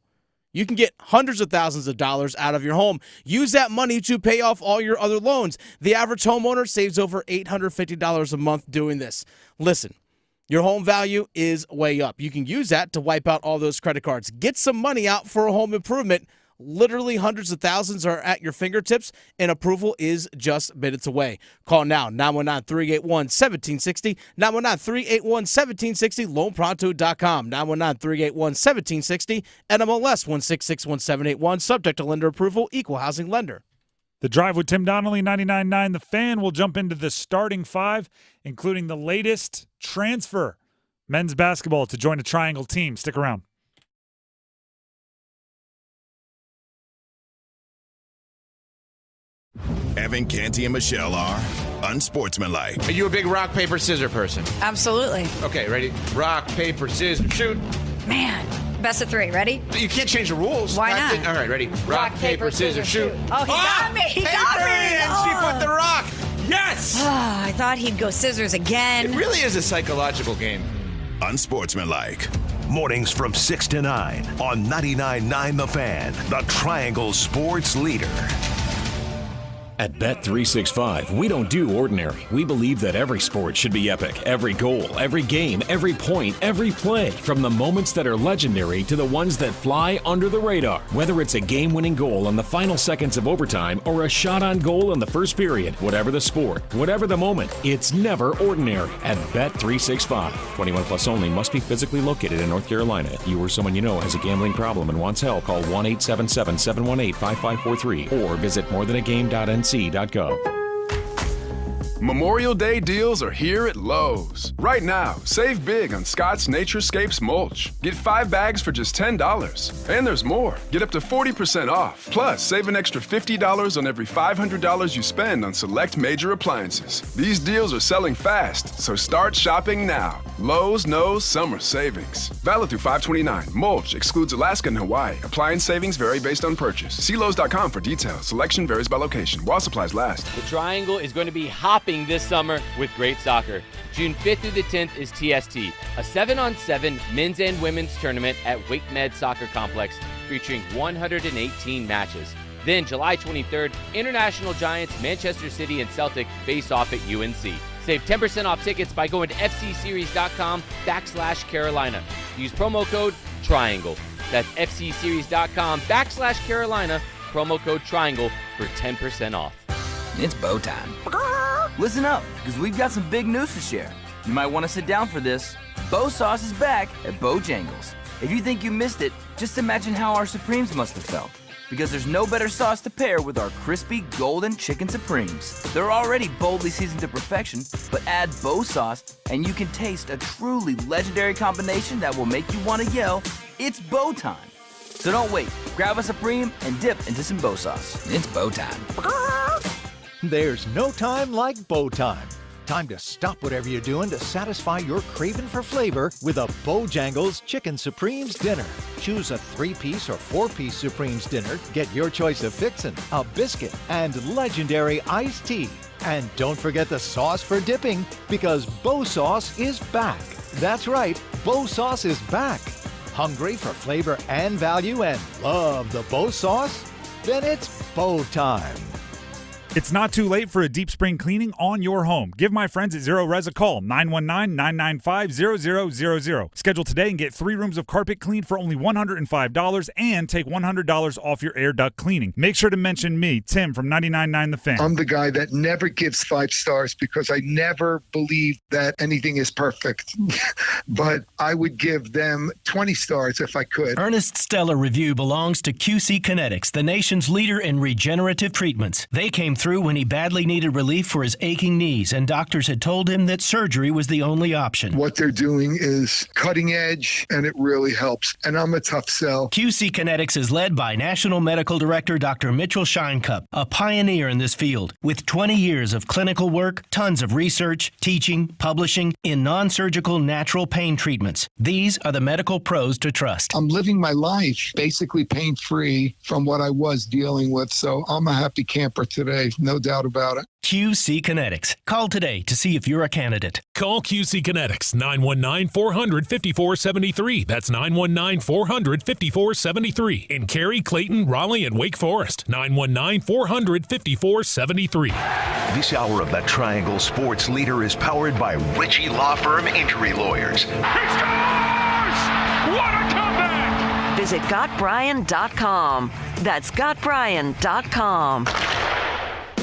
You can get hundreds of thousands of dollars out of your home. Use that money to pay off all your other loans. The average homeowner saves over $850 a month doing this. Listen, your home value is way up. You can use that to wipe out all those credit cards. Get some money out for a home improvement. Literally hundreds of thousands are at your fingertips, and approval is just minutes away. Call now, 919-381-1760, 919-381-1760, loanpronto.com, 919-381-1760, NMLS 1661781, subject to lender approval, equal housing lender. The Drive with Tim Donnelly, 99.9 The Fan. We'll jump into the starting five, including the latest transfer, men's basketball, to join a Triangle team. Stick around. Evan, Canty, and Michelle are unsportsmanlike. Are you a big rock, paper, scissors person? Absolutely. Okay, ready? Rock, paper, scissors, shoot. Man, best of three. Ready? You can't change the rules. Why not? All right, ready? Rock, paper, scissors, shoot. Oh, he got me. He got me. And she put the rock. Yes! Oh, I thought he'd go scissors again. It really is a psychological game. Unsportsmanlike. Mornings from 6 to 9 on 99.9 The Fan, the Triangle Sports Leader. At Bet365, we don't do ordinary. We believe that every sport should be epic. Every goal, every game, every point, every play. From the moments that are legendary to the ones that fly under the radar. Whether it's a game-winning goal in the final seconds of overtime or a shot on goal in the first period. Whatever the sport, whatever the moment, it's never ordinary at Bet365. 21 plus only. Must be physically located in North Carolina. If you or someone you know has a gambling problem and wants help, call 1-877-718-5543 or visit morethanagame.nc.gov. Memorial Day deals are here at Lowe's. Right now, save big on Scott's Naturescapes mulch. Get 5 bags for just $10. And there's more. Get up to 40% off. Plus, save an extra $50 on every $500 you spend on select major appliances. These deals are selling fast, so start shopping now. Lowe's knows summer savings. Valid through 5/29. Mulch excludes Alaska and Hawaii. Appliance savings vary based on purchase. See Lowe's.com for details. Selection varies by location. While supplies last. The Triangle is going to be hopping this summer with great soccer. June 5th through the 10th is TST, a 7-on-7 men's and women's tournament at Wake Med Soccer Complex featuring 118 matches. Then July 23rd, International Giants, Manchester City, and Celtic face off at UNC. Save 10% off tickets by going to fcseries.com/Carolina. Use promo code TRIANGLE. That's fcseries.com/Carolina, promo code TRIANGLE for 10% off. It's bow time. Listen up, because we've got some big news to share. You might want to sit down for this. Bow Sauce is back at Bojangles. If you think you missed it, just imagine how our Supremes must have felt. Because there's no better sauce to pair with our crispy golden chicken Supremes. They're already boldly seasoned to perfection, but add Bow Sauce and you can taste a truly legendary combination that will make you want to yell, "It's bow time." So don't wait. Grab a Supreme and dip into some Bow Sauce. It's bow time. There's no time like bow time. Time to stop whatever you're doing to satisfy your craving for flavor with a Bojangles Chicken Supremes dinner. Choose a 3-piece or 4-piece Supremes dinner. Get your choice of fixin', a biscuit, and legendary iced tea. And don't forget the sauce for dipping, because Bow Sauce is back. That's right, Bow Sauce is back. Hungry for flavor and value and love the Bow Sauce? Then it's bow time. It's not too late for a deep spring cleaning on your home. Give my friends at Zero Res a call, 919-995-0000. Schedule today and get 3 rooms of carpet cleaned for only $105 and take $100 off your air duct cleaning. Make sure to mention me, Tim from 99.9 The Fan. I'm the guy that never gives 5 stars because I never believe that anything is perfect. But I would give them 20 stars if I could. Ernest's stellar review belongs to QC Kinetics, the nation's leader in regenerative treatments. They came through when he badly needed relief for his aching knees, and doctors had told him that surgery was the only option. What they're doing is cutting edge, and it really helps. And I'm a tough sell. QC Kinetics is led by National Medical Director Dr. Mitchell Scheinkup, a pioneer in this field. With 20 years of clinical work, tons of research, teaching, publishing in non-surgical natural pain treatments. These are the medical pros to trust. I'm living my life basically pain-free from what I was dealing with, so I'm a happy camper today. No doubt about it. QC Kinetics. Call today to see if you're a candidate. Call QC Kinetics, 919-400-5473. That's 919-400-5473. In Cary, Clayton, Raleigh, and Wake Forest, 919-400-5473. This hour of the Triangle Sports Leader is powered by Ritchie Law Firm Injury Lawyers. He scores! What a comeback! Visit GotBryan.com. That's GotBryan.com.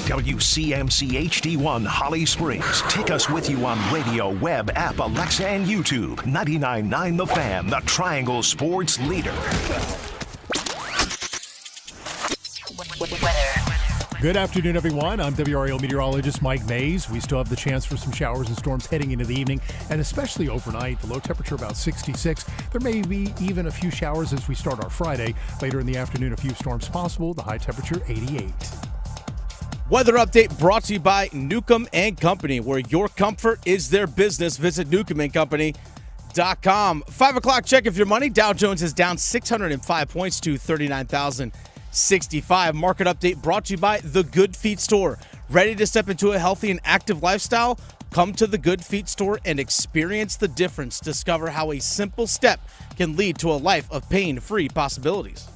WCMC HD1 Holly Springs. Take us with you on radio, web, app, Alexa, and YouTube. 99.9 The Fan, the Triangle Sports Leader. Good afternoon, everyone. I'm WRAL meteorologist Mike Mays. We still have the chance for some showers and storms heading into the evening, and especially overnight. The low temperature about 66. There may be even a few showers as we start our Friday. Later in the afternoon, a few storms possible. The high temperature, 88. Weather update brought to you by Newcomb & Company, where your comfort is their business. Visit newcombandcompany.com. 5 o'clock check of your money. Dow Jones is down 605 points to 39,065. Market update brought to you by The Good Feet Store. Ready to step into a healthy and active lifestyle? Come to The Good Feet Store and experience the difference. Discover how a simple step can lead to a life of pain-free possibilities.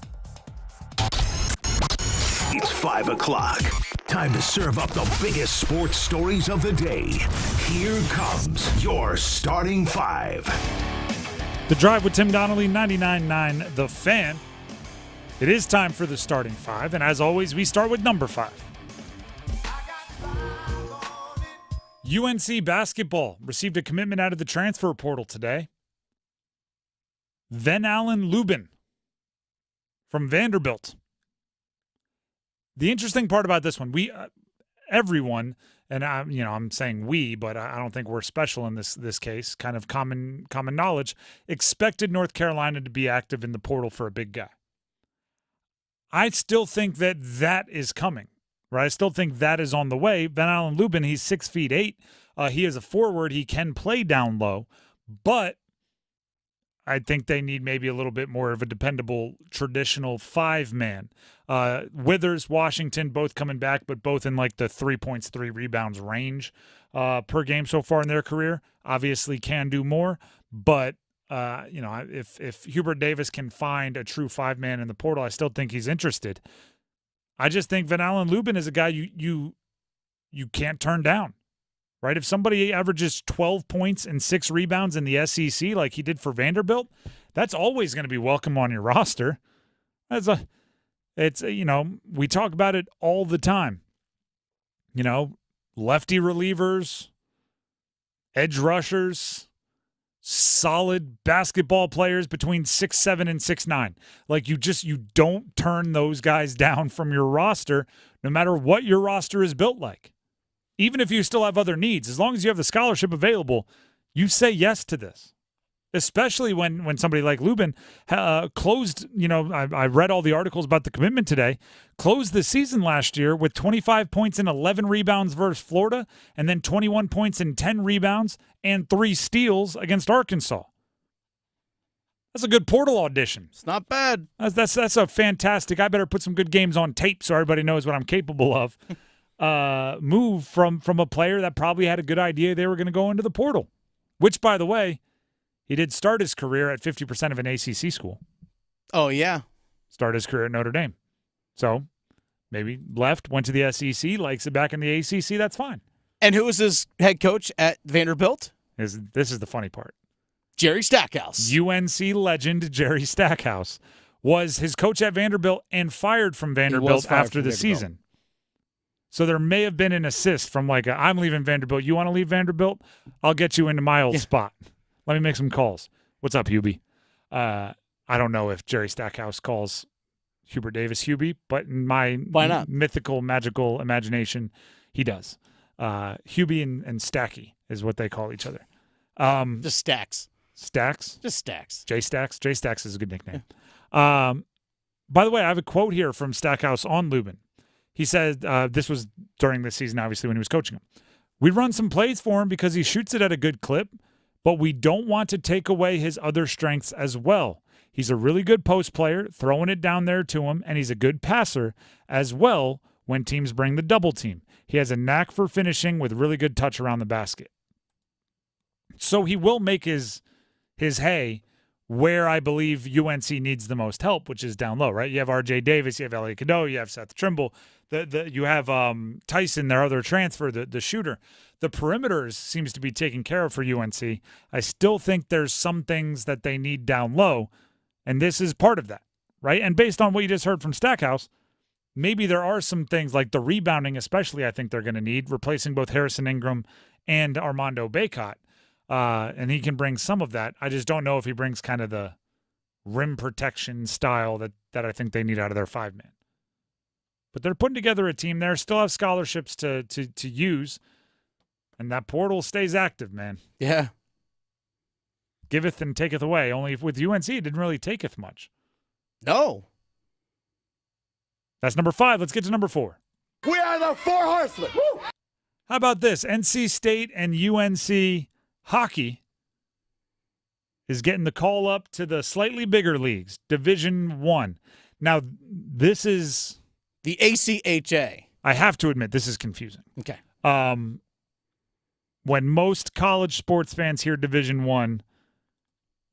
It's 5 o'clock. Time to serve up the biggest sports stories of the day. Here comes your starting 5. The Drive with Tim Donnelly, 99.9 The Fan. It is time for the starting 5, and as always, we start with number 5. UNC basketball received a commitment out of the transfer portal today. Van Allen Lubin from Vanderbilt. The interesting part about this one, everyone, and I'm saying we, but I don't think we're special in this case. Kind of common knowledge. Expected North Carolina to be active in the portal for a big guy. I still think that is coming, right? I still think that is on the way. Van Allen Lubin, he's 6'8". He is a forward. He can play down low, but I think they need maybe a little bit more of a dependable traditional 5-man. Withers, Washington, both coming back, but both in like the 3 points, 3 rebounds range per game so far in their career. Obviously can do more, but if Hubert Davis can find a true 5-man in the portal, I still think he's interested. I just think Van Allen Lubin is a guy you can't turn down. Right? If somebody averages 12 points and 6 rebounds in the SEC like he did for Vanderbilt, that's always going to be welcome on your roster. We talk about it all the time. Lefty relievers, edge rushers, solid basketball players between 6'7" and 6'9". Like you don't turn those guys down from your roster, no matter what your roster is built like. Even if you still have other needs, as long as you have the scholarship available, you say yes to this. Especially when somebody like Lubin closed, I read all the articles about the commitment today, closed the season last year with 25 points and 11 rebounds versus Florida, and then 21 points and 10 rebounds and 3 steals against Arkansas. That's a good portal audition. It's not bad. That's a fantastic. I better put some good games on tape so everybody knows what I'm capable of. Move from a player that probably had a good idea they were going to go into the portal, which, by the way, he did start his career at 50% of an ACC school. Oh, yeah. Started his career at Notre Dame. So maybe left, went to the SEC, likes it back in the ACC, that's fine. And who was his head coach at Vanderbilt? This is the funny part. Jerry Stackhouse. UNC legend Jerry Stackhouse was his coach at Vanderbilt and fired from Vanderbilt after the season. So there may have been an assist from I'm leaving Vanderbilt. You want to leave Vanderbilt? I'll get you into my old spot. Let me make some calls. What's up, Hubie? I don't know if Jerry Stackhouse calls Hubert Davis Hubie, but in my mythical, magical imagination, he does. Hubie and Stacky is what they call each other. Just Stacks. Stacks? Just Stacks. J Stacks? J Stacks is a good nickname. By the way, I have a quote here from Stackhouse on Lubin. He said, this was during the season, obviously, when he was coaching him. We run some plays for him because he shoots it at a good clip, but we don't want to take away his other strengths as well. He's a really good post player, throwing it down there to him, and he's a good passer as well when teams bring the double team. He has a knack for finishing with really good touch around the basket. So he will make his hay where I believe UNC needs the most help, which is down low, right? You have R.J. Davis, you have Elliot Cadeau, you have Seth Trimble, you have Tyson, their other transfer, the shooter. The perimeters seems to be taken care of for UNC. I still think there's some things that they need down low, and this is part of that, right? And based on what you just heard from Stackhouse, maybe there are some things like the rebounding especially I think they're going to need, replacing both Harrison Ingram and Armando Bacot. And he can bring some of that. I just don't know if he brings kind of the rim protection style that I think they need out of their 5-man. But they're putting together a team there, still have scholarships to use, and that portal stays active, man. Yeah. Giveth and taketh away. Only with UNC, it didn't really taketh much. No. That's number 5. Let's get to number 4. We are the 4 horsemen. Woo! How about this? NC State and UNC hockey is getting the call up to the slightly bigger leagues, Division I. Now, this is the ACHA. I have to admit, this is confusing. Okay. When most college sports fans hear Division I,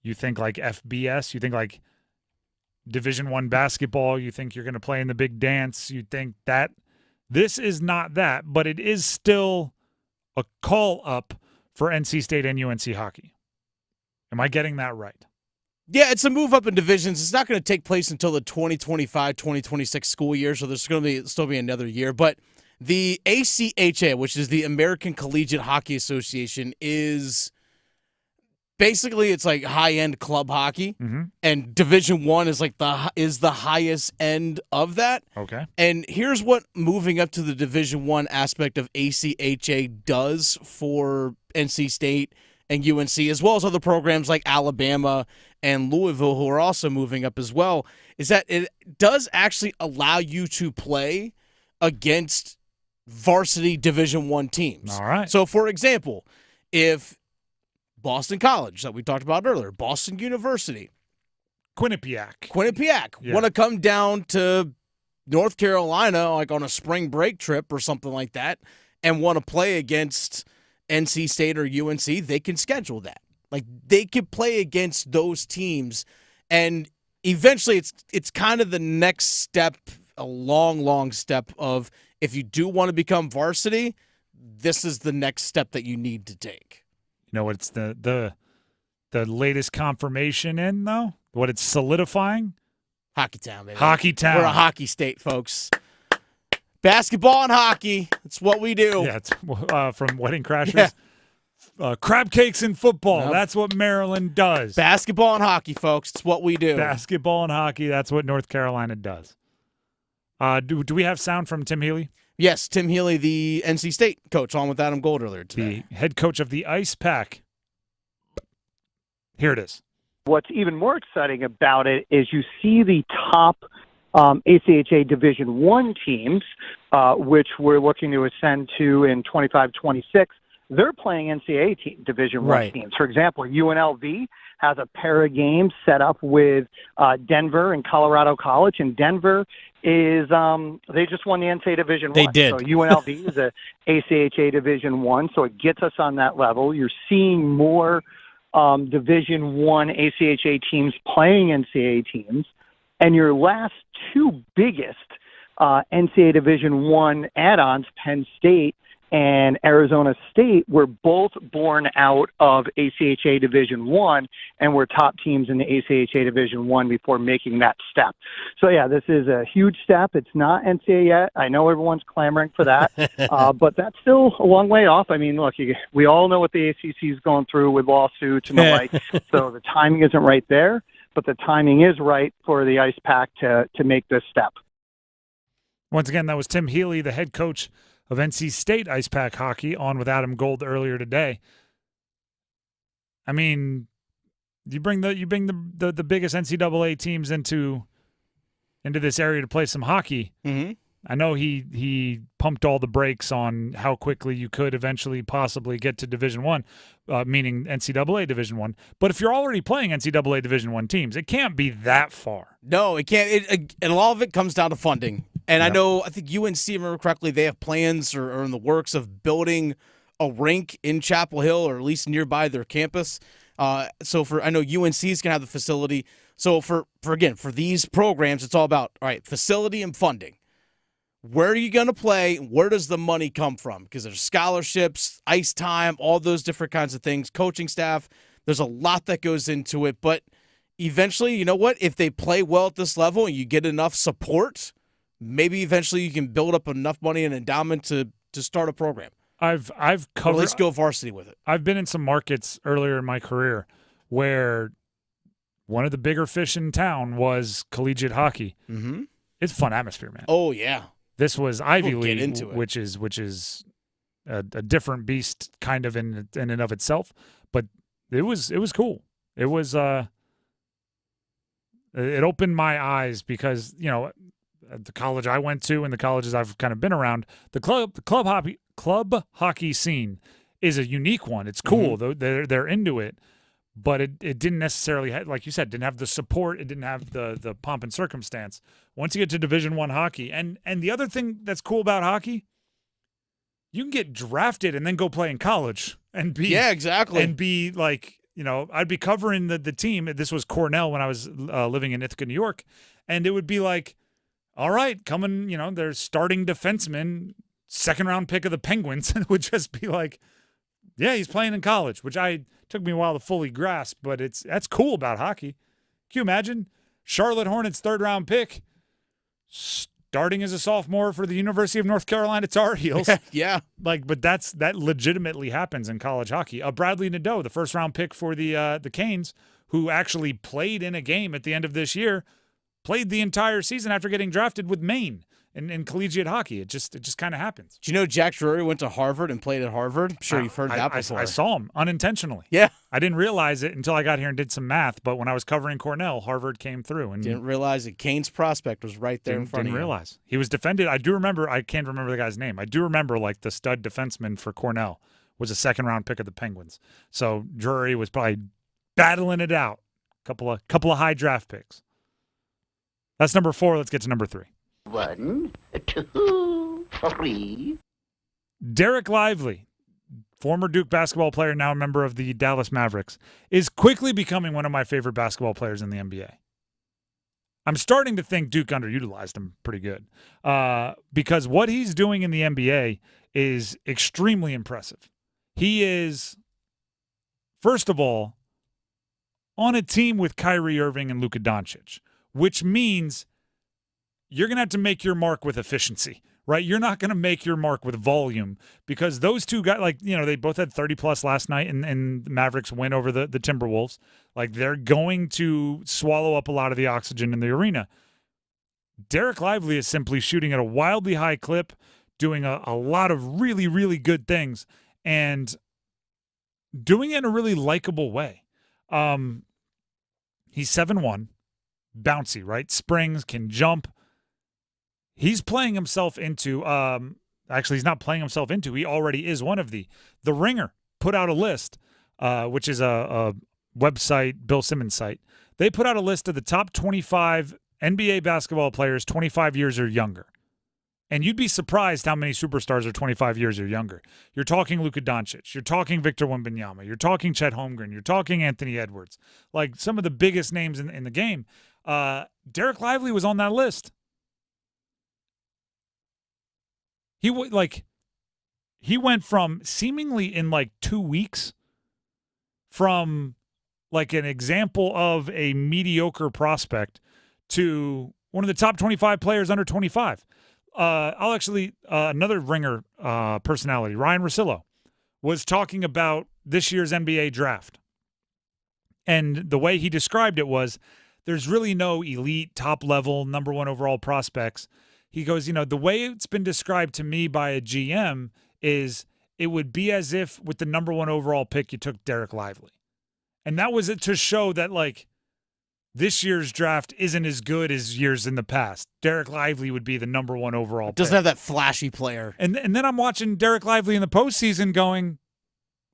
you think like FBS, you think like Division I basketball, you think you're going to play in the big dance, you think that. This is not that, but it is still a call up for NC State and UNC hockey. Am I getting that right? Yeah, it's a move up in divisions. It's not going to take place until the 2025-2026 school year, so there's going to still be another year. But the ACHA, which is the American Collegiate Hockey Association, is Basically, it's like high-end club hockey, and Division I is like the highest end of that. Okay. And here's what moving up to the Division I aspect of ACHA does for NC State and UNC, as well as other programs like Alabama and Louisville, who are also moving up as well, is that it does actually allow you to play against varsity Division I teams. All right. So, for example, if Boston College, that we talked about earlier, Boston University, Quinnipiac want to come down to North Carolina like on a spring break trip or something like that and want to play against NC State or UNC, they can schedule that. Like, they could play against those teams, and eventually it's kind of the next step, a long step of, if you do want to become varsity, this is the next step that you need to take. You know what it's the latest confirmation in, though? What it's solidifying? Hockey Town, baby. Hockey Town. We're a hockey state, folks. Basketball and hockey. That's what we do. Yeah, it's from Wedding Crashers. Yeah. Crab cakes and football. Yep. That's what Maryland does. Basketball and hockey, folks. It's what we do. Basketball and hockey. That's what North Carolina does. Do we have sound from Tim Healy? Yes, Tim Healy, the NC State coach, on with Adam Gold earlier today. The head coach of the Ice Pack. Here it is. What's even more exciting about it is you see the top ACHA Division I teams, which we're looking to ascend to in 25-26. They're playing NCAA Division I teams. For example, UNLV has a pair of games set up with Denver and Colorado College, and Denver is they just won the NCAA Division I. They did. So UNLV is a ACHA Division I, so it gets us on that level. You're seeing more Division I ACHA teams playing NCAA teams, and your last two biggest NCAA Division I add-ons, Penn State and Arizona State, were both born out of ACHA Division I and were top teams in the ACHA Division I before making that step. So, yeah, this is a huge step. It's not NCAA yet. I know everyone's clamoring for that, but that's still a long way off. I mean, look, we all know what the ACC is going through with lawsuits and the like, so the timing isn't right there, but the timing is right for the Ice Pack to make this step. Once again, that was Tim Healy, the head coach of NC State Ice Pack Hockey, on with Adam Gold earlier today. I mean, you bring the biggest NCAA teams into this area to play some hockey. Mm-hmm. I know he pumped all the brakes on how quickly you could eventually possibly get to Division I, meaning NCAA Division I. But if you're already playing NCAA Division I teams, it can't be that far. No, it can't. And a lot of it comes down to funding. And Yep. I think UNC, if I remember correctly, they have plans or are in the works of building a rink in Chapel Hill, or at least nearby their campus. I know UNC is going to have the facility. So for these programs, it's all about, all right, facility and funding. Where are you going to play? Where does the money come from? Because there's scholarships, ice time, all those different kinds of things, coaching staff. There's a lot that goes into it. But eventually, you know what? If they play well at this level and you get enough support, maybe eventually you can build up enough money and endowment to start a program. I've covered, or at least go varsity with it. I've been in some markets earlier in my career where one of the bigger fish in town was collegiate hockey. Mm-hmm. It's a fun atmosphere, man. Oh yeah. This was Ivy We'll get League, into it. which is a different beast, kind of in and of itself. But it was cool. It was it opened my eyes because, you know, at the college I went to and the colleges I've kind of been around, the club hockey scene is a unique one. It's cool. Mm-hmm. They're into it, but it didn't necessarily have, like you said, didn't have the support. It didn't have the pomp and circumstance. Once you get to Division I hockey, and the other thing that's cool about hockey, you can get drafted and then go play in college and be exactly, and be like, you know, I'd be covering the team. This was Cornell when I was living in Ithaca, New York, and it would be like, all right, coming, you know, their starting defenseman, second-round pick of the Penguins, and it would just be like, yeah, he's playing in college, which took me a while to fully grasp, but that's cool about hockey. Can you imagine? Charlotte Hornets third-round pick, darting as a sophomore for the University of North Carolina Tar Heels. Yeah. But that legitimately happens in college hockey. Bradley Nadeau, the first-round pick for the Canes, who actually played in a game at the end of this year, played the entire season after getting drafted with Maine in collegiate hockey. It just kind of happens. Do you know Jack Drvie went to Harvard and played at Harvard? I'm sure you've heard that before. I saw him unintentionally. Yeah. I didn't realize it until I got here and did some math, but when I was covering Cornell, Harvard came through. And didn't realize that Kane's prospect was right there in front of you. Didn't realize. He was defended. I do remember. I can't remember the guy's name. I do remember, like, the stud defenseman for Cornell was a second-round pick of the Penguins. So Drury was probably battling it out. Couple of high draft picks. That's number 4. Let's get to number 3. 1, 2, 3. Derek Lively, former Duke basketball player, now a member of the Dallas Mavericks, is quickly becoming one of my favorite basketball players in the NBA. I'm starting to think Duke underutilized him pretty good because what he's doing in the NBA is extremely impressive. He is, first of all, on a team with Kyrie Irving and Luka Doncic, which means you're going to have to make your mark with efficiency, right? You're not going to make your mark with volume because those two guys, like, you know, they both had 30-plus last night and the Mavericks win over the Timberwolves. Like, they're going to swallow up a lot of the oxygen in the arena. Derek Lively is simply shooting at a wildly high clip, doing a lot of really, really good things, and doing it in a really likable way. He's 7'1", bouncy, right? Springs, can jump. He's playing himself into actually, he's not playing himself into. He already is one of the Ringer put out a list, which is a website, Bill Simmons' site. They put out a list of the top 25 NBA basketball players 25 years or younger. And you'd be surprised how many superstars are 25 years or younger. You're talking Luka Doncic. You're talking Victor Wembanyama. You're talking Chet Holmgren. You're talking Anthony Edwards. Like, some of the biggest names in the game. Derek Lively was on that list. He went from seemingly in like 2 weeks from like an example of a mediocre prospect to one of the top 25 players under 25. Another Ringer personality, Ryan Russillo, was talking about this year's NBA draft. And the way he described it was there's really no elite, top-level, number 1 overall prospects. He goes, you know, the way it's been described to me by a GM is it would be as if with the number 1 overall pick, you took Derek Lively. And that was it to show that, like, this year's draft isn't as good as years in the past. Derek Lively would be the number 1 overall pick. Doesn't have that flashy player. And then I'm watching Derek Lively in the postseason going,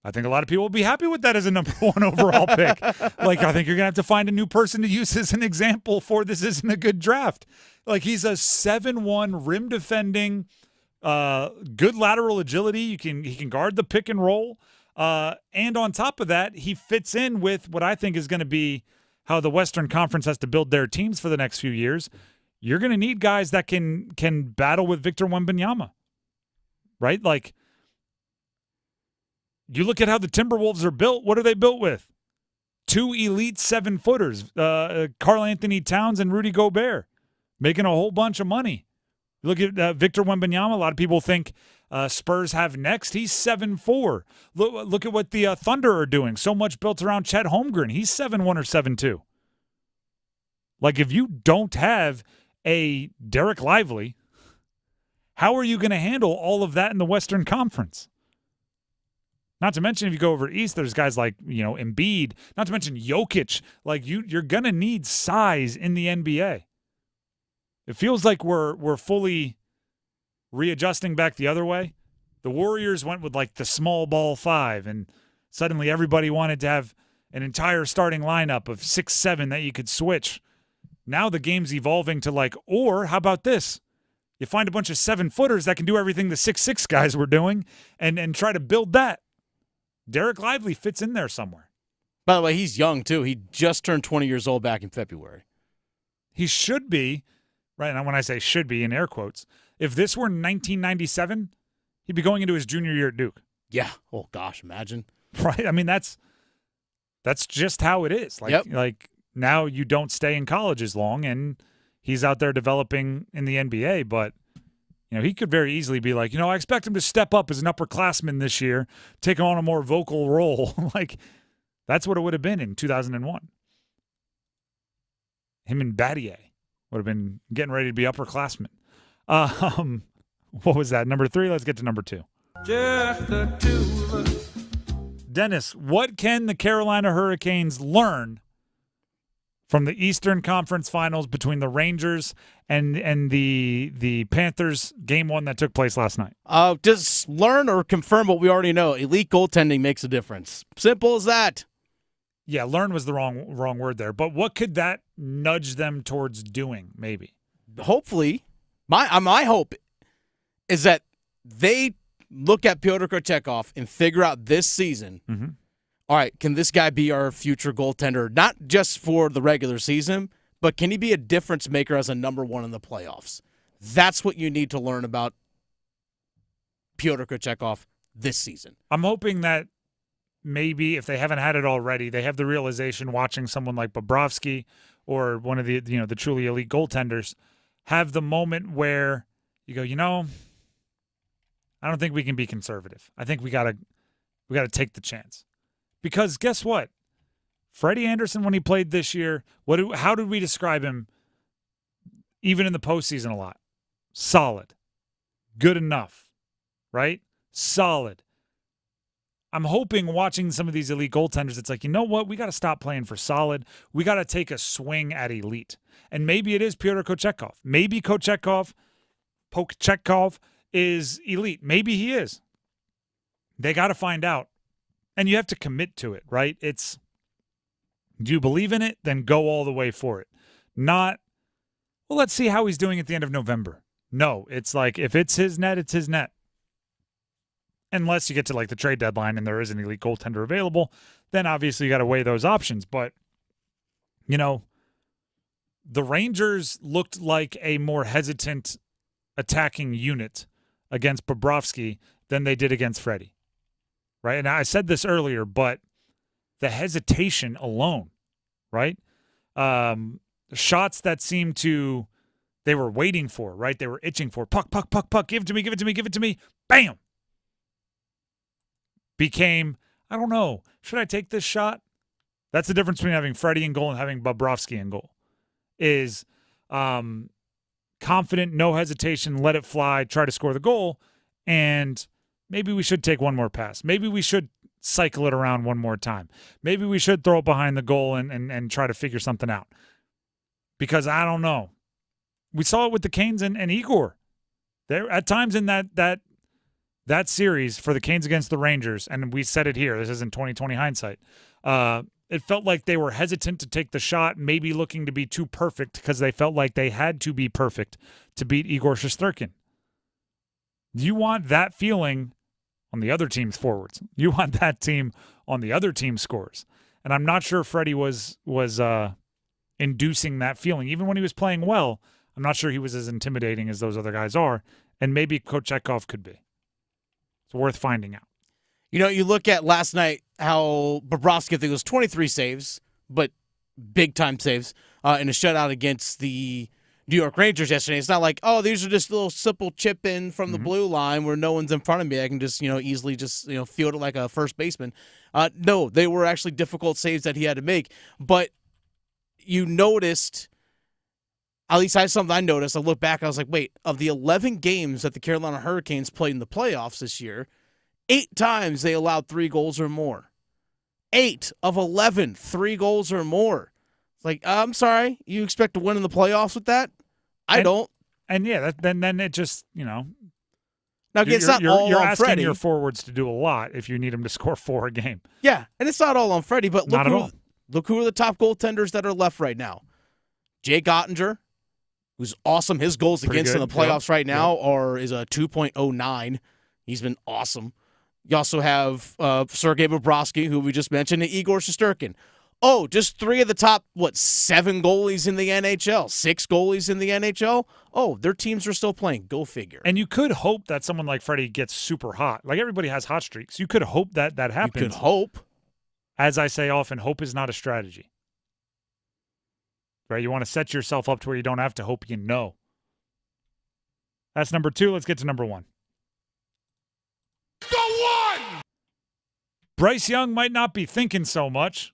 I think a lot of people will be happy with that as a number 1 overall pick. Like, I think you're going to have to find a new person to use as an example for this isn't a good draft. Like, he's a 7'1", rim defending, good lateral agility. He can guard the pick and roll. And on top of that, he fits in with what I think is going to be how the Western Conference has to build their teams for the next few years. You're going to need guys that can battle with Victor Wembanyama, right? Like, you look at how the Timberwolves are built. What are they built with? 2 elite 7-footers, Karl Anthony Towns and Rudy Gobert, making a whole bunch of money. Look at Victor Wembanyama. A lot of people think Spurs have next. He's 7'4". Look at what the Thunder are doing. So much built around Chet Holmgren. He's 7'1" or 7'2". Like, if you don't have a Derek Lively, how are you going to handle all of that in the Western Conference? Not to mention, if you go over east, there's guys like, you know, Embiid. Not to mention Jokic. Like, you're going to need size in the NBA. It feels like we're fully readjusting back the other way. The Warriors went with like the small ball 5, and suddenly everybody wanted to have an entire starting lineup of 6'7" that you could switch. Now the game's evolving to like, or how about this? You find a bunch of 7-footers that can do everything the 6'6" guys were doing and try to build that. Derek Lively fits in there somewhere. By the way, he's young too. He just turned 20 years old back in February. He should be, right? And when I say should be in air quotes, if this were 1997, he'd be going into his junior year at Duke. Yeah. Oh gosh, imagine. Right? I mean, that's just how it is. Like, yep. Like, now you don't stay in college as long, and he's out there developing in the NBA, but he could very easily be like, I expect him to step up as an upperclassman this year, take on a more vocal role. Like, that's what it would have been in 2001. Him and Battier would have been getting ready to be upperclassmen. What was that? Number 3? Let's get to number 2. Just the two of us. Dennis, what can the Carolina Hurricanes learn from the Eastern Conference Finals between the Rangers and the Panthers game 1 that took place last night? Just learn or confirm what we already know. Elite goaltending makes a difference. Simple as that. Yeah, learn was the wrong word there. But what could that nudge them towards doing, maybe? Hopefully, my hope is that they look at Pyotr Kochetkov and figure out this season, all right, can this guy be our future goaltender, not just for the regular season, but can he be a difference maker as a number 1 in the playoffs? That's what you need to learn about Pyotr Kochetkov this season. I'm hoping that maybe if they haven't had it already, they have the realization watching someone like Bobrovsky or one of the the truly elite goaltenders have the moment where you go, I don't think we can be conservative. I think we gotta take the chance. Because guess what? Freddie Anderson, when he played this year, how did we describe him even in the postseason a lot? Solid. Good enough. Right? Solid. I'm hoping watching some of these elite goaltenders, it's like, you know what? We got to stop playing for solid. We got to take a swing at elite. And maybe it is Pyotr Kochetkov. Maybe Kochetkov is elite. Maybe he is. They got to find out. And you have to commit to it, right? Do you believe in it? Then go all the way for it. Not, well, let's see how he's doing at the end of November. No, it's like if it's his net, it's his net. Unless you get to like the trade deadline and there is an elite goaltender available, then obviously you got to weigh those options. But, the Rangers looked like a more hesitant attacking unit against Bobrovsky than they did against Freddie. Right? And I said this earlier, but the hesitation alone, right? Shots that seemed they were waiting for, right? They were itching for. Puck, puck, puck, puck. Give it to me, give it to me, give it to me. Bam! Became, I don't know, should I take this shot? That's the difference between having Freddie in goal and having Bobrovsky in goal. Is confident, no hesitation, let it fly, try to score the goal, and maybe we should take one more pass. Maybe we should cycle it around one more time. Maybe we should throw it behind the goal and try to figure something out. Because I don't know. We saw it with the Canes and Igor. There at times in that series for the Canes against the Rangers, and we said it here, this isn't 2020 hindsight, it felt like they were hesitant to take the shot, maybe looking to be too perfect because they felt like they had to be perfect to beat Igor Shesterkin. You want that feeling on the other team's forwards. You want that team on the other team's scores. And I'm not sure Freddie was inducing that feeling. Even when he was playing well, I'm not sure he was as intimidating as those other guys are. And maybe Kochetkov could be. It's worth finding out. You look at last night how Bobrovsky, I think it was 23 saves, but big-time saves, in a shutout against the New York Rangers yesterday. It's not like, oh, these are just little simple chip in from the blue line where no one's in front of me. I can just, easily just, field it like a first baseman. No, they were actually difficult saves that he had to make. But you noticed, at least something I noticed, I looked back, I was like, wait, of the 11 games that the Carolina Hurricanes played in the playoffs this year, 8 times they allowed 3 goals or more. 8 of 11, 3 goals or more. It's like, I'm sorry, you expect to win in the playoffs with that? I don't. And yeah, then it just, Now, it's not all you're on asking Freddie. your forwards to do a lot if you need them to score 4 a game. Yeah, and it's not all on Freddie, but Not at all. look who are the top goaltenders that are left right now. Jake Ottinger, who's awesome. His goals Pretty against in the good. playoffs right now is a 2.09. He's been awesome. You also have Sergei Bobrovsky, who we just mentioned, and Igor Shesterkin. Oh, just 3 of the top, 7 goalies in the NHL, 6 goalies in the NHL? Oh, their teams are still playing. Go figure. And you could hope that someone like Freddie gets super hot. Like everybody has hot streaks. You could hope that happens. You could hope. As I say often, hope is not a strategy. right? You want to set yourself up to where you don't have to hope you know. That's number 2. Let's get to number 1. The one! Bryce Young might not be thinking so much.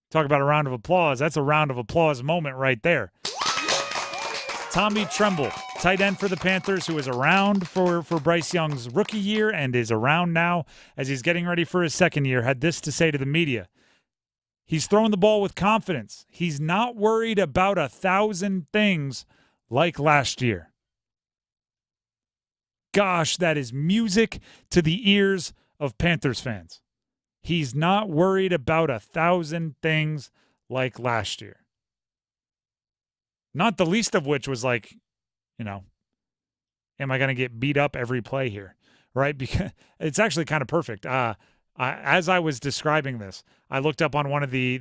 Talk about a round of applause. That's a round of applause moment right there. Tommy Tremble, tight end for the Panthers, who is around for Bryce Young's rookie year and is around now as he's getting ready for his second year, had this to say to the media. He's throwing the ball with confidence. He's not worried about 1,000 things like last year. Gosh, that is music to the ears of Panthers fans. He's not worried about 1,000 things like last year. Not the least of which was like, am I going to get beat up every play here, right? Because it's actually kind of perfect. As I was describing this, I looked up on one of the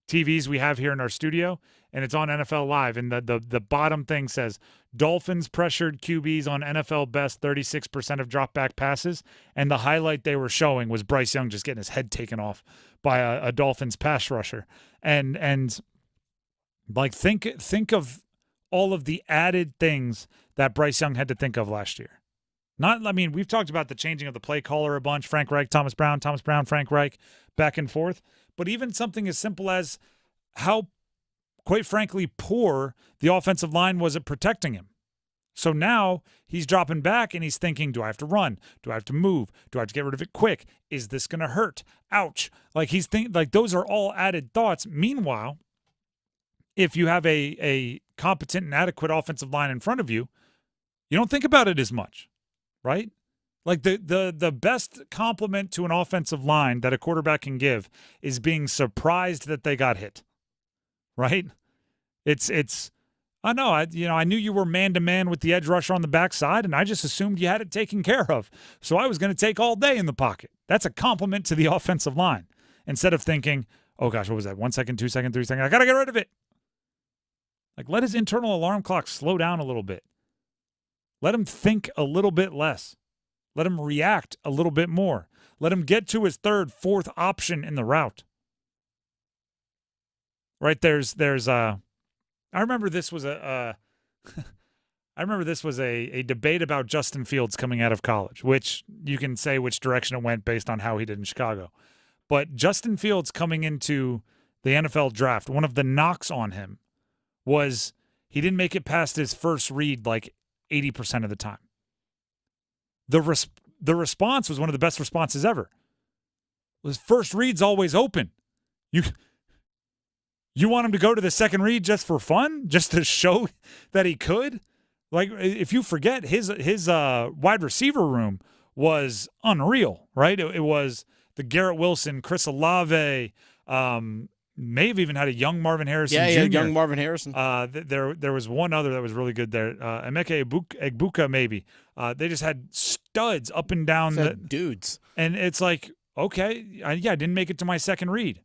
TVs we have here in our studio, and it's on NFL Live, and the bottom thing says, Dolphins pressured QBs on NFL best 36% of drop back passes, and the highlight they were showing was Bryce Young just getting his head taken off by a Dolphins pass rusher. And like think of all of the added things that Bryce Young had to think of last year. We've talked about the changing of the play caller a bunch, Frank Reich, Thomas Brown, Frank Reich, back and forth. But even something as simple as how, quite frankly, poor the offensive line was at protecting him. So now he's dropping back and he's thinking, do I have to run? Do I have to move? Do I have to get rid of it quick? Is this going to hurt? Ouch. Like those are all added thoughts. Meanwhile, if you have a competent and adequate offensive line in front of you, you don't think about it as much, right? Like the best compliment to an offensive line that a quarterback can give is being surprised that they got hit, right? I know, I knew you were man-to-man with the edge rusher on the backside, and I just assumed you had it taken care of. So I was going to take all day in the pocket. That's a compliment to the offensive line. Instead of thinking, oh gosh, what was that? 1 second, 2 seconds, 3 seconds. I got to get rid of it. Like, let his internal alarm clock slow down a little bit. Let him think a little bit less. Let him react a little bit more. Let him get to his third, fourth option in the route. Right, I remember this was a debate about Justin Fields coming out of college, which you can say which direction it went based on how he did in Chicago. But Justin Fields coming into the NFL draft, one of the knocks on him was he didn't make it past his first read like 80% of the time. The response was one of the best responses ever. His first read's always open. You want him to go to the second read just for fun, just to show that he could? Like, if you forget, his wide receiver room was unreal, right? It was the Garrett Wilson, Chris Olave, may have even had a young Marvin Harrison Jr. Yeah, young Marvin Harrison. There was one other that was really good there. Emeka Egbuka, maybe. They just had studs up and down. Dudes. And it's like, okay, I didn't make it to my second read.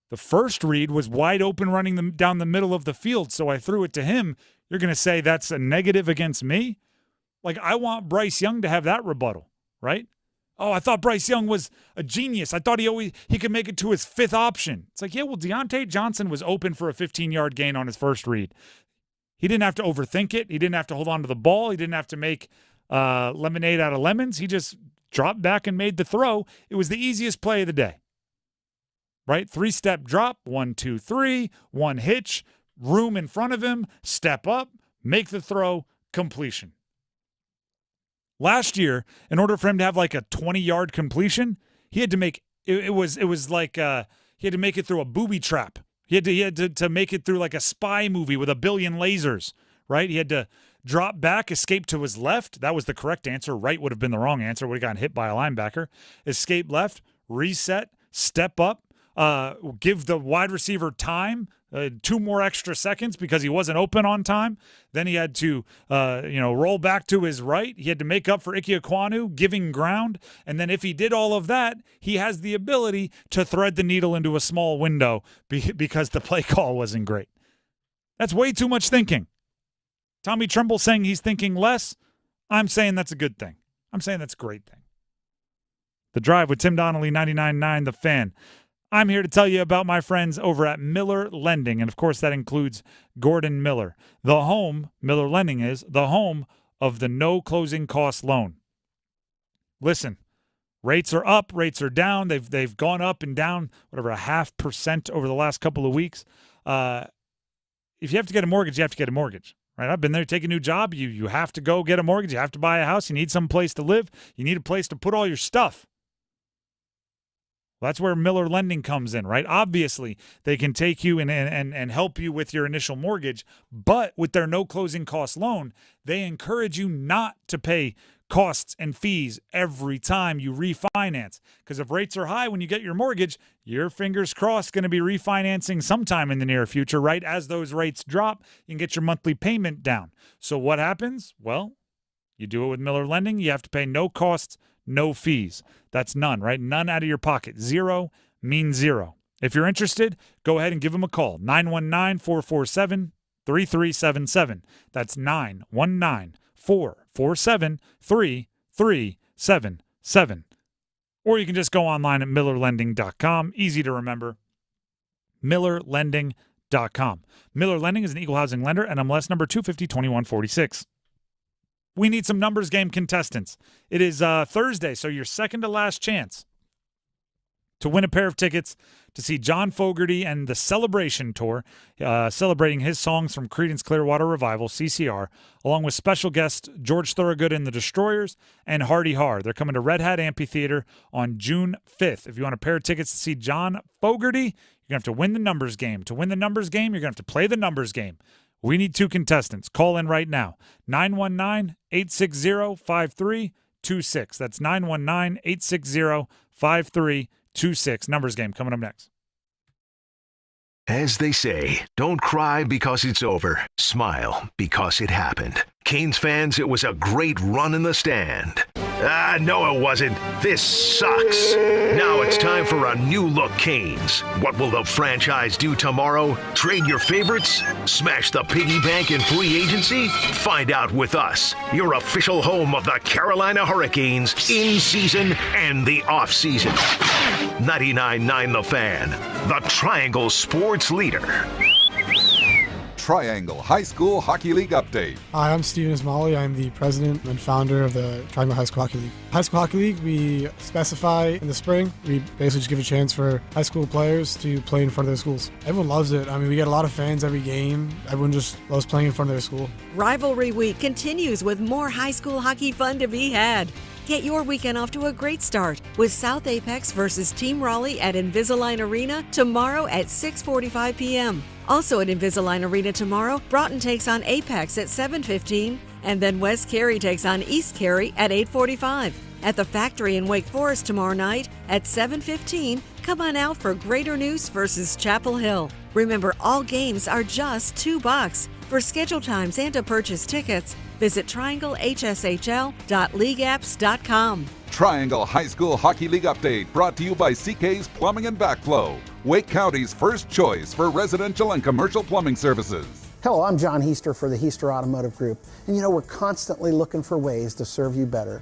The first read was wide open running them down the middle of the field, so I threw it to him. You're going to say that's a negative against me? Like, I want Bryce Young to have that rebuttal, right? Oh, I thought Bryce Young was a genius. I thought he could make it to his fifth option. It's like, yeah, well, Deontay Johnson was open for a 15-yard gain on his first read. He didn't have to overthink it. He didn't have to hold on to the ball. He didn't have to make lemonade out of lemons. He just dropped back and made the throw. It was the easiest play of the day, right? 3-step drop, 1, 2, 3, one hitch, room in front of him, step up, make the throw, completion. Last year, in order for him to have like a 20-yard completion, he had to make it was like he had to make it through a booby trap. He had to make it through like a spy movie with a billion lasers, right? He had to drop back, escape to his left. That was the correct answer. Right would have been the wrong answer. Would have gotten hit by a linebacker. Escape left, reset, step up, give the wide receiver time. 2 more extra seconds because he wasn't open on time. Then he had to, roll back to his right. He had to make up for Ike Ekwonu, giving ground. And then if he did all of that, he has the ability to thread the needle into a small window because the play call wasn't great. That's way too much thinking. Tommy Tremble saying he's thinking less. I'm saying that's a good thing. I'm saying that's a great thing. The Drive with Tim Donnelly, 99.9 The Fan. I'm here to tell you about my friends over at Miller Lending, and of course that includes Gordon Miller. The home, Miller Lending is, the home of the no closing cost loan. Listen, rates are up, rates are down. They've gone up and down, whatever, 0.5% over the last couple of weeks. If you have to get a mortgage, you have to get a mortgage. Right? I've been there, take a new job. You have to go get a mortgage. You have to buy a house. You need some place to live. You need a place to put all your stuff. That's where Miller Lending comes in, right? Obviously, they can take you and help you with your initial mortgage, but with their no closing cost loan, they encourage you not to pay costs and fees every time you refinance. Because if rates are high when you get your mortgage, your fingers crossed going to be refinancing sometime in the near future, right? As those rates drop, you can get your monthly payment down. So what happens? Well, you do it with Miller Lending. You have to pay no costs, no fees. That's none, right? None out of your pocket. Zero means zero. If you're interested, go ahead and give them a call. 919-447-3377. That's 919-447-3377. Or you can just go online at millerlending.com. Easy to remember. millerlending.com. Miller Lending is an equal housing lender, NMLS number 2502146. We need some numbers game contestants. It is Thursday, so your second to last chance to win a pair of tickets to see John Fogerty and the Celebration Tour, celebrating his songs from Creedence Clearwater Revival, CCR, along with special guests George Thorogood and the Destroyers and Hardy Har. They're coming to Red Hat Amphitheater on June 5th. If you want a pair of tickets to see John Fogerty, you're going to have to win the numbers game. To win the numbers game, you're going to have to play the numbers game. We need two contestants. Call in right now. 919-860-5326. That's 919-860-5326. Numbers game coming up next. As they say, don't cry because it's over. Smile because it happened. Canes fans, it was a great run in the stand. No, it wasn't. This sucks. Now it's time for a new look Canes. What will the franchise do tomorrow? Trade your favorites? Smash the piggy bank in free agency? Find out with us, your official home of the Carolina Hurricanes in season and the off season. 99.9 The Fan, the Triangle Sports Leader. Triangle High School Hockey League update. Hi, I'm Steven Ismali. I'm the president and founder of the Triangle High School Hockey League. High School Hockey League, we specify in the spring. We basically just give a chance for high school players to play in front of their schools. Everyone loves it. I mean, we get a lot of fans every game. Everyone just loves playing in front of their school. Rivalry Week continues with more high school hockey fun to be had. Get your weekend off to a great start with South Apex versus Team Raleigh at Invisalign Arena tomorrow at 6:45 p.m. Also at Invisalign Arena tomorrow, Broughton takes on Apex at 7:15, and then West Cary takes on East Cary at 8:45. At the Factory in Wake Forest tomorrow night at 7:15, come on out for Greater News versus Chapel Hill. Remember, all games are just $2. For schedule times and to purchase tickets, visit trianglehshl.leagueapps.com. Triangle High School Hockey League update brought to you by CK's Plumbing and Backflow, Wake County's first choice for residential and commercial plumbing services. Hello, I'm John Heister for the Heister Automotive Group. And you know, we're constantly looking for ways to serve you better.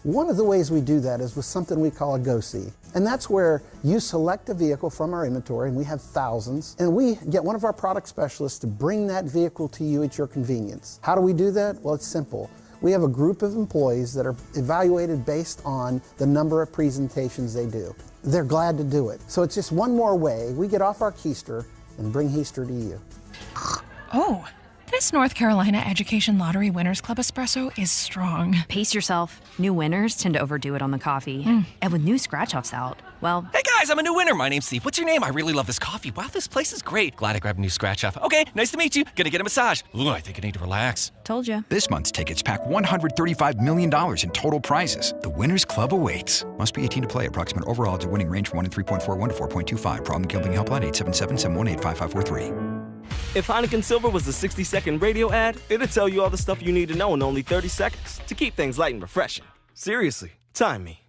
One of the ways we do that is with something we call a Go-See. And that's where you select a vehicle from our inventory, and we have thousands, and we get one of our product specialists to bring that vehicle to you at your convenience. How do we do that? Well, it's simple. We have a group of employees that are evaluated based on the number of presentations they do. They're glad to do it. So it's just one more way we get off our keister and bring Heister to you. Oh, this North Carolina Education Lottery Winners Club espresso is strong. Pace yourself. New winners tend to overdo it on the coffee. And with new scratch-offs out, well... Hey guys, I'm a new winner. My name's Steve. What's your name? I really love this coffee. Wow, this place is great. Glad I grabbed a new scratch-off. Okay, nice to meet you. Gonna get a massage. Ooh, I think I need to relax. Told you. This month's tickets pack $135 million in total prizes. The Winners Club awaits. Must be 18 to play. Approximate overall odds of winning range from 1 in 3.41 to 4.25. Problem gambling helpline 877-718-5543. If Heineken Silver was a 60-second radio ad, it'd tell you all the stuff you need to know in only 30 seconds to keep things light and refreshing. Seriously, time me.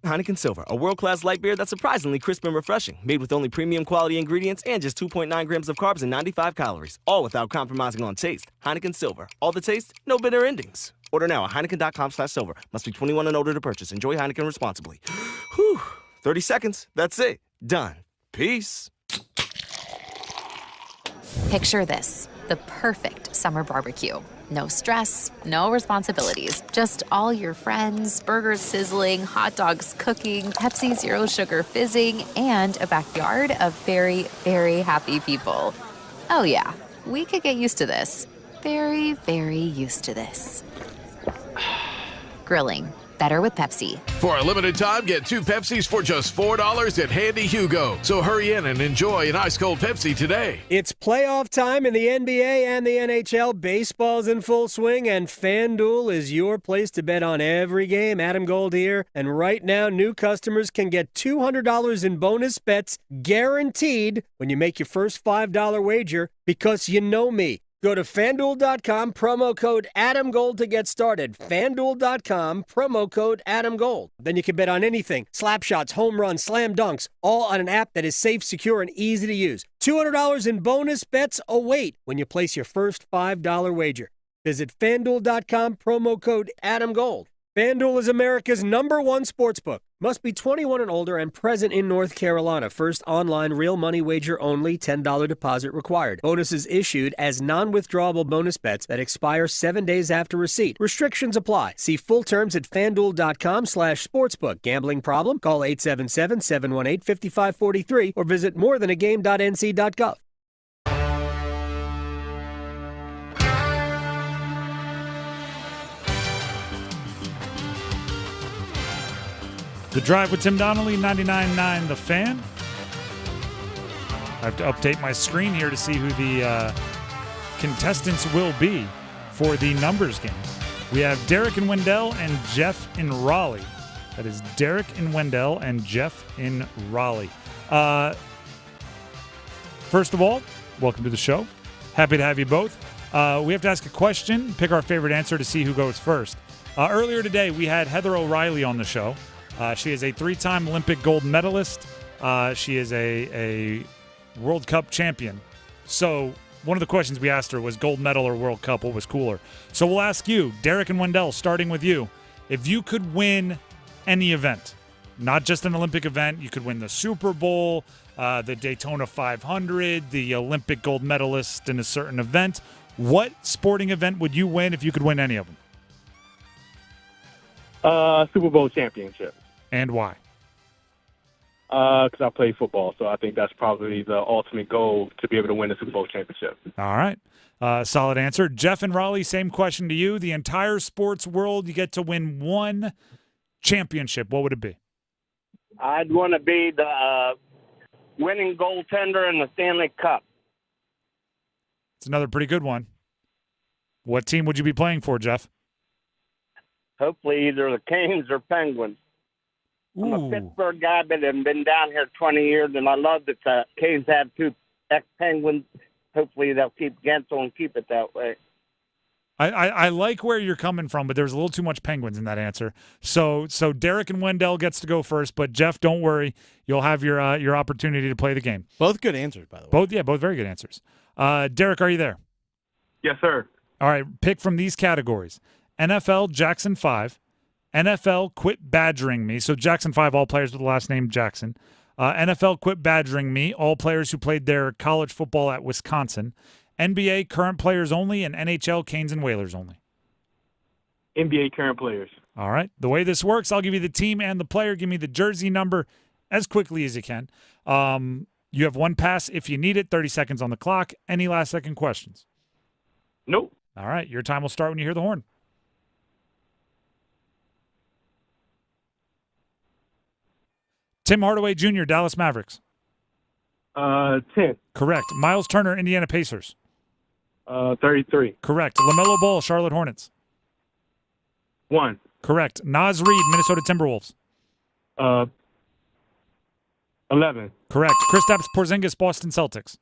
Heineken Silver, a world-class light beer that's surprisingly crisp and refreshing, made with only premium quality ingredients and just 2.9 grams of carbs and 95 calories, all without compromising on taste. Heineken Silver, all the taste, no bitter endings. Order now at Heineken.com/silver. Must be 21 and older to purchase. Enjoy Heineken responsibly. Whew, 30 seconds, that's it. Done. Peace. Picture this, the perfect summer barbecue. No stress, no responsibilities, just all your friends, burgers sizzling, hot dogs cooking, Pepsi Zero Sugar fizzing, and a backyard of very, very happy people. Oh yeah, we could get used to this. Very, very used to this. Grilling, better with Pepsi. For a limited time, get 2 Pepsis for just $4 at Handy Hugo. So hurry in and enjoy an ice-cold Pepsi today. It's playoff time in the NBA and the NHL. Baseball's in full swing, and FanDuel is your place to bet on every game. Adam Gold here. And right now, new customers can get $200 in bonus bets guaranteed when you make your first $5 wager, because you know me. Go to FanDuel.com, promo code AdamGold to get started. FanDuel.com, promo code AdamGold. Then you can bet on anything. Slap shots, home runs, slam dunks, all on an app that is safe, secure, and easy to use. $200 in bonus bets await when you place your first $5 wager. Visit FanDuel.com, promo code AdamGold. FanDuel is America's #1 sportsbook. Must be 21 and older and present in North Carolina. First online real money wager only. $10 deposit required. Bonuses issued as non-withdrawable bonus bets that expire 7 days after receipt. Restrictions apply. See full terms at FanDuel.com/sportsbook. Gambling problem? Call 877-718-5543 or visit morethanagame.nc.gov. The Drive with Tim Donnelly, 99.9 The Fan. I have to update my screen here to see who the contestants will be for the numbers game. We have Derek in Wendell and Jeff in Raleigh. That is Derek in Wendell and Jeff in Raleigh. First of all, welcome to the show. Happy to have you both. We have to ask a question, pick our favorite answer to see who goes first. Earlier today, we had Heather O'Reilly on the show. She is a 3-time Olympic gold medalist. She is a World Cup champion. So one of the questions we asked her was gold medal or World Cup, what was cooler? So we'll ask you, Derek and Wendell, starting with you. If you could win any event, not just an Olympic event, you could win the Super Bowl, the Daytona 500, the Olympic gold medalist in a certain event, what sporting event would you win if you could win any of them? Super Bowl championship. And why? Because I play football, so I think that's probably the ultimate goal, to be able to win the Super Bowl championship. All right. Solid answer. Jeff and Raleigh, same question to you. The entire sports world, you get to win one championship. What would it be? I'd want to be the winning goaltender in the Stanley Cup. It's another pretty good one. What team would you be playing for, Jeff? Hopefully either the Canes or Penguins. I'm a Pittsburgh guy, but I've been down here 20 years, and I love that the Canes have 2 ex-Penguins. Hopefully they'll keep Gensel and keep it that way. I like where you're coming from, but there's a little too much Penguins in that answer. So Derek and Wendell gets to go first, but Jeff, don't worry. You'll have your opportunity to play the game. Both good answers, by the way. Both very good answers. Derek, are you there? Yes, sir. All right, pick from these categories. NFL, Jackson 5. NFL, quit badgering me. So Jackson 5, all players with the last name Jackson. NFL, quit badgering me. All players who played their college football at Wisconsin. NBA, current players only. And NHL, Canes and Whalers only. NBA current players. All right. The way this works, I'll give you the team and the player. Give me the jersey number as quickly as you can. You have one pass if you need it. 30 seconds on the clock. Any last-second questions? Nope. All right. Your time will start when you hear the horn. Tim Hardaway Jr., Dallas Mavericks. 10. Correct. Miles Turner, Indiana Pacers. 33. Correct. LaMelo Ball, Charlotte Hornets. 1. Correct. Naz Reid, Minnesota Timberwolves. 11. Correct. Kristaps Porzingis, Boston Celtics.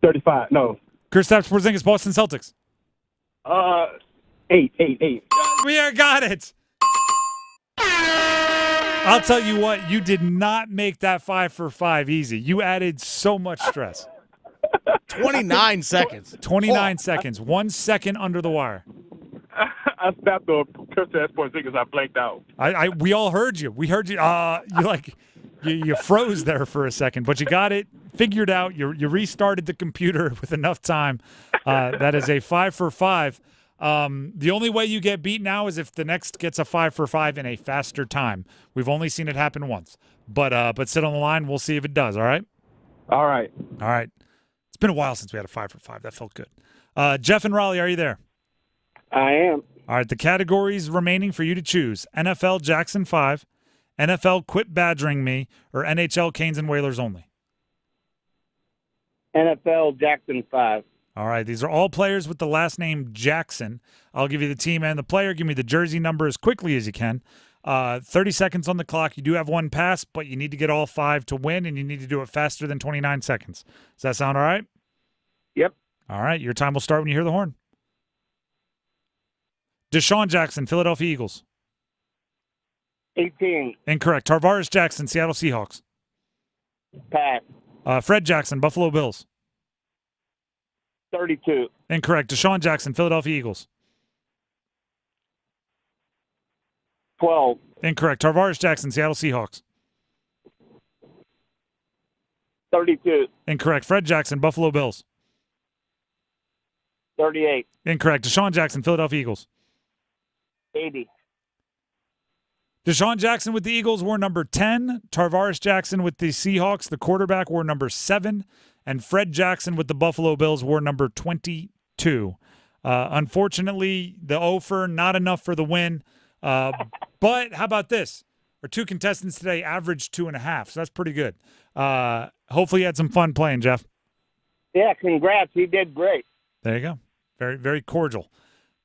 35. No. Kristaps Porzingis, Boston Celtics. 8. We got it. I'll tell you what, you did not make that 5 for 5 easy. You added so much stress. 29 seconds. 29 seconds. 1 second under the wire. I snapped the picture at sports because I blanked out. We all heard you. We heard you. You froze there for a second, but you got it figured out. You restarted the computer with enough time. That is a 5 for 5. The only way you get beat now is if the next gets a 5 for 5 in a faster time. We've only seen it happen once. But sit on the line. We'll see if it does. All right. All right. All right. It's been a while since we had a 5 for 5. That felt good. Jeff and Raleigh, are you there? I am. All right. The categories remaining for you to choose: NFL Jackson 5, NFL Quit Badgering Me, or NHL Canes and Whalers Only. NFL Jackson 5. All right. These are all players with the last name Jackson. I'll give you the team and the player. Give me the jersey number as quickly as you can. 30 seconds on the clock. You do have one pass, but you need to get all 5 to win, and you need to do it faster than 29 seconds. Does that sound all right? Yep. All right. Your time will start when you hear the horn. Deshaun Jackson, Philadelphia Eagles. 18. Incorrect. Tarvaris Jackson, Seattle Seahawks. Pass. Fred Jackson, Buffalo Bills. 32. Incorrect. Deshaun Jackson, Philadelphia Eagles. 12. Incorrect. Tarvaris Jackson, Seattle Seahawks. 32. Incorrect. Fred Jackson, Buffalo Bills. 38. Incorrect. Deshaun Jackson, Philadelphia Eagles. 80. Deshaun Jackson with the Eagles wore number 10. Tarvaris Jackson with the Seahawks, the quarterback, wore number 7. And Fred Jackson with the Buffalo Bills wore number 22. Unfortunately, the offer, not enough for the win. But how about this? Our 2 contestants today averaged 2.5, so that's pretty good. Hopefully you had some fun playing, Jeff. Yeah, congrats. He did great. There you go. Very, very cordial.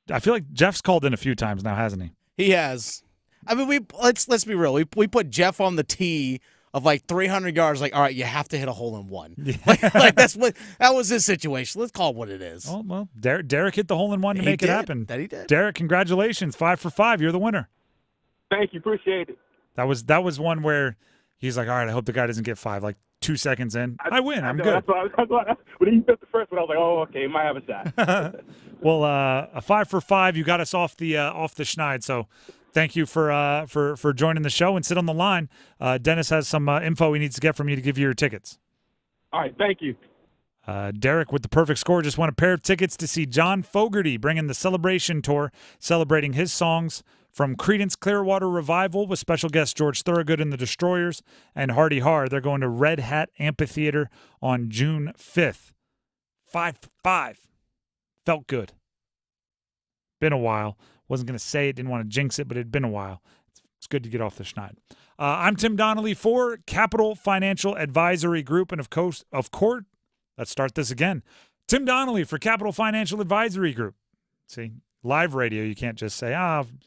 I feel like Jeff's called in a few times now, hasn't he? He has. I mean, let's be real. We put Jeff on the tee of like 300 yards. Like, all right, you have to hit a hole in one. Yeah. like that was his situation. Let's call it what it is. Oh, well, Derek hit the hole in one to make it happen. That he did. Derek, congratulations, 5 for 5. You're the winner. Thank you, appreciate it. That was one where he's like, all right, I hope the guy doesn't get 5. Like 2 seconds in, I win. I'm good. When he missed the first one, I was like, oh, okay, he might have a shot. Well, a 5 for 5. You got us off the schneid. So thank you for joining the show and sit on the line. Dennis has some info he needs to get from you to give you your tickets. All right, thank you. Derek with the perfect score just won a pair of tickets to see John Fogerty bring in the Celebration Tour, celebrating his songs from Creedence Clearwater Revival with special guest George Thorogood and the Destroyers and Hardy Har. They're going to Red Hat Amphitheater on June 5th. 5 for 5. Felt good. Been a while. Wasn't going to say it, didn't want to jinx it, but it'd been a while. It's good to get off the schneid. I'm Tim Donnelly for Capital Financial Advisory Group, and of course, let's start this again. Tim Donnelly for Capital Financial Advisory Group. See, live radio, you can't just say,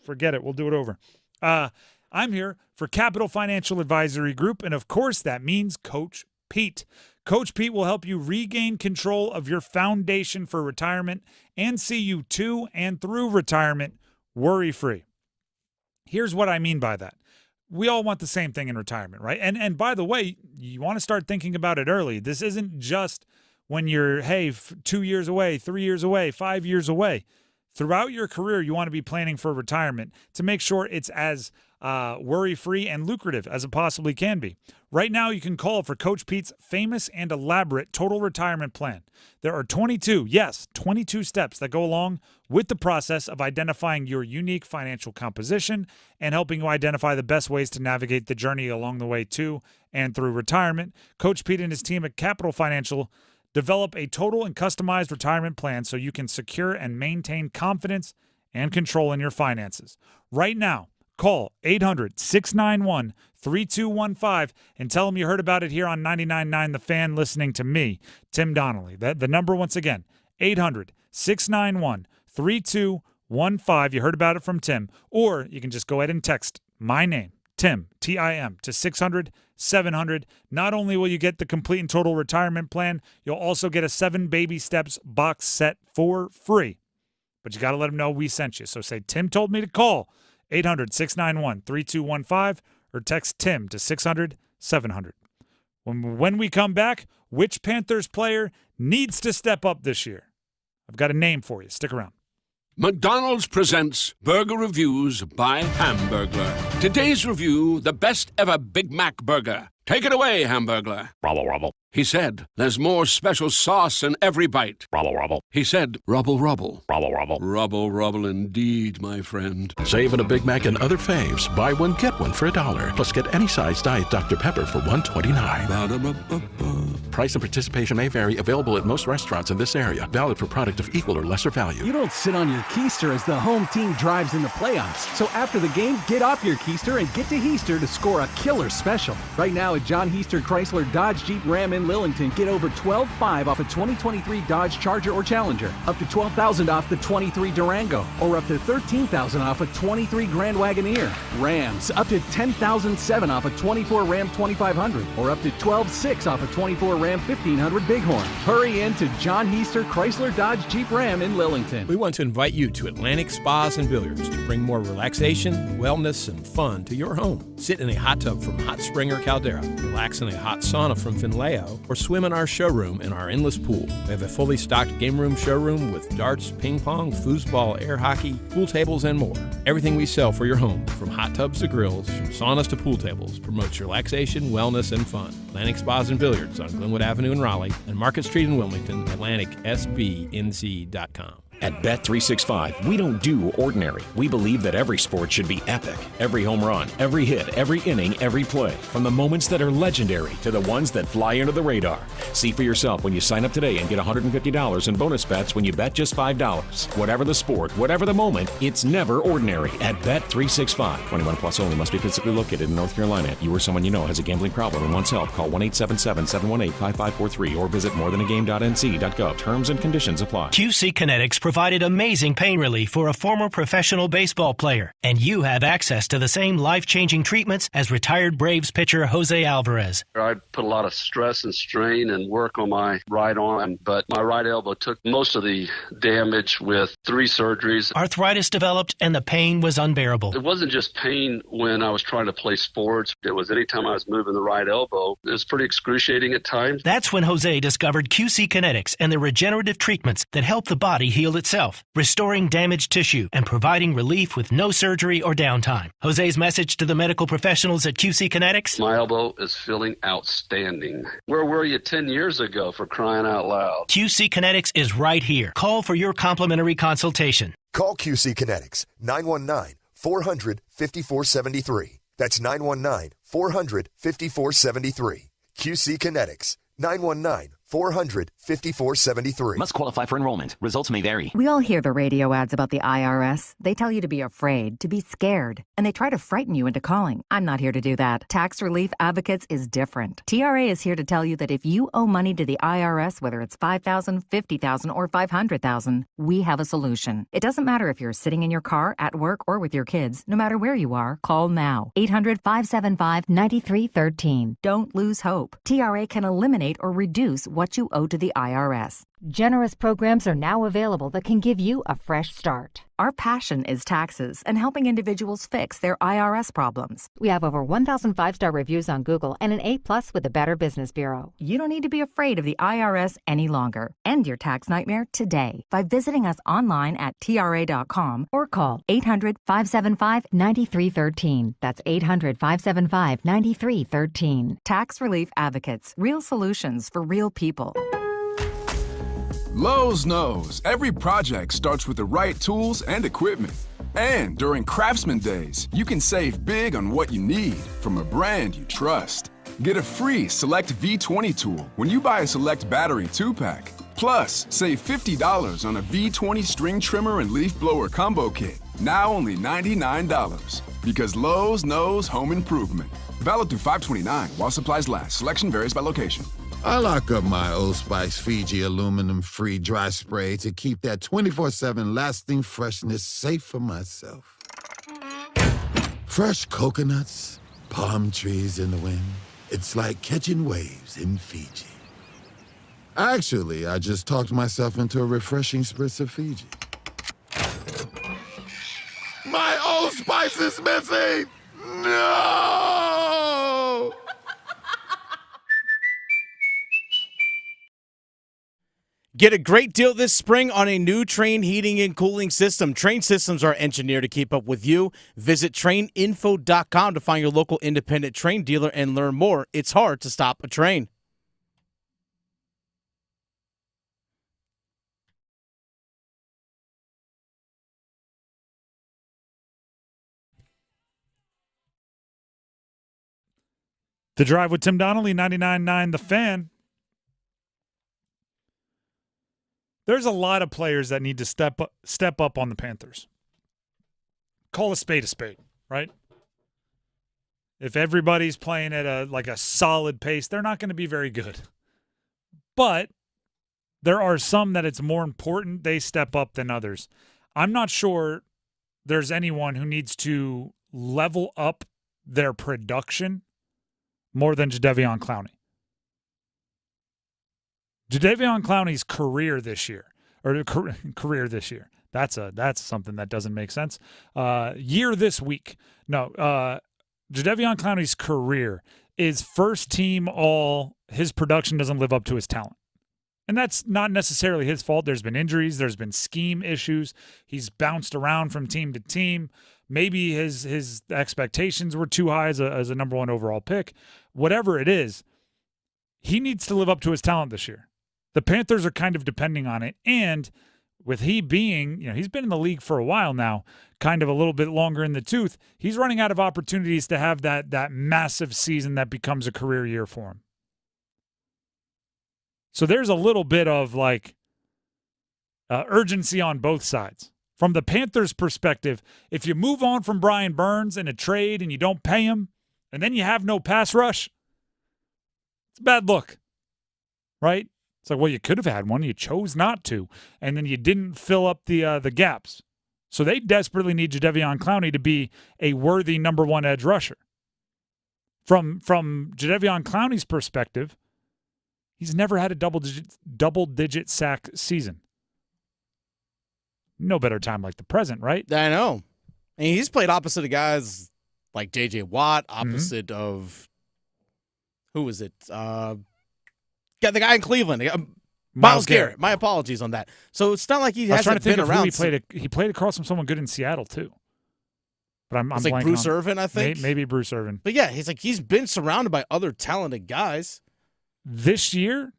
forget it, we'll do it over. I'm here for Capital Financial Advisory Group, and of course, that means Coach Pete. Coach Pete will help you regain control of your foundation for retirement and see you to and through retirement worry-free. Here's what I mean by that. We all want the same thing in retirement, right? And by the way, you want to start thinking about it early. This isn't just when you're, 2 years away, 3 years away, 5 years away. Throughout your career, you want to be planning for retirement to make sure it's as worry-free and lucrative as it possibly can be. Right now, you can call for Coach Pete's famous and elaborate total retirement plan. There are 22 steps that go along with the process of identifying your unique financial composition and helping you identify the best ways to navigate the journey along the way to and through retirement. Coach Pete and his team at Capital Financial develop a total and customized retirement plan so you can secure and maintain confidence and control in your finances. Right now, call 800-691-3215 and tell them you heard about it here on 99.9 The Fan listening to me, Tim Donnelly. The number once again, 800-691-3215. You heard about it from Tim. Or you can just go ahead and text my name, Tim, T-I-M, to 600-700. Not only will you get the complete and total retirement plan, you'll also get a 7 Baby Steps box set for free. But you got to let them know we sent you. So say, Tim told me to call 800-691-3215 or text Tim to 600-700. When we come back, which Panthers player needs to step up this year? I've got a name for you. Stick around. McDonald's presents Burger Reviews by Hamburglar. Today's review, the best ever Big Mac burger. Take it away, Hamburglar. Rubble, rubble. He said, there's more special sauce in every bite. Rubble, rubble. He said, rubble, rubble. Rubble, rubble. Rubble, rubble indeed, my friend. Save on a Big Mac and other faves. Buy one, get one for $1. Plus, get any size Diet Dr. Pepper for $1.29. Ba-da-ba-ba-ba. Price and participation may vary. Available at most restaurants in this area. Valid for product of equal or lesser value. You don't sit on your keister as the home team drives in the playoffs. So after the game, get off your keister and get to Heister to score a killer special. Right now at John Heister Chrysler Dodge Jeep Ram in Lillington, get over $12,500 off a 2023 Dodge Charger or Challenger, up to $12,000 off the 23 Durango, or up to $13,000 off a 23 Grand Wagoneer. Rams, up to $10,700 off a 24 Ram 2500, or up to $12,600 off a 24 Ram 1500 Bighorn. Hurry in to John Heister Chrysler Dodge Jeep Ram in Lillington. We want to invite you to Atlantic Spas and Billiards to bring more relaxation, wellness, and fun to your home. Sit in a hot tub from Hot Spring or Caldera, relax in a hot sauna from Finleo, or swim in our showroom in our endless pool. We have a fully stocked game room showroom with darts, ping pong, foosball, air hockey, pool tables, and more. Everything we sell for your home, from hot tubs to grills, from saunas to pool tables, promotes relaxation, wellness, and fun. Atlantic Spas and Billiards on Glenwood Avenue in Raleigh and Market Street in Wilmington, AtlanticSBNC.com. At Bet365, we don't do ordinary. We believe that every sport should be epic. Every home run, every hit, every inning, every play. From the moments that are legendary to the ones that fly under the radar. See for yourself when you sign up today and get $150 in bonus bets when you bet just $5. Whatever the sport, whatever the moment, it's never ordinary at Bet365. 21 plus only. Must be physically located in North Carolina. You or someone you know has a gambling problem and wants help. Call 1-877-718-5543 or visit morethanagame.nc.gov. Terms and conditions apply. QC Kinetics provided amazing pain relief for a former professional baseball player, and you have access to the same life-changing treatments as retired Braves pitcher Jose Alvarez. I put a lot of stress and strain and work on my right arm, but my right elbow took most of the damage with 3 surgeries. Arthritis developed, and the pain was unbearable. It wasn't just pain when I was trying to play sports. It was anytime I was moving the right elbow. It was pretty excruciating at times. That's when Jose discovered QC Kinetics and the regenerative treatments that help the body heal itself, restoring damaged tissue and providing relief with no surgery or downtime. Jose's message to the medical professionals at QC Kinetics: my elbow is feeling outstanding. Where were you 10 years ago, for crying out loud? QC Kinetics is right here. Call for your complimentary consultation. Call QC Kinetics, 919-400-5473. That's 919-400-5473. QC Kinetics, 919-400-5473. Must qualify for enrollment. Results may vary. We all hear the radio ads about the IRS. They tell you to be afraid, to be scared, and they try to frighten you into calling. I'm not here to do that. Tax Relief Advocates is different. TRA is here to tell you that if you owe money to the IRS, whether it's $5,000, $50,000, or $500,000, we have a solution. It doesn't matter if you're sitting in your car, at work, or with your kids. No matter where you are, call now. 800-575-9313. Don't lose hope. TRA can eliminate or reduce what you owe to the IRS. Generous programs are now available that can give you a fresh start. Our passion is taxes and helping individuals fix their IRS problems. We have over 1,000 5-star reviews on Google and an A+ with the Better Business Bureau. You don't need to be afraid of the IRS any longer. End your tax nightmare today by visiting us online at TRA.com or call 800-575-9313. That's 800-575-9313. Tax Relief Advocates. Real solutions for real people. Lowe's knows every project starts with the right tools and equipment. And during Craftsman Days, you can save big on what you need from a brand you trust. Get a free Select V20 tool when you buy a Select Battery 2-pack. Plus, save $50 on a V20 string trimmer and leaf blower combo kit. Now only $99. Because Lowe's knows home improvement. Valid through 5/29 while supplies last. Selection varies by location. I lock up my Old Spice Fiji aluminum-free dry spray to keep that 24/7 lasting freshness safe for myself. Fresh coconuts, palm trees in the wind. It's like catching waves in Fiji. Actually, I just talked myself into a refreshing spritz of Fiji. My Old Spice is missing! No! Get a great deal this spring on a new Train heating and cooling system. Train systems are engineered to keep up with you. Visit traininfo.com to find your local independent Train dealer and learn more. It's hard to stop a train. The Drive with Tim Donnelly, 99.9 The Fan. There's a lot of players that need to step up on the Panthers. Call a spade, right? If everybody's playing at a solid pace, they're not going to be very good. But there are some that it's more important they step up than others. I'm not sure there's anyone who needs to level up their production more than Jadeveon Clowney. Jadeveon Clowney's career this year. That's something that doesn't make sense. Year this week. No, Jadeveon Clowney's career is first team all. His production doesn't live up to his talent. And that's not necessarily his fault. There's been injuries. There's been scheme issues. He's bounced around from team to team. Maybe his expectations were too high as a number one overall pick. Whatever it is, he needs to live up to his talent this year. The Panthers are kind of depending on it. And with he being, he's been in the league for a while now, kind of a little bit longer in the tooth, he's running out of opportunities to have that massive season that becomes a career year for him. So there's a little bit of urgency on both sides. From the Panthers' perspective, if you move on from Brian Burns in a trade and you don't pay him, and then you have no pass rush, it's a bad look, right? It's like, well, you could have had one. You chose not to, and then you didn't fill up the gaps. So they desperately need Jadeveon Clowney to be a worthy number one edge rusher. From Jadeveon Clowney's perspective, he's never had a double-digit sack season. No better time like the present, right? I know. I mean, he's played opposite of guys like J.J. Watt, opposite of, who was it? The guy in Cleveland, Myles Garrett. My apologies on that. So it's not like he hasn't been around. He played across from someone good in Seattle too. But I'm it's like Bruce Irvin, I think. Maybe Bruce Irvin. But yeah, he's been surrounded by other talented guys. This year,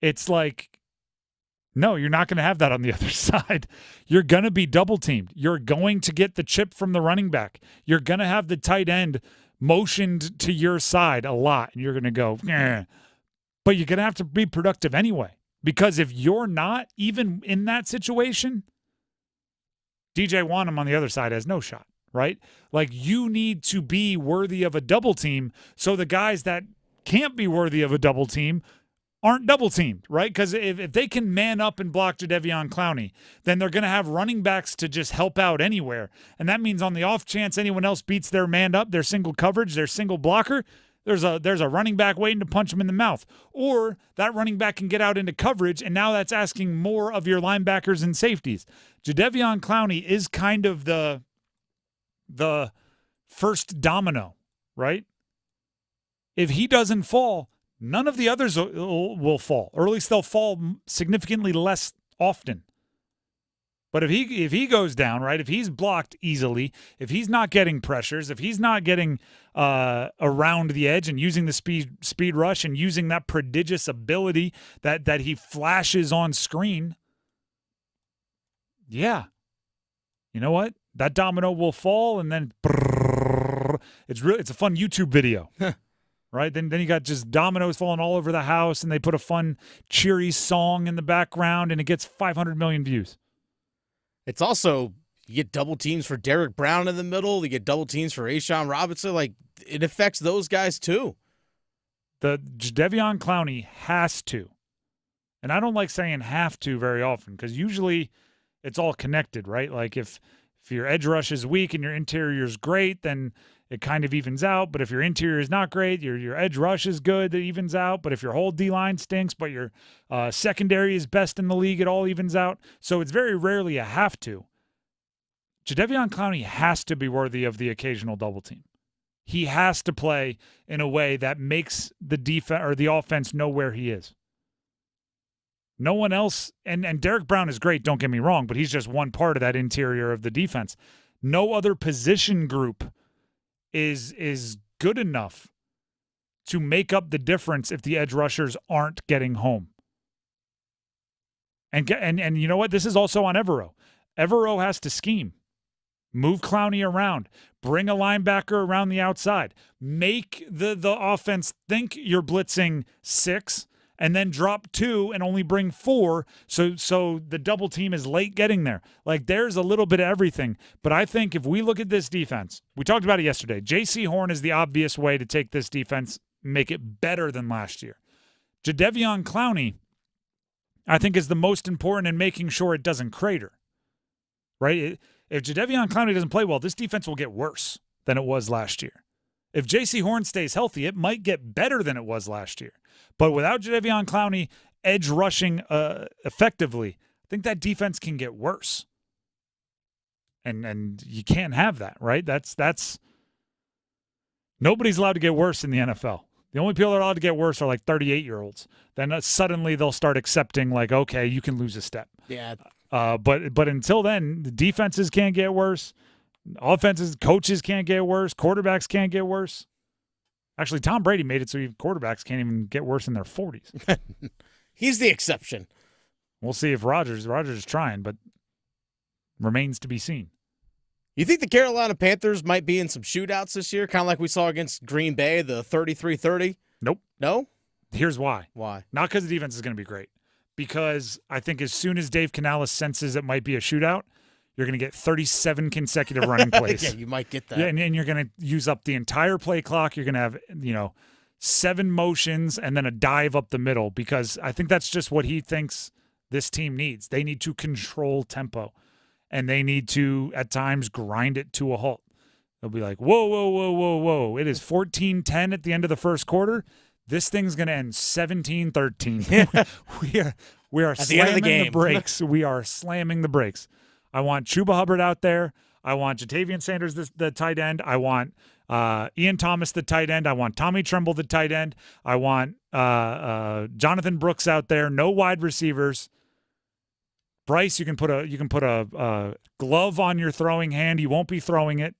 it's like, no, you're not going to have that on the other side. You're going to be double teamed. You're going to get the chip from the running back. You're going to have the tight end motioned to your side a lot, and you're going to go, eh. But you're going to have to be productive anyway. Because if you're not, even in that situation, DJ Wanham on the other side has no shot, right? Like, you need to be worthy of a double team so the guys that can't be worthy of a double team aren't double teamed, right? Because if they can man up and block Jadeveon Clowney, then they're going to have running backs to just help out anywhere. And that means on the off chance anyone else beats their man up, their single coverage, their single blocker, there's a running back waiting to punch him in the mouth. Or that running back can get out into coverage, and now that's asking more of your linebackers and safeties. Jadeveon Clowney is kind of the first domino, right? If he doesn't fall, none of the others will fall, or at least they'll fall significantly less often. But if he goes down, right, if he's blocked easily, if he's not getting pressures, if he's not getting around the edge and using the speed rush and using that prodigious ability that he flashes on screen, yeah, you know what? That domino will fall, and then it's a fun YouTube video. Right? Then you got just dominoes falling all over the house, and they put a fun, cheery song in the background, and it gets 500 million views. It's also, you get double teams for Derek Brown in the middle. You get double teams for Ashawn Robinson. Like, it affects those guys too. The Jadeveon Clowney has to. And I don't like saying have to very often because usually it's all connected, right? Like if your edge rush is weak and your interior is great, then it kind of evens out. But if your interior is not great, your edge rush is good, that evens out. But if your whole D-line stinks, but your secondary is best in the league, it all evens out. So it's very rarely a have to. Jadeveon Clowney has to be worthy of the occasional double team. He has to play in a way that makes the defense or the offense know where he is. No one else, and Derek Brown is great, don't get me wrong, but he's just one part of that interior of the defense. No other position group is good enough to make up the difference if the edge rushers aren't getting home. And you know what? This is also on Evero. Evero has to scheme. Move Clowney around. Bring a linebacker around the outside. Make the offense think you're blitzing 6 and then drop 2 and only bring 4 so the double team is late getting there. Like, there's a little bit of everything. But I think if we look at this defense, we talked about it yesterday. J.C. Horn is the obvious way to take this defense, make it better than last year. Jadeveon Clowney, I think, is the most important in making sure it doesn't crater. Right? If Jadeveon Clowney doesn't play well, this defense will get worse than it was last year. If J.C. Horn stays healthy, it might get better than it was last year. But without Jadeveon Clowney edge rushing effectively, I think that defense can get worse. And you can't have that, right? That's nobody's allowed to get worse in the NFL. The only people that are allowed to get worse are like 38-year-olds. Then suddenly they'll start accepting, like, okay, you can lose a step. Yeah. But until then, the defenses can't get worse. Offenses, coaches can't get worse. Quarterbacks can't get worse. Actually, Tom Brady made it so quarterbacks can't even get worse in their 40s. He's the exception. We'll see if Rodgers is trying, but remains to be seen. You think the Carolina Panthers might be in some shootouts this year, kind of like we saw against Green Bay, the 33-30? Nope. No? Here's why. Why? Not because the defense is going to be great. Because I think as soon as Dave Canales senses it might be a shootout, you're going to get 37 consecutive running plays. Yeah, you might get that. Yeah, and you're going to use up the entire play clock. You're going to have, 7 motions and then a dive up the middle, because I think that's just what he thinks this team needs. They need to control tempo, and they need to, at times, grind it to a halt. They'll be like, whoa, whoa, whoa, whoa, whoa. It is 14-10 at the end of the first quarter. This thing's going to end 17-13. we are at the end of the game. The brakes. We are slamming the brakes. I want Chuba Hubbard out there. I want Jatavian Sanders, the tight end. I want Ian Thomas, the tight end. I want Tommy Tremble, the tight end. I want Jonathan Brooks out there. No wide receivers. Bryce, you can put a glove on your throwing hand. You won't be throwing it.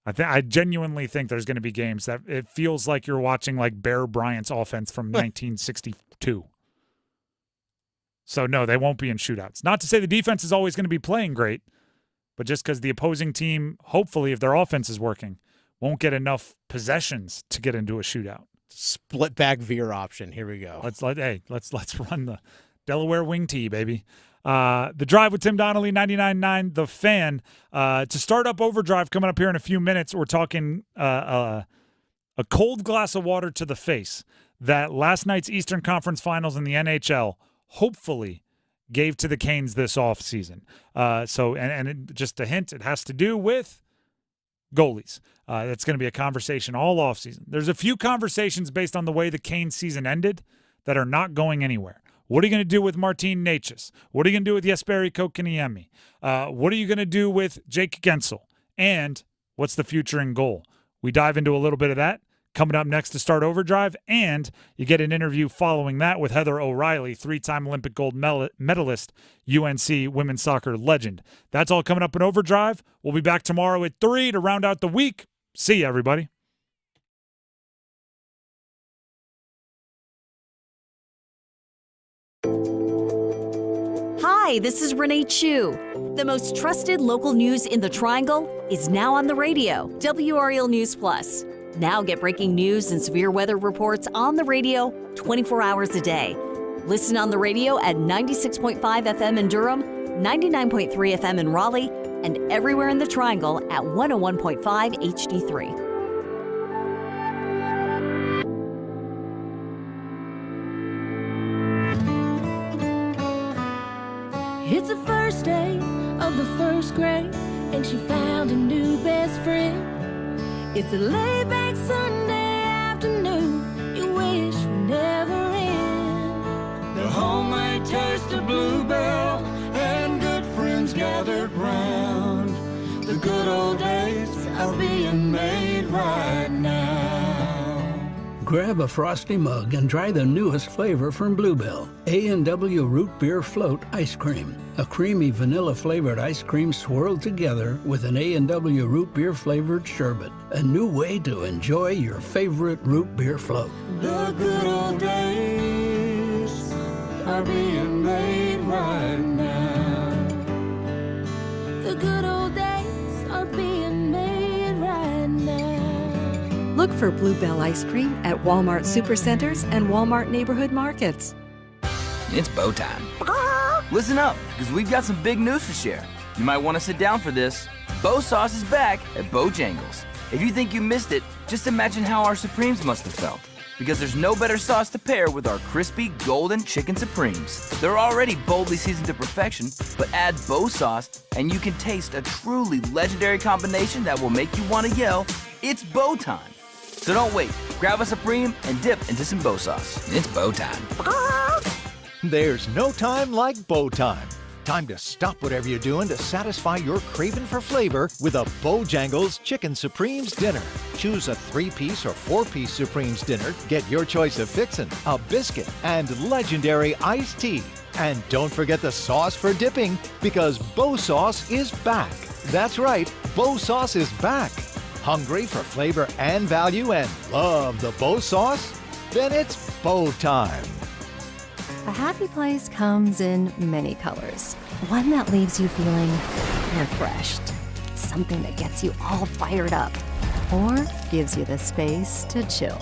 I genuinely think there's going to be games that it feels like you're watching like Bear Bryant's offense from 1962. So, no, they won't be in shootouts. Not to say the defense is always going to be playing great, but just because the opposing team, hopefully, if their offense is working, won't get enough possessions to get into a shootout. Split back veer option. Here we go. Let's run the Delaware wing tee, baby. The Drive with Tim Donnelly, 99.9 The Fan. To start up Overdrive coming up here in a few minutes, we're talking a cold glass of water to the face that last night's Eastern Conference Finals in the NHL hopefully gave to the Canes this offseason. Just a hint, it has to do with goalies. That's going to be a conversation all offseason. There's a few conversations based on the way the Canes season ended that are not going anywhere. What are you going to do with Martin Necas? What are you going to do with Jesperi Kotkaniemi? What are you going to do with Jake Gensel? And what's the future in goal? We dive into a little bit of that coming up next to start Overdrive, and you get an interview following that with Heather O'Reilly, 3-time Olympic gold medalist, UNC women's soccer legend. That's all coming up in Overdrive. We'll be back tomorrow at 3 to round out the week. See you, everybody. Hi, this is Renee Chu. The most trusted local news in the Triangle is now on the radio, WREL News Plus. Now get breaking news and severe weather reports on the radio 24 hours a day. Listen on the radio at 96.5 FM in Durham, 99.3 FM in Raleigh, and everywhere in the Triangle at 101.5 HD3. It's the first day of the first grade, and she found a new best friend. It's a laid-back Sunday afternoon you wish would never end. The homemade taste of Bluebell and good friends gathered round. The good old days are being made right now. Grab a frosty mug and try the newest flavor from Bluebell, A&W Root Beer Float Ice Cream. A creamy vanilla-flavored ice cream swirled together with an A&W Root Beer flavored sherbet. A new way to enjoy your favorite root beer float. The good old days are being made right now. The good old days are being made right now. Look for Bluebell ice cream at Walmart Supercenters and Walmart Neighborhood Markets. It's bow time. Listen up, because we've got some big news to share. You might want to sit down for this. Bow Sauce is back at Bojangles. If you think you missed it, just imagine how our Supremes must have felt. Because there's no better sauce to pair with our crispy golden chicken Supremes. They're already boldly seasoned to perfection, but add Bow Sauce and you can taste a truly legendary combination that will make you want to yell, "It's bow time." So don't wait. Grab a Supreme and dip into some Bow Sauce. It's bow time. There's no time like bow time. Time to stop whatever you're doing to satisfy your craving for flavor with a Bojangles Chicken Supremes dinner. Choose a 3-piece or 4-piece Supremes dinner. Get your choice of fixin', a biscuit, and legendary iced tea. And don't forget the sauce for dipping, because Bow Sauce is back. That's right, Bow Sauce is back. Hungry for flavor and value and love the Bow Sauce? Then it's bow time. A happy place comes in many colors. One that leaves you feeling refreshed. Something that gets you all fired up. Or gives you the space to chill.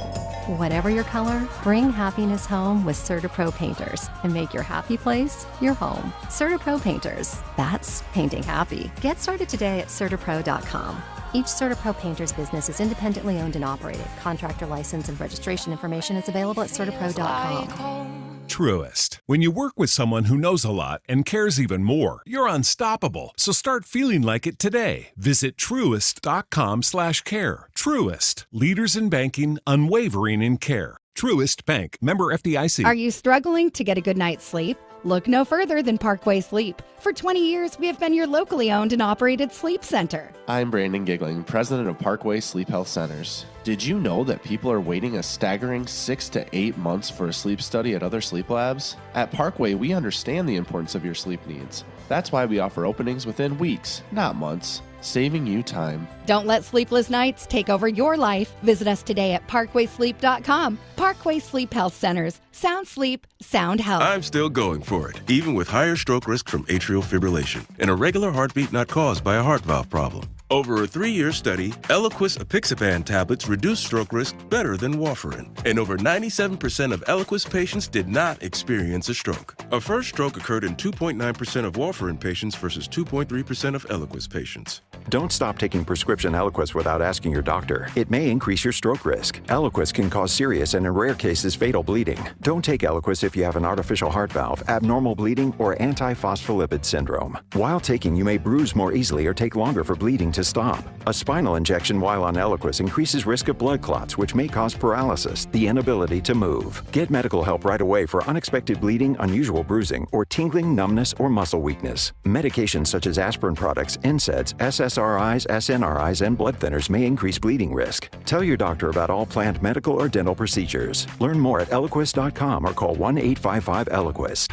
Whatever your color, bring happiness home with CertaPro Painters and make your happy place your home. CertaPro Painters. That's painting happy. Get started today at CertaPro.com. Each CertaPro Painters business is independently owned and operated. Contractor license and registration information is available at CertaPro.com. Truist. When you work with someone who knows a lot and cares even more, you're unstoppable. So start feeling like it today. Visit Truist.com/care. Truist. Leaders in banking, unwavering in care. Truist Bank. Member FDIC. Are you struggling to get a good night's sleep? Look no further than Parkway Sleep. For 20 years, we have been your locally owned and operated sleep center. I'm Brandon Giggling, president of Parkway Sleep Health Centers. Did you know that people are waiting a staggering 6 to 8 months for a sleep study at other sleep labs? At Parkway, we understand the importance of your sleep needs. That's why we offer openings within weeks, not months, saving you time. Don't let sleepless nights take over your life. Visit us today at parkwaysleep.com. Parkway Sleep Health Centers. Sound sleep, sound health. I'm still going for it, even with higher stroke risk from atrial fibrillation, an irregular heartbeat not caused by a heart valve problem. Over a 3-year study, Eliquis apixaban tablets reduced stroke risk better than warfarin, and over 97% of Eliquis patients did not experience a stroke. A first stroke occurred in 2.9% of warfarin patients versus 2.3% of Eliquis patients. Don't stop taking prescription Eliquis without asking your doctor. It may increase your stroke risk. Eliquis can cause serious and in rare cases fatal bleeding. Don't take Eliquis if you have an artificial heart valve, abnormal bleeding, or antiphospholipid syndrome. While taking, you may bruise more easily or take longer for bleeding to stop. A spinal injection while on Eliquis increases risk of blood clots, which may cause paralysis, the inability to move. Get medical help right away for unexpected bleeding, unusual bruising, or tingling, numbness, or muscle weakness. Medications such as aspirin products, NSAIDs, SSRIs, SNRIs, and blood thinners may increase bleeding risk. Tell your doctor about all planned medical or dental procedures. Learn more at Eliquis.com or call 1-855-ELIQUIS.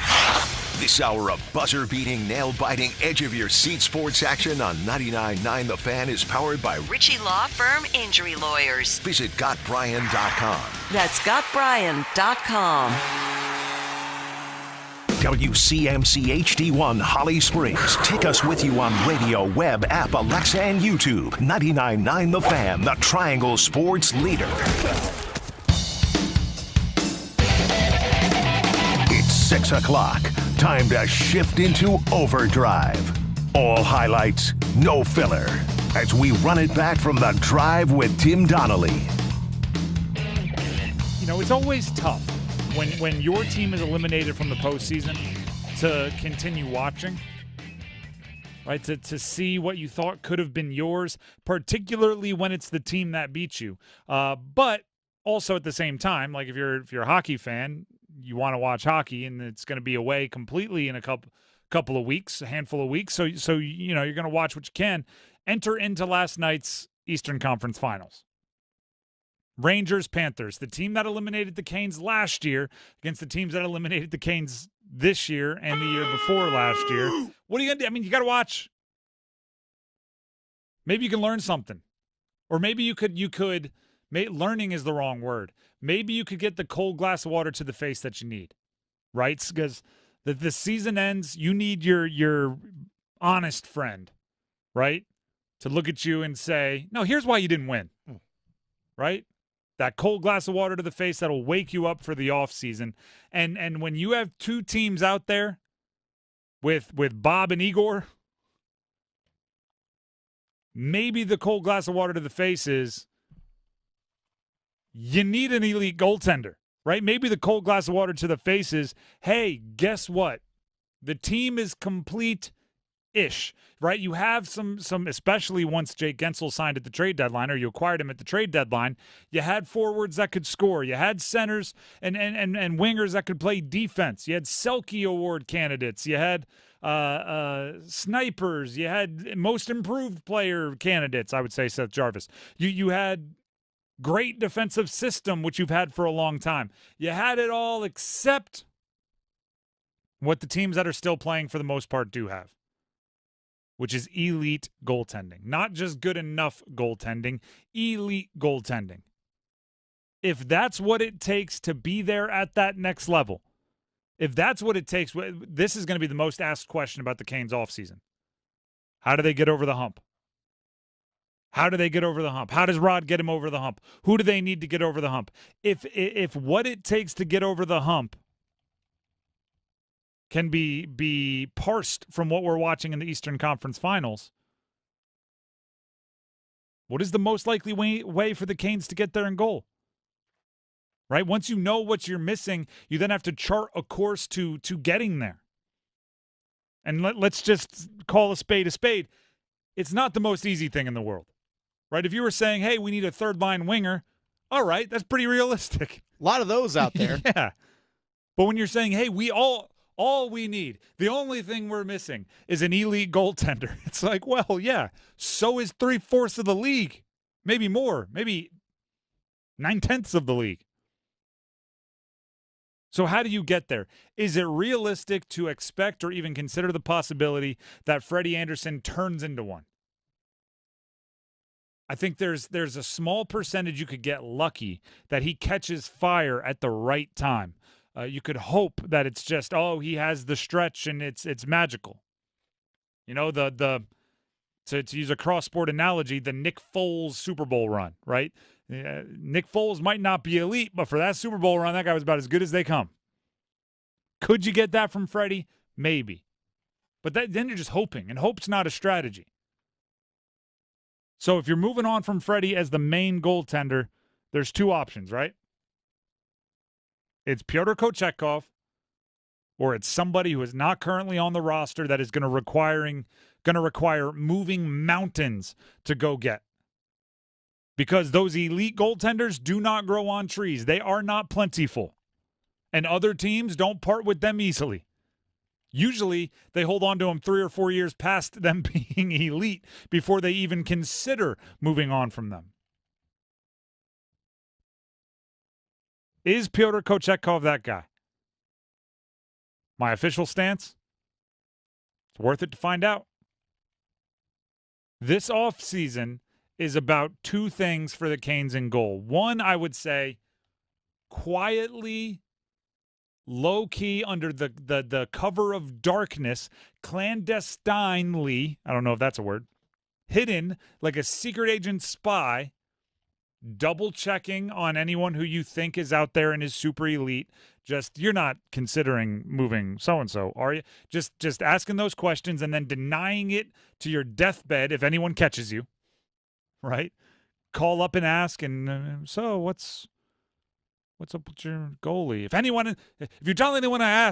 This hour of buzzer-beating, nail-biting, edge-of-your-seat sports action on 99.9 The Fan is powered by Ritchie Law Firm Injury Lawyers. Visit GotBryan.com. That's GotBryan.com. WCMC HD1 Holly Springs. Take us with you on radio, web, app, Alexa, and YouTube. 99.9 The Fan, the Triangle Sports leader. It's 6 o'clock. Time to shift into overdrive. All highlights, no filler. As we run it back from the drive with Tim Donnelly. You know, it's always tough when your team is eliminated from the postseason to continue watching, right? To see what you thought could have been yours, particularly when it's the team that beat you. But also at the same time, like if you're a hockey fan, you want to watch hockey, and it's going to be away completely in a couple of weeks, a handful of weeks. So you know, you're going to watch what you can. Enter into last night's Eastern Conference Finals. Rangers, Panthers, the team that eliminated the Canes last year against the teams that eliminated the Canes this year and the year before last year. What are you going to do? I mean, you got to watch. Maybe you can learn something. Or maybe you could learning is the wrong word. Maybe you could get the cold glass of water to the face that you need, right? Because the season ends, you need your honest friend, right, to look at you and say, no, here's why you didn't win, right? That cold glass of water to the face that'll wake you up for the offseason. And when you have two teams out there with Bob and Igor, maybe the cold glass of water to the face is you need an elite goaltender, right? Maybe the cold glass of water to the face is, hey, guess what? The team is complete-ish, right? You have some, especially once Jake Gensel signed at the trade deadline, or you acquired him at the trade deadline, you had forwards that could score. You had centers and wingers that could play defense. You had Selke Award candidates. You had snipers. You had most improved player candidates, I would say, Seth Jarvis. You had great defensive system, which you've had for a long time. You had it all except what the teams that are still playing for the most part do have, which is elite goaltending. Not just good enough goaltending, elite goaltending. If that's what it takes to be there at that next level, if that's what it takes, this is going to be the most asked question about the Canes offseason. How do they get over the hump? How do they get over the hump? How does Rod get him over the hump? Who do they need to get over the hump? If what it takes to get over the hump can be parsed from what we're watching in the Eastern Conference Finals, what is the most likely way for the Canes to get there in goal? Right? Once you know what you're missing, you then have to chart a course to getting there. And let's just call a spade a spade. It's not the most easy thing in the world. Right? If you were saying, hey, we need a third-line winger, all right, that's pretty realistic. A lot of those out there. Yeah. But when you're saying, hey, we all we need, the only thing we're missing is an elite goaltender, it's like, well, yeah, so is 3/4 of the league. Maybe more. Maybe 9/10 of the league. So how do you get there? Is it realistic to expect or even consider the possibility that Freddie Anderson turns into one? I think there's a small percentage you could get lucky that he catches fire at the right time. You could hope that it's just, he has the stretch and it's magical. You know, to use a cross-sport analogy, the Nick Foles Super Bowl run, right? Nick Foles might not be elite, but for that Super Bowl run, that guy was about as good as they come. Could you get that from Freddie? Maybe. But then you're just hoping, and hope's not a strategy. So if you're moving on from Freddie as the main goaltender, there's two options, right? It's Pyotr Kochetkov, or it's somebody who is not currently on the roster that is going to require moving mountains to go get. Because those elite goaltenders do not grow on trees. They are not plentiful. And other teams don't part with them easily. Usually, they hold on to them 3 or 4 years past them being elite before they even consider moving on from them. Is Pyotr Kochetkov that guy? My official stance? It's worth it to find out. This offseason is about two things for the Canes in goal. One, I would say, quietly, low-key, under the cover of darkness, clandestinely, I don't know if that's a word, hidden like a secret agent spy, double-checking on anyone who you think is out there and is super elite. Just, you're not considering moving so-and-so, are you? Just asking those questions and then denying it to your deathbed if anyone catches you, right? Call up and ask, and so what's up with your goalie? If you tell anyone I asked,